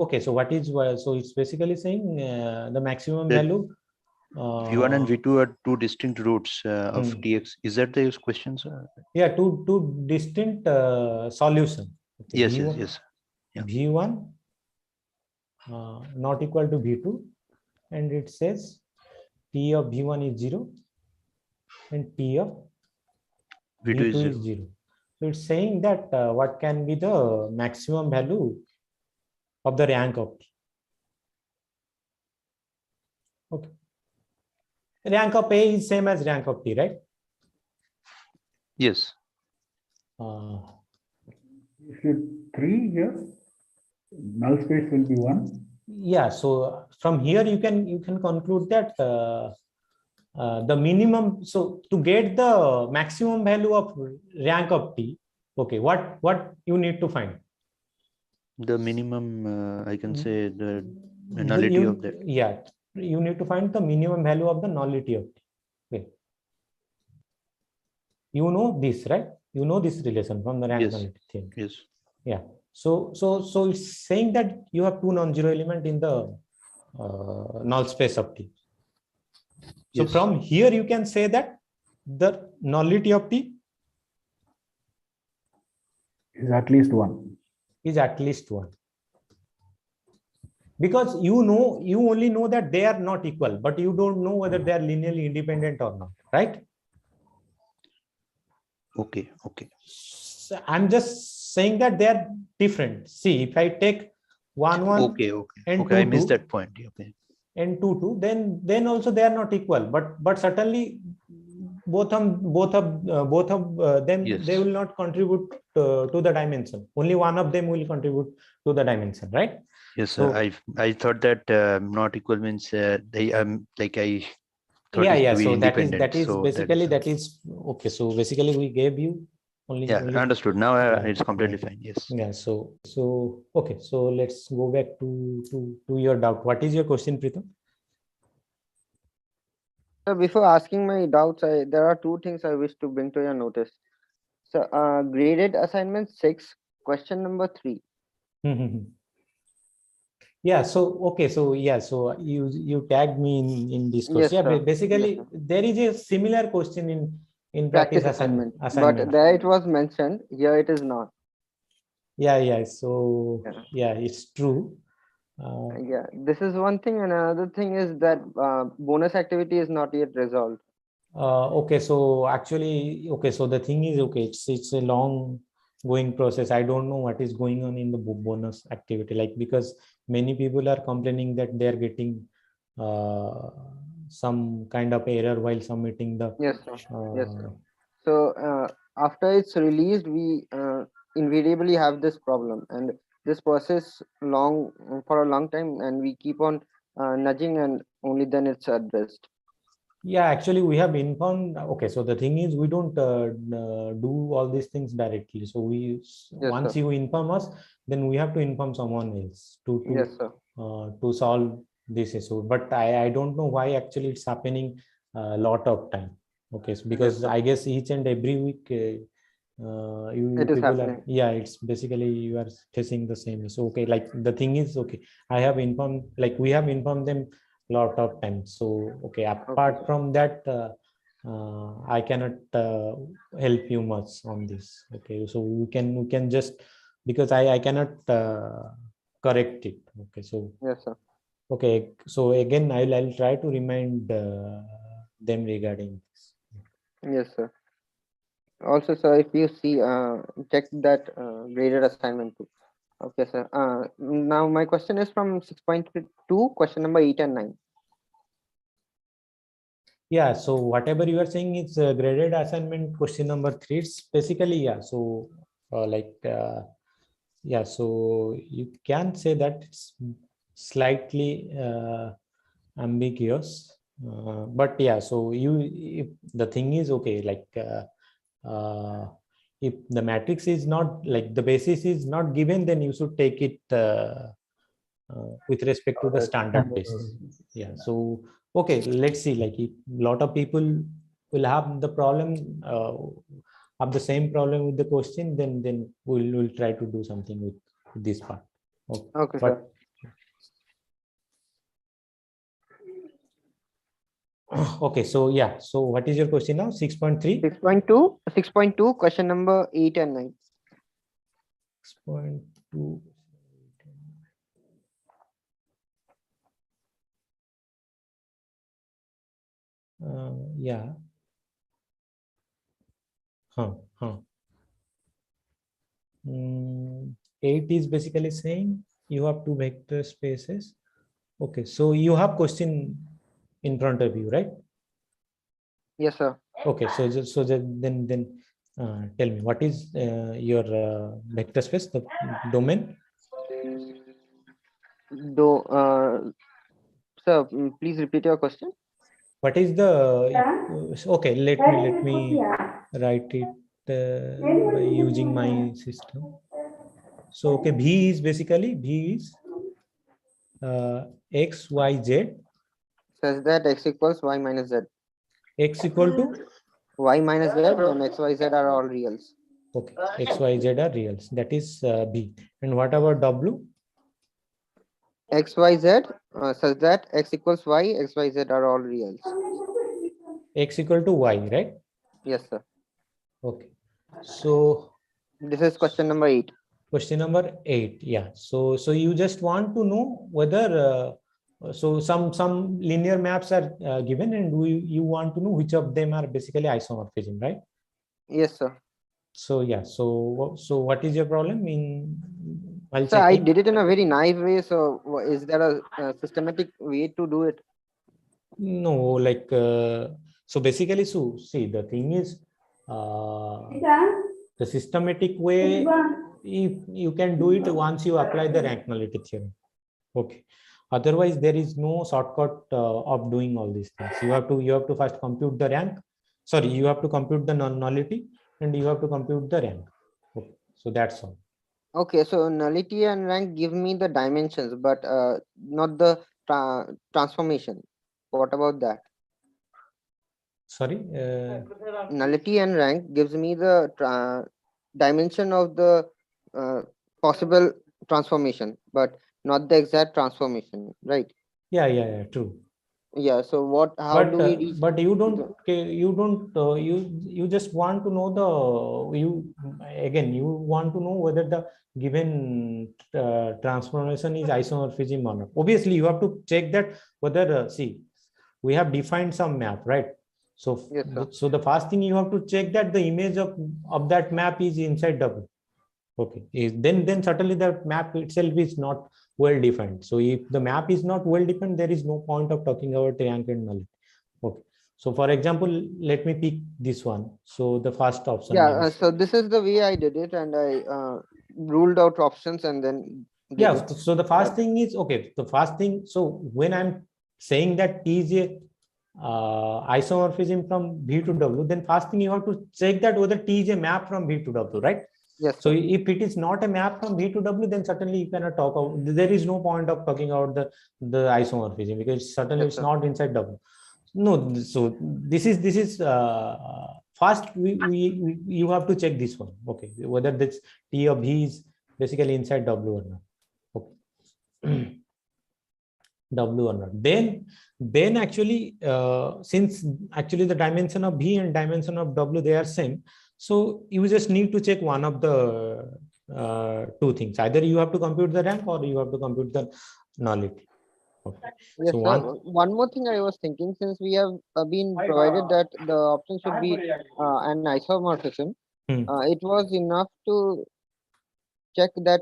A: Okay, so what is so it's basically saying the maximum value.
C: V1 and V2 are two distinct roots of TX. Is that the question, sir?
A: Yeah, two distinct solutions. Okay,
C: Yes. Yeah.
A: V1 not equal to V2, and it says T of V1 is 0 and T of V2 is 0. So it's saying that what can be the maximum value of the rank of T. Okay. Rank of A is same as rank of T, right?
C: Yes.
M: If you 3 here, null space will be 1.
A: Yeah, so from here you can conclude that the minimum, so to get the maximum value of rank of T, okay, what you need to find?
C: The minimum, I can say the nullity of that.
A: Yeah, you need to find the minimum value of the nullity of T. Okay. You know this, right? You know this relation from the rank nullity thing.
C: Yes.
A: Yeah. So it's saying that you have two non-zero element in the null space of T. So from here you can say that the nullity of T
M: is at least 1.
A: Is at least 1. Because you only know that they are not equal, but you don't know whether they are linearly independent or not, right?
C: Okay.
A: So I'm just saying that they are different. See, if I take 1, 1 and 2,
C: I missed
A: 2,
C: that point. Okay.
A: and 2, 2, then also they are not equal, but certainly both of them, they will not contribute to the dimension. Only one of them will contribute to the dimension, right?
C: Yes,
A: so,
C: I thought that not equal means they like I thought
A: yeah.
C: to be
A: So that
C: independent.
A: is basically that is okay. So basically we gave you only.
C: Understood. Now it's completely fine. Yes.
A: Yeah. So okay. So let's go back to your doubt. What is your question, Pritam?
B: So before asking my doubts, there are two things I wish to bring to your notice. So graded assignment 6, question number 3.
A: Yeah. So okay. So yeah. So you tagged me in this question.
B: Yes,
A: Yeah.
B: sir.
A: Basically,
B: Yes,
A: there is a similar question in practice assignment.
B: But there it was mentioned. Here it is not.
A: Yeah. So yeah, it's true.
B: Yeah, this is one thing, and another thing is that bonus activity is not yet resolved.
A: Okay, so actually, okay, so the thing is, okay, it's a long going process. I don't know what is going on in the bonus activity, like, because many people are complaining that they are getting some kind of error while submitting the
B: Yes, sir. Yes, sir. So after it's released, we invariably have this problem, and this process for a long time, and we keep on nudging, and only then it's addressed.
A: Yeah, actually we have informed. Okay, so the thing is, we don't do all these things directly. So once you inform us, then we have to inform someone else to solve this issue. But I don't know why actually it's happening a lot of time. Okay, so because I guess each and every week you people are, it's basically you are facing the same issue. Okay, like the thing is, okay, we have informed them lot of times. So okay, apart from that, I cannot help you much on this. Okay, so we can just, because I cannot correct it. Okay, so
B: yes, sir.
A: Okay, so again I'll try to remind them regarding this.
B: Yes, sir. Also, sir, if you see, check that graded assignment too. Okay, sir. Now my question is from 6.2, question number 8 and 9.
A: Yeah, so whatever you are saying is graded assignment question number 3. It's basically, so so you can say that it's slightly ambiguous, but yeah, so if the thing is, okay, like if the matrix is not, like the basis is not given, then you should take it with respect to the standard basis. Yeah, so okay, let's see, like if a lot of people will have the problem, have the same problem with the question, then we'll try to do something with this part.
B: Okay, sir.
A: Okay, so yeah, so what is your question now? 6.3?
B: 6.2, question number 8 and 9.
A: 6.2. Yeah. Huh. 8 is basically saying you have two vector spaces. Okay, so you have question in front of you, right?
B: Yes, sir.
A: Okay, so then tell me what is your vector space, the domain?
B: Sir, please repeat your question.
A: What is the okay? Let me write it by using my system. So okay, V is x, y, z.
B: Says that x equals y minus z.
A: X equal to
B: y minus z and x, y, z are all reals.
A: Okay, x, y, z are reals. That is B. And what about W?
B: X, y, z such that x equals y, x, y, z are all reals.
A: X equal to y, right?
B: Yes, sir.
A: Okay. So
B: this is question number 8.
A: Question number 8. Yeah. So you just want to know whether so some linear maps are given, and you want to know which of them are basically isomorphism, right?
B: Yes, sir.
A: So yeah. So what is your problem in while
B: So I
A: checking?
B: did it in a very naive way. So is there a systematic way to do it?
A: No, like so basically, so see, the thing is the systematic way, if you can do it once you apply the rank nullity theorem. Okay, otherwise there is no shortcut of doing all these things. You have to first compute the rank. Sorry, you have to compute the nullity, and you have to compute the rank. Okay, so that's all.
B: Okay, so nullity and rank give me the dimensions, but not the transformation. What about that?
A: Sorry,
B: nullity and rank gives me the dimension of the possible transformation, but not the exact transformation, right?
A: Yeah, true.
B: Yeah, so what, how do we reach?
A: But you just want to know you want to know whether the given transformation is isomorphism or not. Obviously you have to check that whether see, we have defined some map, right? So
B: yes,
A: so the first thing you have to check that the image of that map is inside W. Okay, then certainly the map itself is not well defined. So if the map is not well defined, there is no point of talking about rank and nullity. Okay, so for example, let me pick this one. So the first option.
B: Yeah, so this is the way I did it, and I ruled out options and then did it.
A: So the first thing is, okay, the first thing, so when I'm saying that T is a isomorphism from V to W, then first thing you have to check that whether T is a map from V to W, right?
B: Yes.
A: So if it is not a map from V to W, then certainly you cannot talk about. There is no point of talking about the isomorphism, because certainly it's not inside W. No, so this is first you have to check this one. Okay, whether this T of V is basically inside W or not. Okay. W or not. Then actually since actually the dimension of V and dimension of W, they are same. So you just need to check one of the two things. Either you have to compute the rank or you have to compute the nullity. Okay.
B: Yes,
A: So
B: one more thing I was thinking, since we have been provided that the option should be an isomorphism, it was enough to check that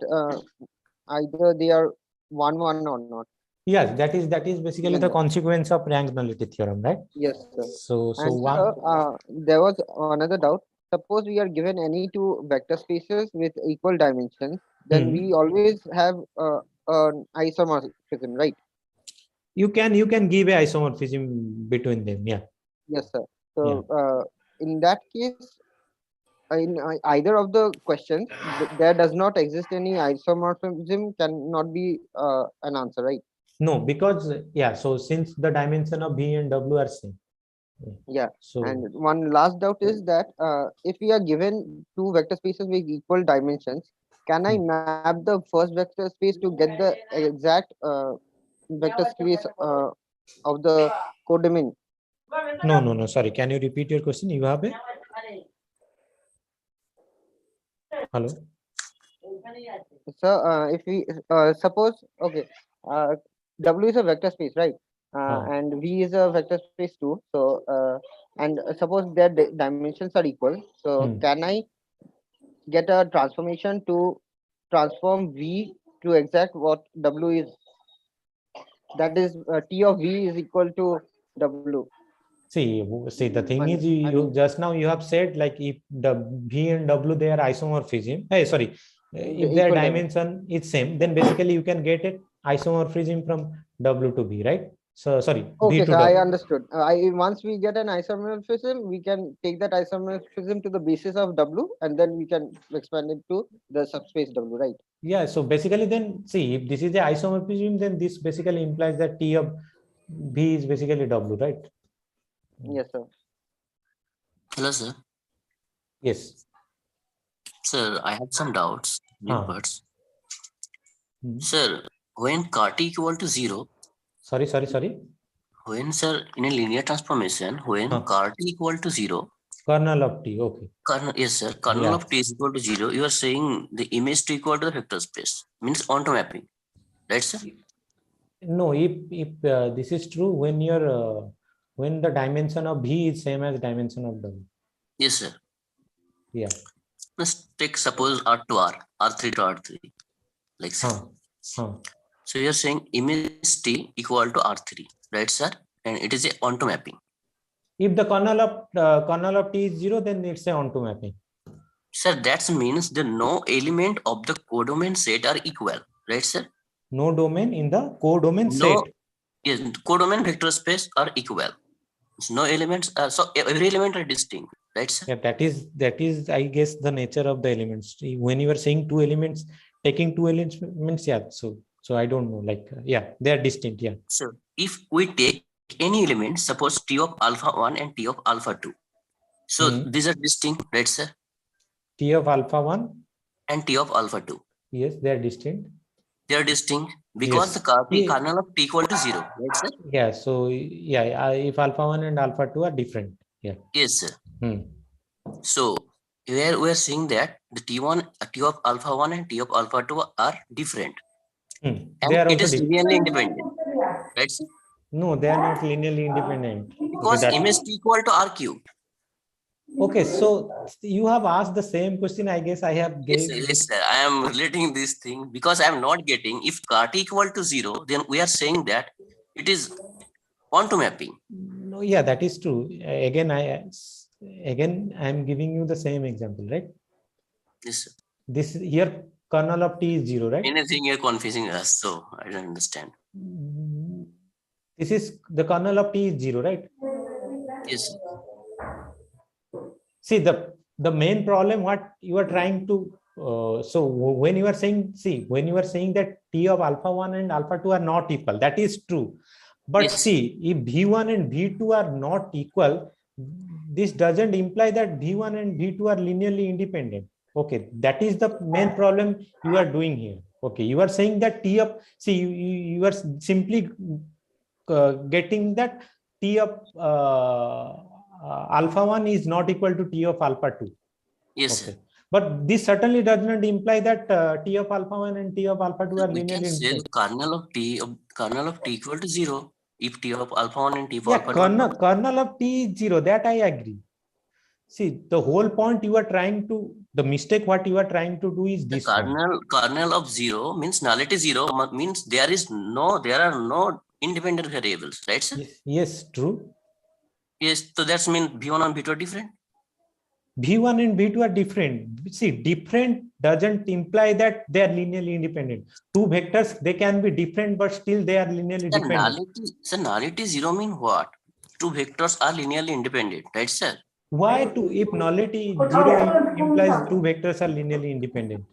B: either they are 1 or not.
A: Yes, that is basically the consequence of rank nullity theorem, right?
B: Yes, sir.
A: So
B: and
A: one.
B: There was another doubt. Suppose we are given any two vector spaces with equal dimensions, then we always have an isomorphism, right?
A: You can give a isomorphism between them. Yeah.
B: Yes, sir. So in that case, in either of the questions, there does not exist any isomorphism, cannot be an answer, right?
A: No, because so since the dimension of V and W are same.
B: Yeah.
A: So
B: and one last doubt is that if we are given two vector spaces with equal dimensions, can I map the first vector space to get the exact vector space of the codomain?
A: No. Sorry, can you repeat your question? You have it? Hello.
B: So if we suppose, okay, W is a vector space, right? and V is a vector space too. So and suppose their dimensions are equal. So can I get a transformation to transform V to exact what W is? That is T of V is equal to W.
A: See, the thing is, you just now you have said like if the V and W they are isomorphism. Hey, sorry, if their dimension is same, then basically you can get it isomorphism from W to V, right? So sorry,
B: Okay,
A: V to
B: so I
A: W.
B: understood. Once we get an isomorphism, we can take that isomorphism to the basis of W, and then we can expand it to the subspace W, right?
A: Yeah. So basically, then see if this is the isomorphism, then this basically implies that T of V is basically W, right?
B: Yes, sir.
F: Hello, sir.
A: Yes.
F: Sir, I have some doubts. But sir, when CART equal to 0.
A: Sorry.
F: When, sir, in a linear transformation, when CART equal to 0.
A: Kernel of T, okay.
F: Kernel, yes, sir. Kernel of T is equal to 0. You are saying the image to equal to the vector space. Means onto mapping. Right, sir?
A: No, if this is true, when your when the dimension of V is same as dimension of W.
F: Yes, sir.
A: Yeah.
F: Let's take suppose R to R, R3 to R3. Like so. So you're saying image T equal to R3, right, sir? And it is a onto mapping.
A: If the kernel of T is 0, then it's a onto mapping.
F: Sir, that means the no element of the codomain set are equal, right, sir?
A: No domain in the codomain set.
F: Yes, codomain vector space are equal. So no elements, so every element are distinct, right, sir?
A: Yeah, that is I guess the nature of the elements. When you are saying two elements, taking two elements, yeah. So I don't know, like yeah, they are distinct, yeah.
F: So if we take any element, suppose T of alpha 1 and T of alpha 2. So these are distinct, right, sir?
A: T of alpha 1
F: and T of alpha 2.
A: Yes, they are distinct.
F: They are distinct because the kernel of T equal to 0, right, sir?
A: Yeah, so yeah, if alpha 1 and alpha 2 are different. Yeah.
F: Yes, sir. So here we are saying that the T of alpha 1 and T of alpha 2 are different. And
A: they are
F: it
A: also
F: is linearly independent, right, sir?
A: No, they are not linearly independent.
F: Because image T equal to R cube.
A: Okay, so you have asked the same question. I guess I have gave.
F: Yes, sir. I am relating this thing because I am not getting if CART equal to 0, then we are saying that it is onto mapping.
A: No, yeah, that is true. Again, I am giving you the same example, right?
F: Yes, sir.
A: This here kernel of T is 0, right?
F: Anything you're confusing us, so I don't understand.
A: This is the kernel of T is 0, right?
F: Yes, sir.
A: See, the main problem what you are trying to so when you are saying that T of alpha 1 and alpha 2 are not equal, that is true. But yes, see, if V1 and V2 are not equal, this doesn't imply that V1 and V2 are linearly independent. Okay, that is the main problem you are doing here. Okay, you are saying that T of, see, you are simply getting that T of alpha 1 is not equal to T of alpha 2.
F: Yes,
A: okay.
F: Sir.
A: But this certainly does not imply that T of alpha 1 and T of alpha 2 are linearly independent.
F: We can say kernel of T equal to 0 if T of alpha 1 and T of alpha 2.
A: Kernel of T is 0, that I agree. See, the whole point you are trying to, the mistake what you are trying to do is this
F: kernel of 0 means nullity 0 means there are no independent variables, right, sir?
A: Yes, true.
F: Yes, so that's mean V1 and V2 are different.
A: V1 and V2 are different. See, different doesn't imply that they are linearly independent. Two vectors, they can be different, but still they are linearly dependent.
F: Nullity 0 mean what? Two vectors are linearly independent, right, sir?
A: Why if nullity 0 implies two vectors are linearly independent?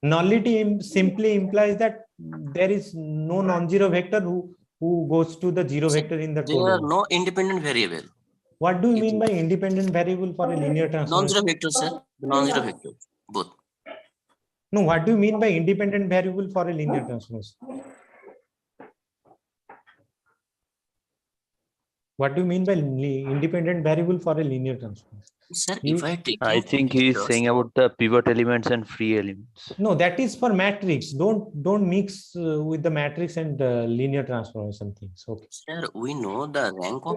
A: Nullity simply implies that there is no non-zero vector who goes to the zero vector in the code.
F: There are no independent variable.
A: What do you mean by independent variable for a linear transformation?
F: Non-zero vector, sir. Non-zero vector, both.
A: No, what do you mean by independent variable for a linear transformation? What do you mean by independent variable for a linear transformation?
F: Sir, if I take
C: I think he is saying about the pivot elements and free elements.
A: No, that is for matrix. Don't mix with the matrix and linear transformation things. Okay.
F: Sir, we know the rank of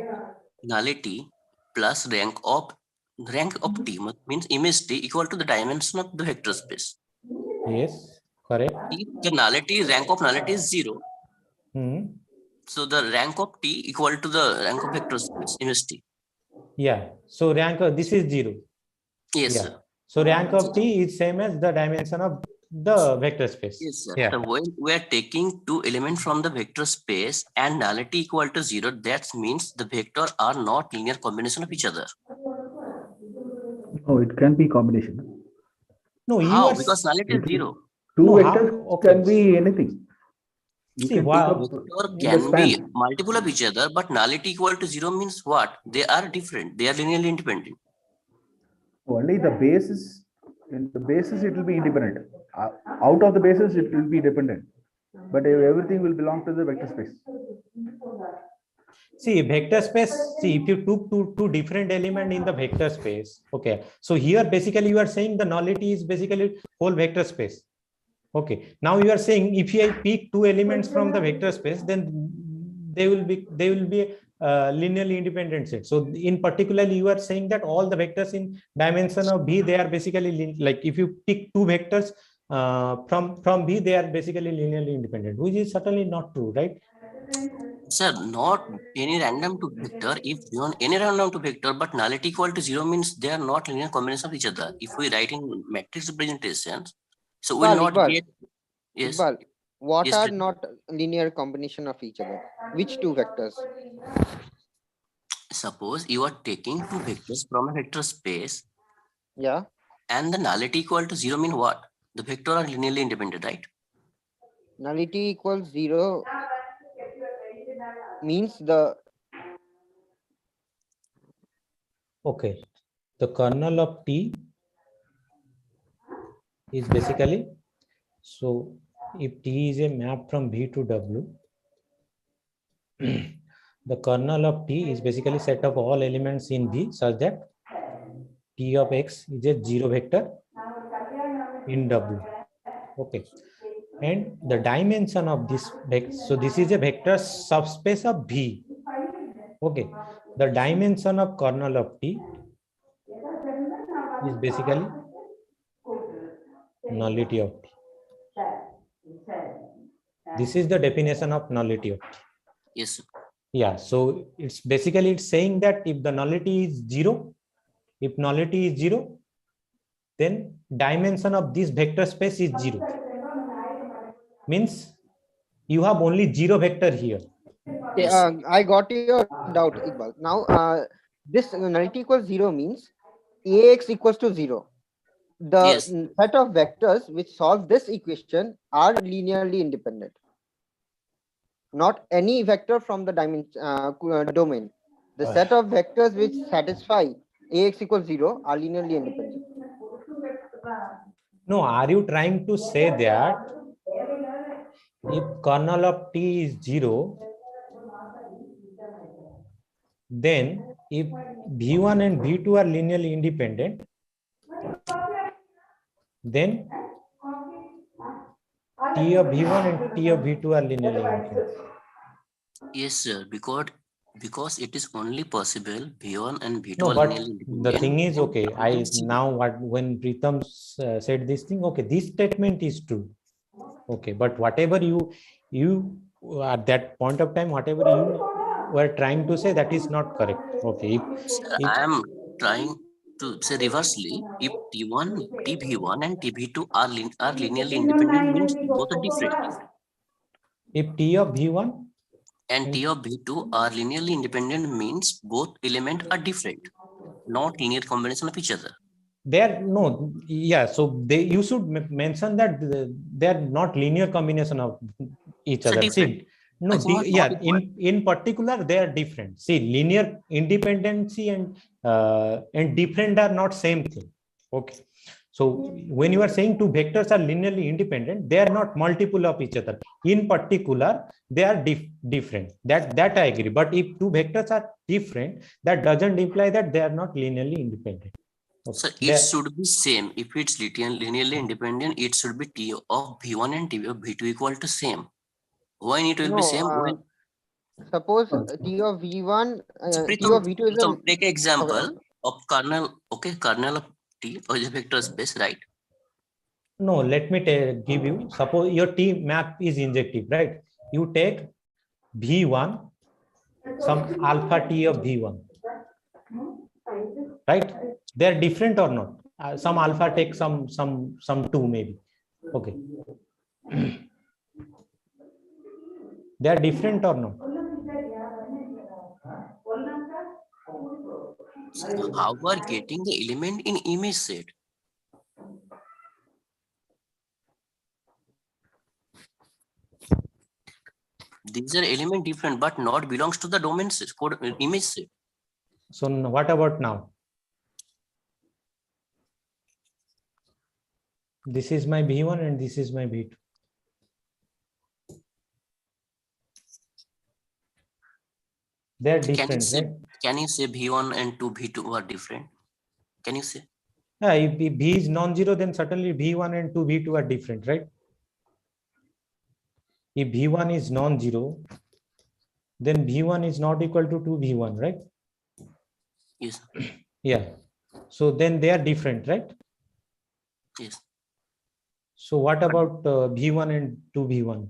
F: nullity plus rank of T means image T equal to the dimension of the vector space.
A: Yes, correct.
F: If the rank of nullity is 0, so the rank of T equal to the rank of vector space image T.
A: Yeah. So rank of this is 0.
F: Yes,
A: yeah.
F: sir.
A: So rank of T is same as the dimension of the vector space.
F: Yes, sir.
A: Yeah.
F: So when we are taking two elements from the vector space and nullity equal to 0, that means the vector are not linear combination of each other.
M: Oh, it can be combination.
A: No,
F: how? Because nullity is 0.
M: Two
A: No,
M: vectors
A: okay.
M: can be anything. You
A: See,
M: can pick up
F: Vector
M: in the
F: can be
M: span.
F: multiple of each other, but nullity equal to 0 means what? They are different. They are linearly independent.
M: Only the basis, in the basis it will be independent. Out of the basis it will be dependent. But everything will belong to the vector space.
A: See, vector space, see, if you took two different elements in the vector space, okay. So here basically you are saying the nullity is basically whole vector space. Okay. Now you are saying if I pick two elements from the vector space, then they will be linearly independent set. So in particular, you are saying that all the vectors in dimension of B, they are basically like if you pick two vectors from B, they are basically linearly independent, which is certainly not true, right?
F: Sir, not any random to vector. If you want any random to vector, but nullity equal to 0 means they are not linear combination of each other. If we write in matrix representations, so we'll not get. Yes.
B: Iqbal, what
F: yes,
B: are
F: sir.
B: not linear combination of each other? Which two vectors?
F: Suppose you are taking two vectors from a vector space.
B: Yeah.
F: And the nullity equal to 0 mean what? The vector are linearly independent, right?
B: Nullity equals 0 means the.
A: Okay. The kernel of T is basically, so if T is a map from V to W, the kernel of T is basically set of all elements in V such that T of X is a 0 vector in W. Okay. And the dimension of this vector, so this is a vector subspace of V. Okay. The dimension of kernel of T is basically nullity of T. This is the definition of nullity of T.
F: Yes, sir.
A: Yeah, so it's basically it's saying that if the nullity is 0, if nullity is 0, then dimension of this vector space is 0. Means you have only 0 vector here.
B: Okay, I got your doubt, Iqbal. Now, this nullity equals 0 means AX equals to 0. The set of vectors which solve this equation are linearly independent. Not any vector from the domain. The set of vectors which satisfy AX equals 0 are linearly independent.
A: No, are you trying to say that if kernel of T is 0, then if V1 and V2 are linearly independent, then T of V1 and T of V2 are linearly independent?
F: Yes, sir. Because it is only possible V1 and V2
A: No,
F: are
A: but
F: linearly independent.
A: the thing is, okay, when Pritam said this thing, okay, this statement is true. Okay, but whatever you at that point of time, whatever you were trying to say, that is not correct. Okay.
F: Sir, I am trying to say reversely. If T1, TV1 and TV2 are linearly independent means both are different.
A: If T of V1
F: and T of V2 are linearly independent means both elements are different, not linear combination of each other.
A: So you should mention that they are not linear combination of each other. See, no, in particular they are different. See, linear independency and different are not same thing. Okay, So when you are saying two vectors are linearly independent, they are not multiple of each other. In particular, they are different. That I agree. But if two vectors are different, that doesn't imply that they are not linearly independent. Okay.
F: So it should be same. If it's linearly independent, it should be T of V1 and T of V2 equal to same. When it will be same? When
B: Suppose T of V1, T
F: Pritam,
B: of V2 is a...
F: take an example
B: Okay.
F: of kernel. Okay, kernel of T or is a vector space, right?
A: No, let me give you. Suppose your T map is injective, right? You take V1, some alpha T of V1, right? They're different or not? Some alpha take some 2 maybe. Okay. They're different or not?
F: How we are getting the element in image set? These are element different, but not belongs to the domain set, image set.
A: So what about now? This is my V1 and this is my V2. They're different, right?
F: Can you say V1 and V2 are different? Can you say?
A: Yeah, if V is non-zero, then certainly V1 and V2 are different, right? If V1 is non-zero, then V1 is not equal to 2V1, right?
F: Yes.
A: Yeah. So then they are different, right?
F: Yes.
A: So what about V1 and 2V1?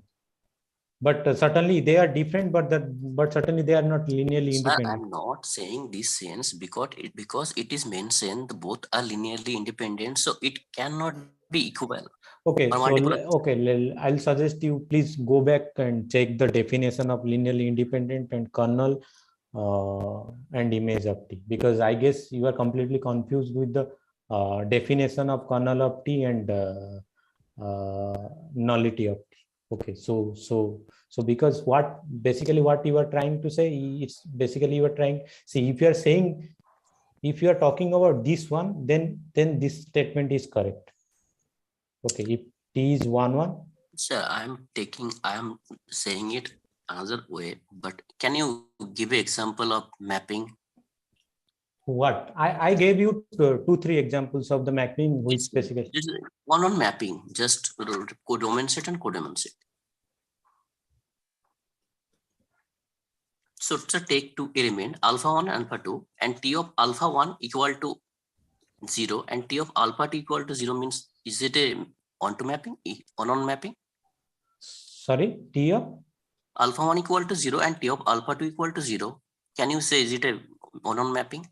A: But certainly they are different, but certainly they are not linearly independent.
F: I'm not saying this sense because it is mentioned both are linearly independent, so it cannot be equal.
A: Okay, so okay, I'll suggest you please go back and check the definition of linearly independent and kernel and image of T, because I guess you are completely confused with the definition of kernel of T and nullity of T. Okay, so because what you are trying to say, it's basically you are trying, see, if you are saying, if you are talking about this one, then this statement is correct. Okay, if T is 1, 1.
F: Sir, I am saying it another way, but can you give an example of mapping?
A: What? I gave you 2-3 examples of the mapping which specifically.
F: One on mapping, just codomain set and codomain set. So take two element alpha 1 and alpha 2 and T of alpha 1 equal to 0 and T of alpha 2 equal to 0 means, is it a onto mapping, on mapping?
A: Sorry, T of
F: alpha 1 equal to 0 and T of alpha 2 equal to 0. Can you say, is it a on mapping?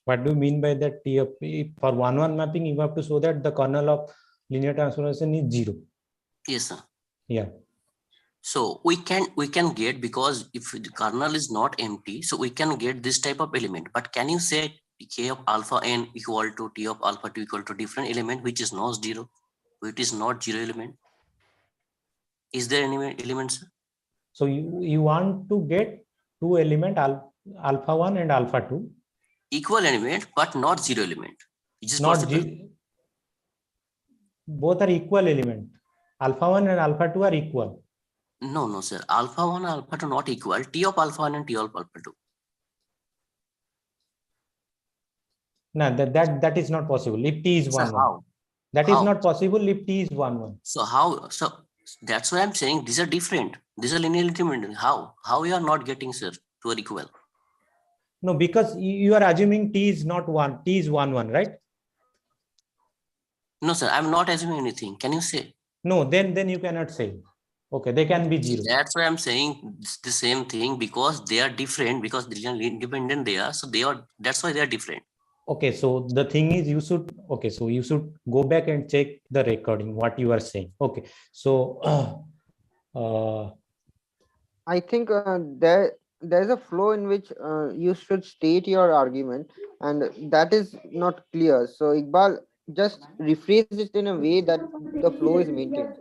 A: What do you mean by that? T of for 1, 1 mapping, you have to show that the kernel of linear transformation is 0.
F: Yes, sir.
A: Yeah.
F: So we can get, because if the kernel is not empty, so we can get this type of element. But can you say K of alpha n equal to T of alpha 2 equal to different element which is not 0, which is not 0 element? Is there any elements?
A: So you want to get two element alpha 1 and alpha 2.
F: Equal element, but not 0 element. Is this
A: not
F: possible?
A: Both are equal element. Alpha 1 and alpha 2 are equal.
F: No, sir. Alpha 1 and alpha 2 not equal. T of alpha 1 and T of alpha 2.
A: No, that is not possible. If T is 1, 1.
F: How?
A: That is not possible if T is 1, 1.
F: So how? So that's why I'm saying these are different. These are linearly independent. How? How you are not getting, sir, to are equal?
A: No, because you are assuming T is not 1. T is 1, 1, right?
F: No, sir. I'm not assuming anything. Can you say?
A: No, then you cannot say. Okay, they can be 0.
F: That's why I'm saying it's the same thing, because they are different, because they are independent they are. So they are, that's why they are different.
A: Okay, so the thing is you should go back and check the recording, what you are saying. Okay, so
B: I think there's a flow in which you should state your argument, and that is not clear. So Iqbal, just rephrase it in a way that the flow is maintained.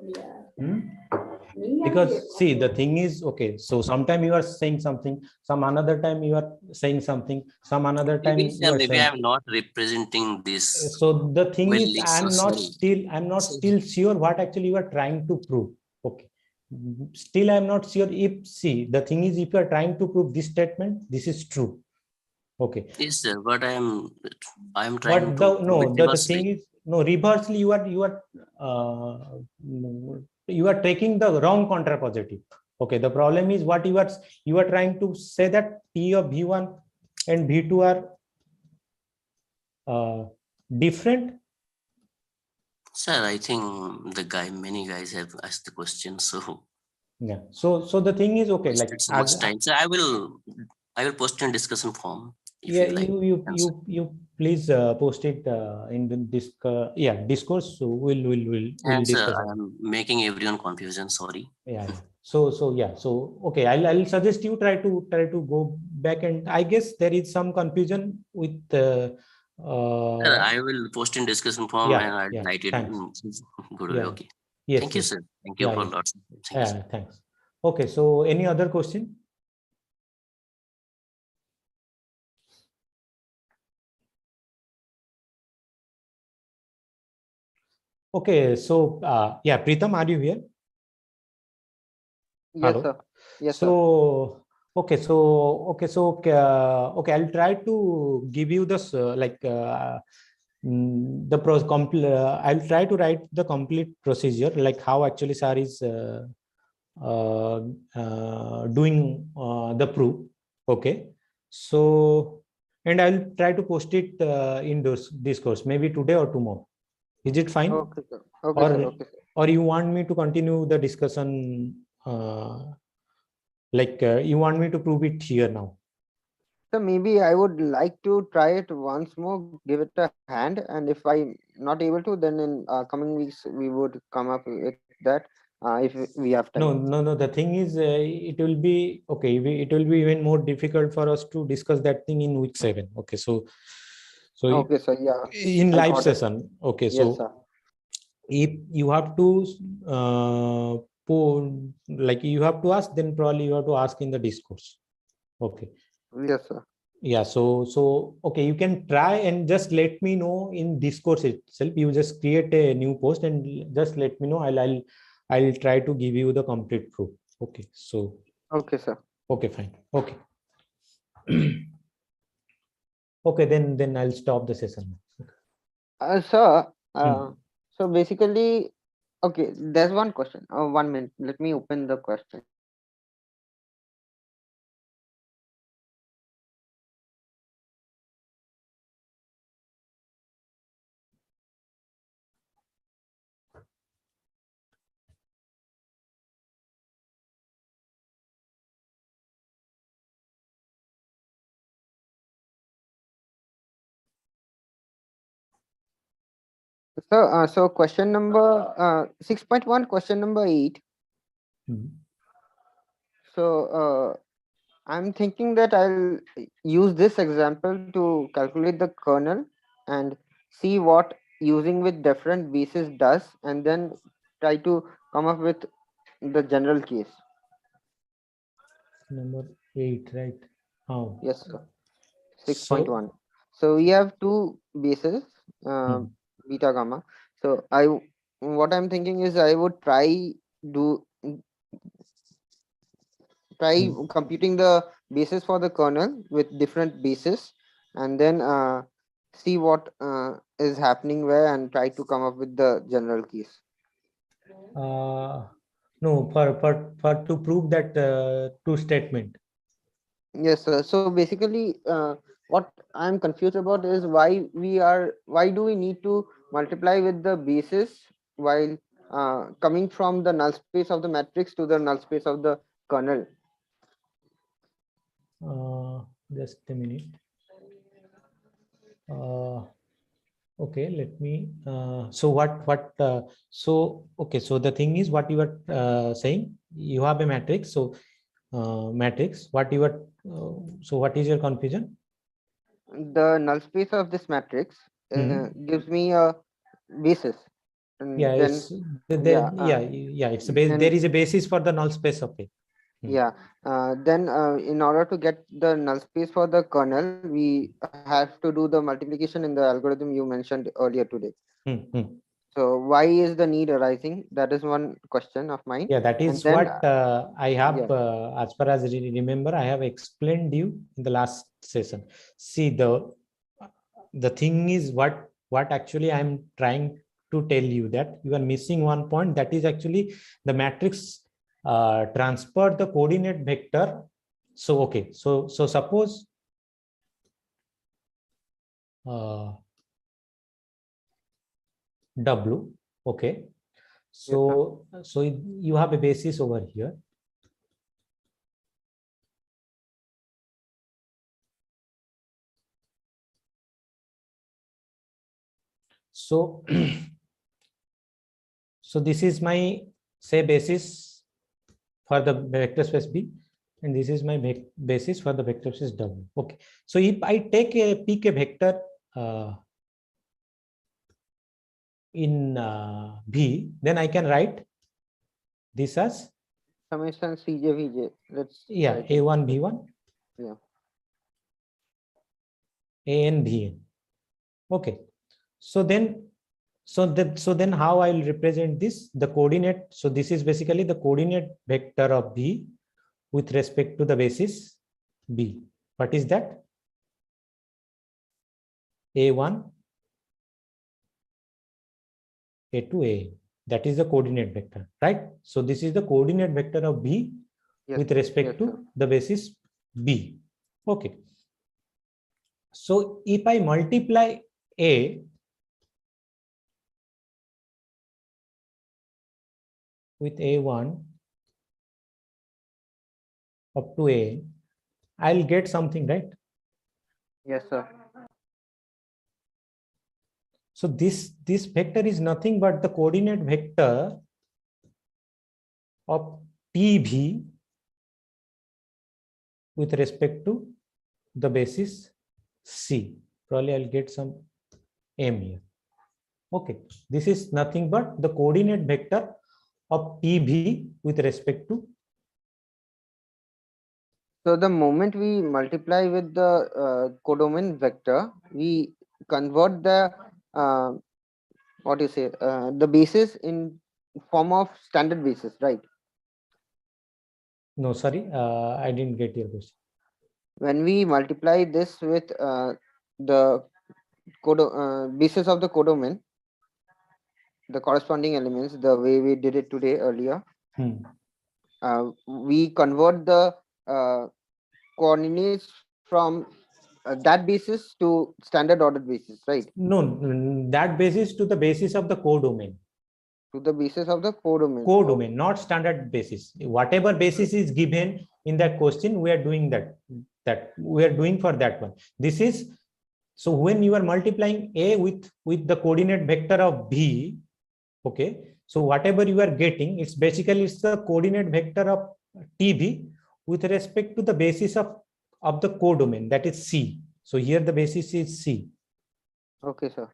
A: Because see, the thing is, okay, so sometime you are saying something, some another time you are saying something, some another time
F: Maybe,
A: you are
F: maybe
A: saying.
F: I'm not representing this
A: So the thing is,
F: well.
A: I'm not still sure what actually you are trying to prove. Okay. Still, I'm not sure if, see, the thing is, if you are trying to prove this statement, this is true. Okay.
F: Yes, sir, but I'm
A: But
F: trying
A: the
F: to
A: no, the thing
F: reversely.
A: is, no, reversely you are taking the wrong contrapositive. Okay, the problem is what you are trying to say that T of V1 and V2 are different.
F: Sir, I think many guys have asked the question, so
A: Yeah. So the thing is, okay, like
F: so much time. So I will post in discussion form if
A: yeah,
F: you like.
A: you please post it in the discourse. So we'll
F: And sir,
A: discuss
F: I
A: it.
F: am making everyone confusion. Sorry.
A: Yeah. So okay, I'll suggest you try to go back, and I guess there is some confusion with
F: Sir, I will post in discussion form and I'll write it
A: thanks.
F: in good way.
A: Yeah.
F: Okay.
A: Yes,
F: Thank you,
A: yes.
F: sir. Thank you for
A: Yes.
F: lots. Thank you, sir.
A: Thanks. Okay, so any other question? Okay, so yeah, Pritam, are you here?
B: Yes,
A: Hello.
B: sir. Yes,
A: so
B: sir.
A: okay, I'll try to give you this I'll try to write the complete procedure, like how actually SAR is doing the proof. Okay, so and I'll try to post it in this discourse maybe today or tomorrow. Is it fine?
B: Okay, sir. Okay, sir. Okay, sir.
A: Or you want me to continue the discussion you want me to prove it here now?
B: So maybe I would like to try it once more, give it a hand, and if I'm not able to, then in coming weeks we would come up with that if we have time.
A: No. The thing is, it will be okay. It will be even more difficult for us to discuss that thing in week 7. Okay, so
B: Okay, sir. Yeah.
A: in
B: I
A: live
B: got it.
A: session. Okay,
B: Yes,
A: so
B: sir.
A: if you have to you have to ask, then probably you have to ask in the discourse. Okay.
B: Yes, sir.
A: Yeah, so okay, you can try and just let me know in discourse itself. You just create a new post and just let me know. I'll try to give you the complete proof. Okay, so
B: okay, sir.
A: Okay, fine. Okay. Okay, then I'll stop the session.
B: Sir, so basically, okay, there's one question. 1 minute. Let me open the question. So question number 6.1, question number 8. So I'm thinking that I'll use this example to calculate the kernel and see what using with different bases does, and then try to come up with the general case.
A: Number 8, right? Oh.
B: Yes, sir. 6.1. So we have two bases, beta gamma. So what I'm thinking is I would try computing the basis for the kernel with different bases, and then see what is happening where, and try to come up with the general case.
A: No, for to prove that true statement.
B: Yes, sir. So basically, what I'm confused about is why do we need to multiply with the basis while coming from the null space of the matrix to the null space of the kernel?
A: Just a minute. Okay, let me so okay, so the thing is what you are saying, you have a matrix, so matrix, what you are so what is your confusion?
B: The null space of this matrix gives me a basis. And
A: Yeah,
B: then
A: it's it's a base.
B: then
A: There is a basis for the null space of A.
B: yeah, then in order to get the null space for the kernel, we have to do the multiplication in the algorithm you mentioned earlier today. So why is the need arising? That is one question of mine.
A: Yeah, that is
B: And then,
A: what I have,
B: yeah.
A: as far as I remember, I have explained you in the last session. See, the thing is what actually I'm trying to tell you, that you are missing one point, that is actually the matrix transfer the coordinate vector. So okay, so suppose W, okay, so you have a basis over here. So so this is my, say, basis for the vector space B, and this is my basis for the vector space W. Okay, so if I pick a vector in V, then I can write this as
B: summation CJ. Let's
A: A1 V1.
B: Yeah.
A: AN Vn. Okay, so then how I'll represent this, the coordinate. So this is basically the coordinate vector of V with respect to the basis B. What is that? A1, A2, A. That is the coordinate vector, right? So this is the coordinate vector of B with respect to the basis B. Okay. So if I multiply A with A1 up to A, I'll get something, right?
B: Yes, sir.
A: So this vector is nothing but the coordinate vector of TB with respect to the basis C. Probably I'll get some M here. Okay, this is nothing but the coordinate vector of TB with respect to.
B: So the moment we multiply with the codomain vector, we convert the what you say the basis in form of standard basis, right?
A: No, sorry, I didn't get your question.
B: When we multiply this with the basis of the codomain, the corresponding elements, the way we did it today earlier, we convert the coordinates from that basis to standard ordered basis, right?
A: No, that basis to the basis of the codomain.
B: To the basis of the codomain.
A: Codomain, not standard basis. Whatever basis is given in that question, we are doing that we are doing for that one. This is, so when you are multiplying A with the coordinate vector of B, okay, so whatever you are getting, it's the coordinate vector of TB with respect to the basis of the codomain, that is C. So here the basis is C.
B: Okay, sir.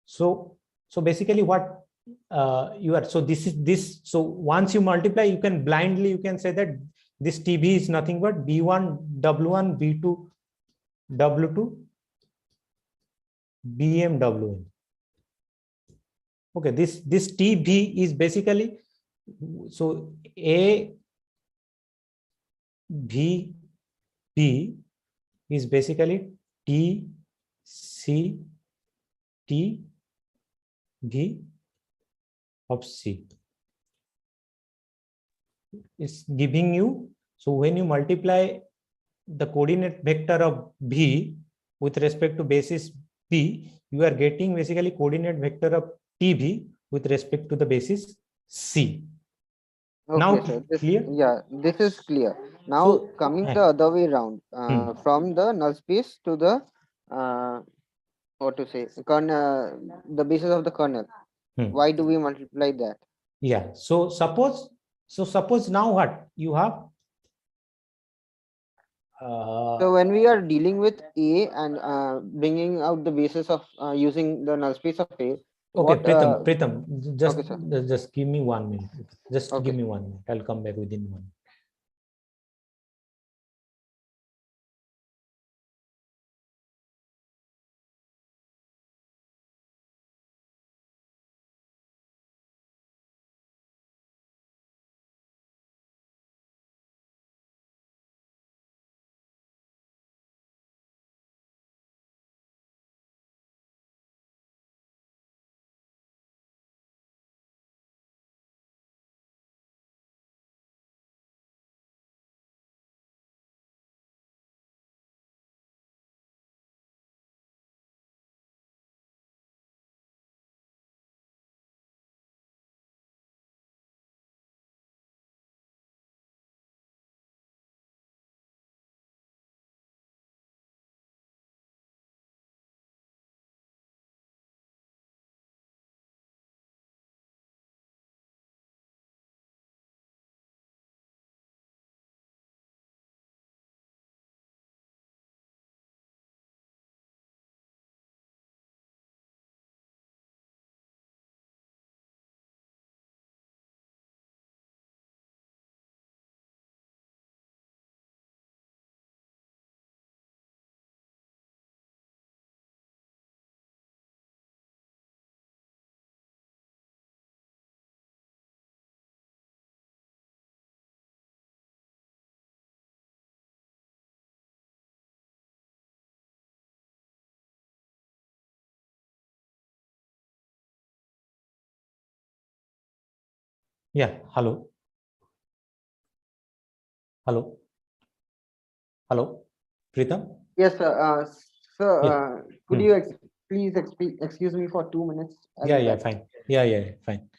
A: So basically what you are, so this is this. So once you multiply, you can blindly, you can say that this TB is nothing but B1 W1 B2 W2 BM WN. Okay, this TB is basically, so A V B is basically T C T V of C. It's giving you, so when you multiply the coordinate vector of B with respect to basis B, you are getting basically coordinate vector of TB with respect to the basis C.
B: Okay,
A: now
B: sir.
A: clear?
B: Yeah, this is clear. Now
A: So,
B: coming the other way around, from the null space to the what to say, the basis of the kernel. Why do we multiply that?
A: Yeah. So suppose now what you have.
B: So when we are dealing with A and bringing out the basis of using the null space of A,
A: Okay,
B: What,
A: Pritam, just
B: okay, sir.
A: just give me 1 minute. Just
B: Okay.
A: give me 1 minute. I'll come back within 1 minute. Yeah, hello. Hello. Hello. Pritam?
B: Yes, sir. Sir,
A: Yeah.
B: could you please excuse me for 2 minutes? I'll
A: Yeah,
B: be
A: yeah,
B: back.
A: fine. Yeah, fine.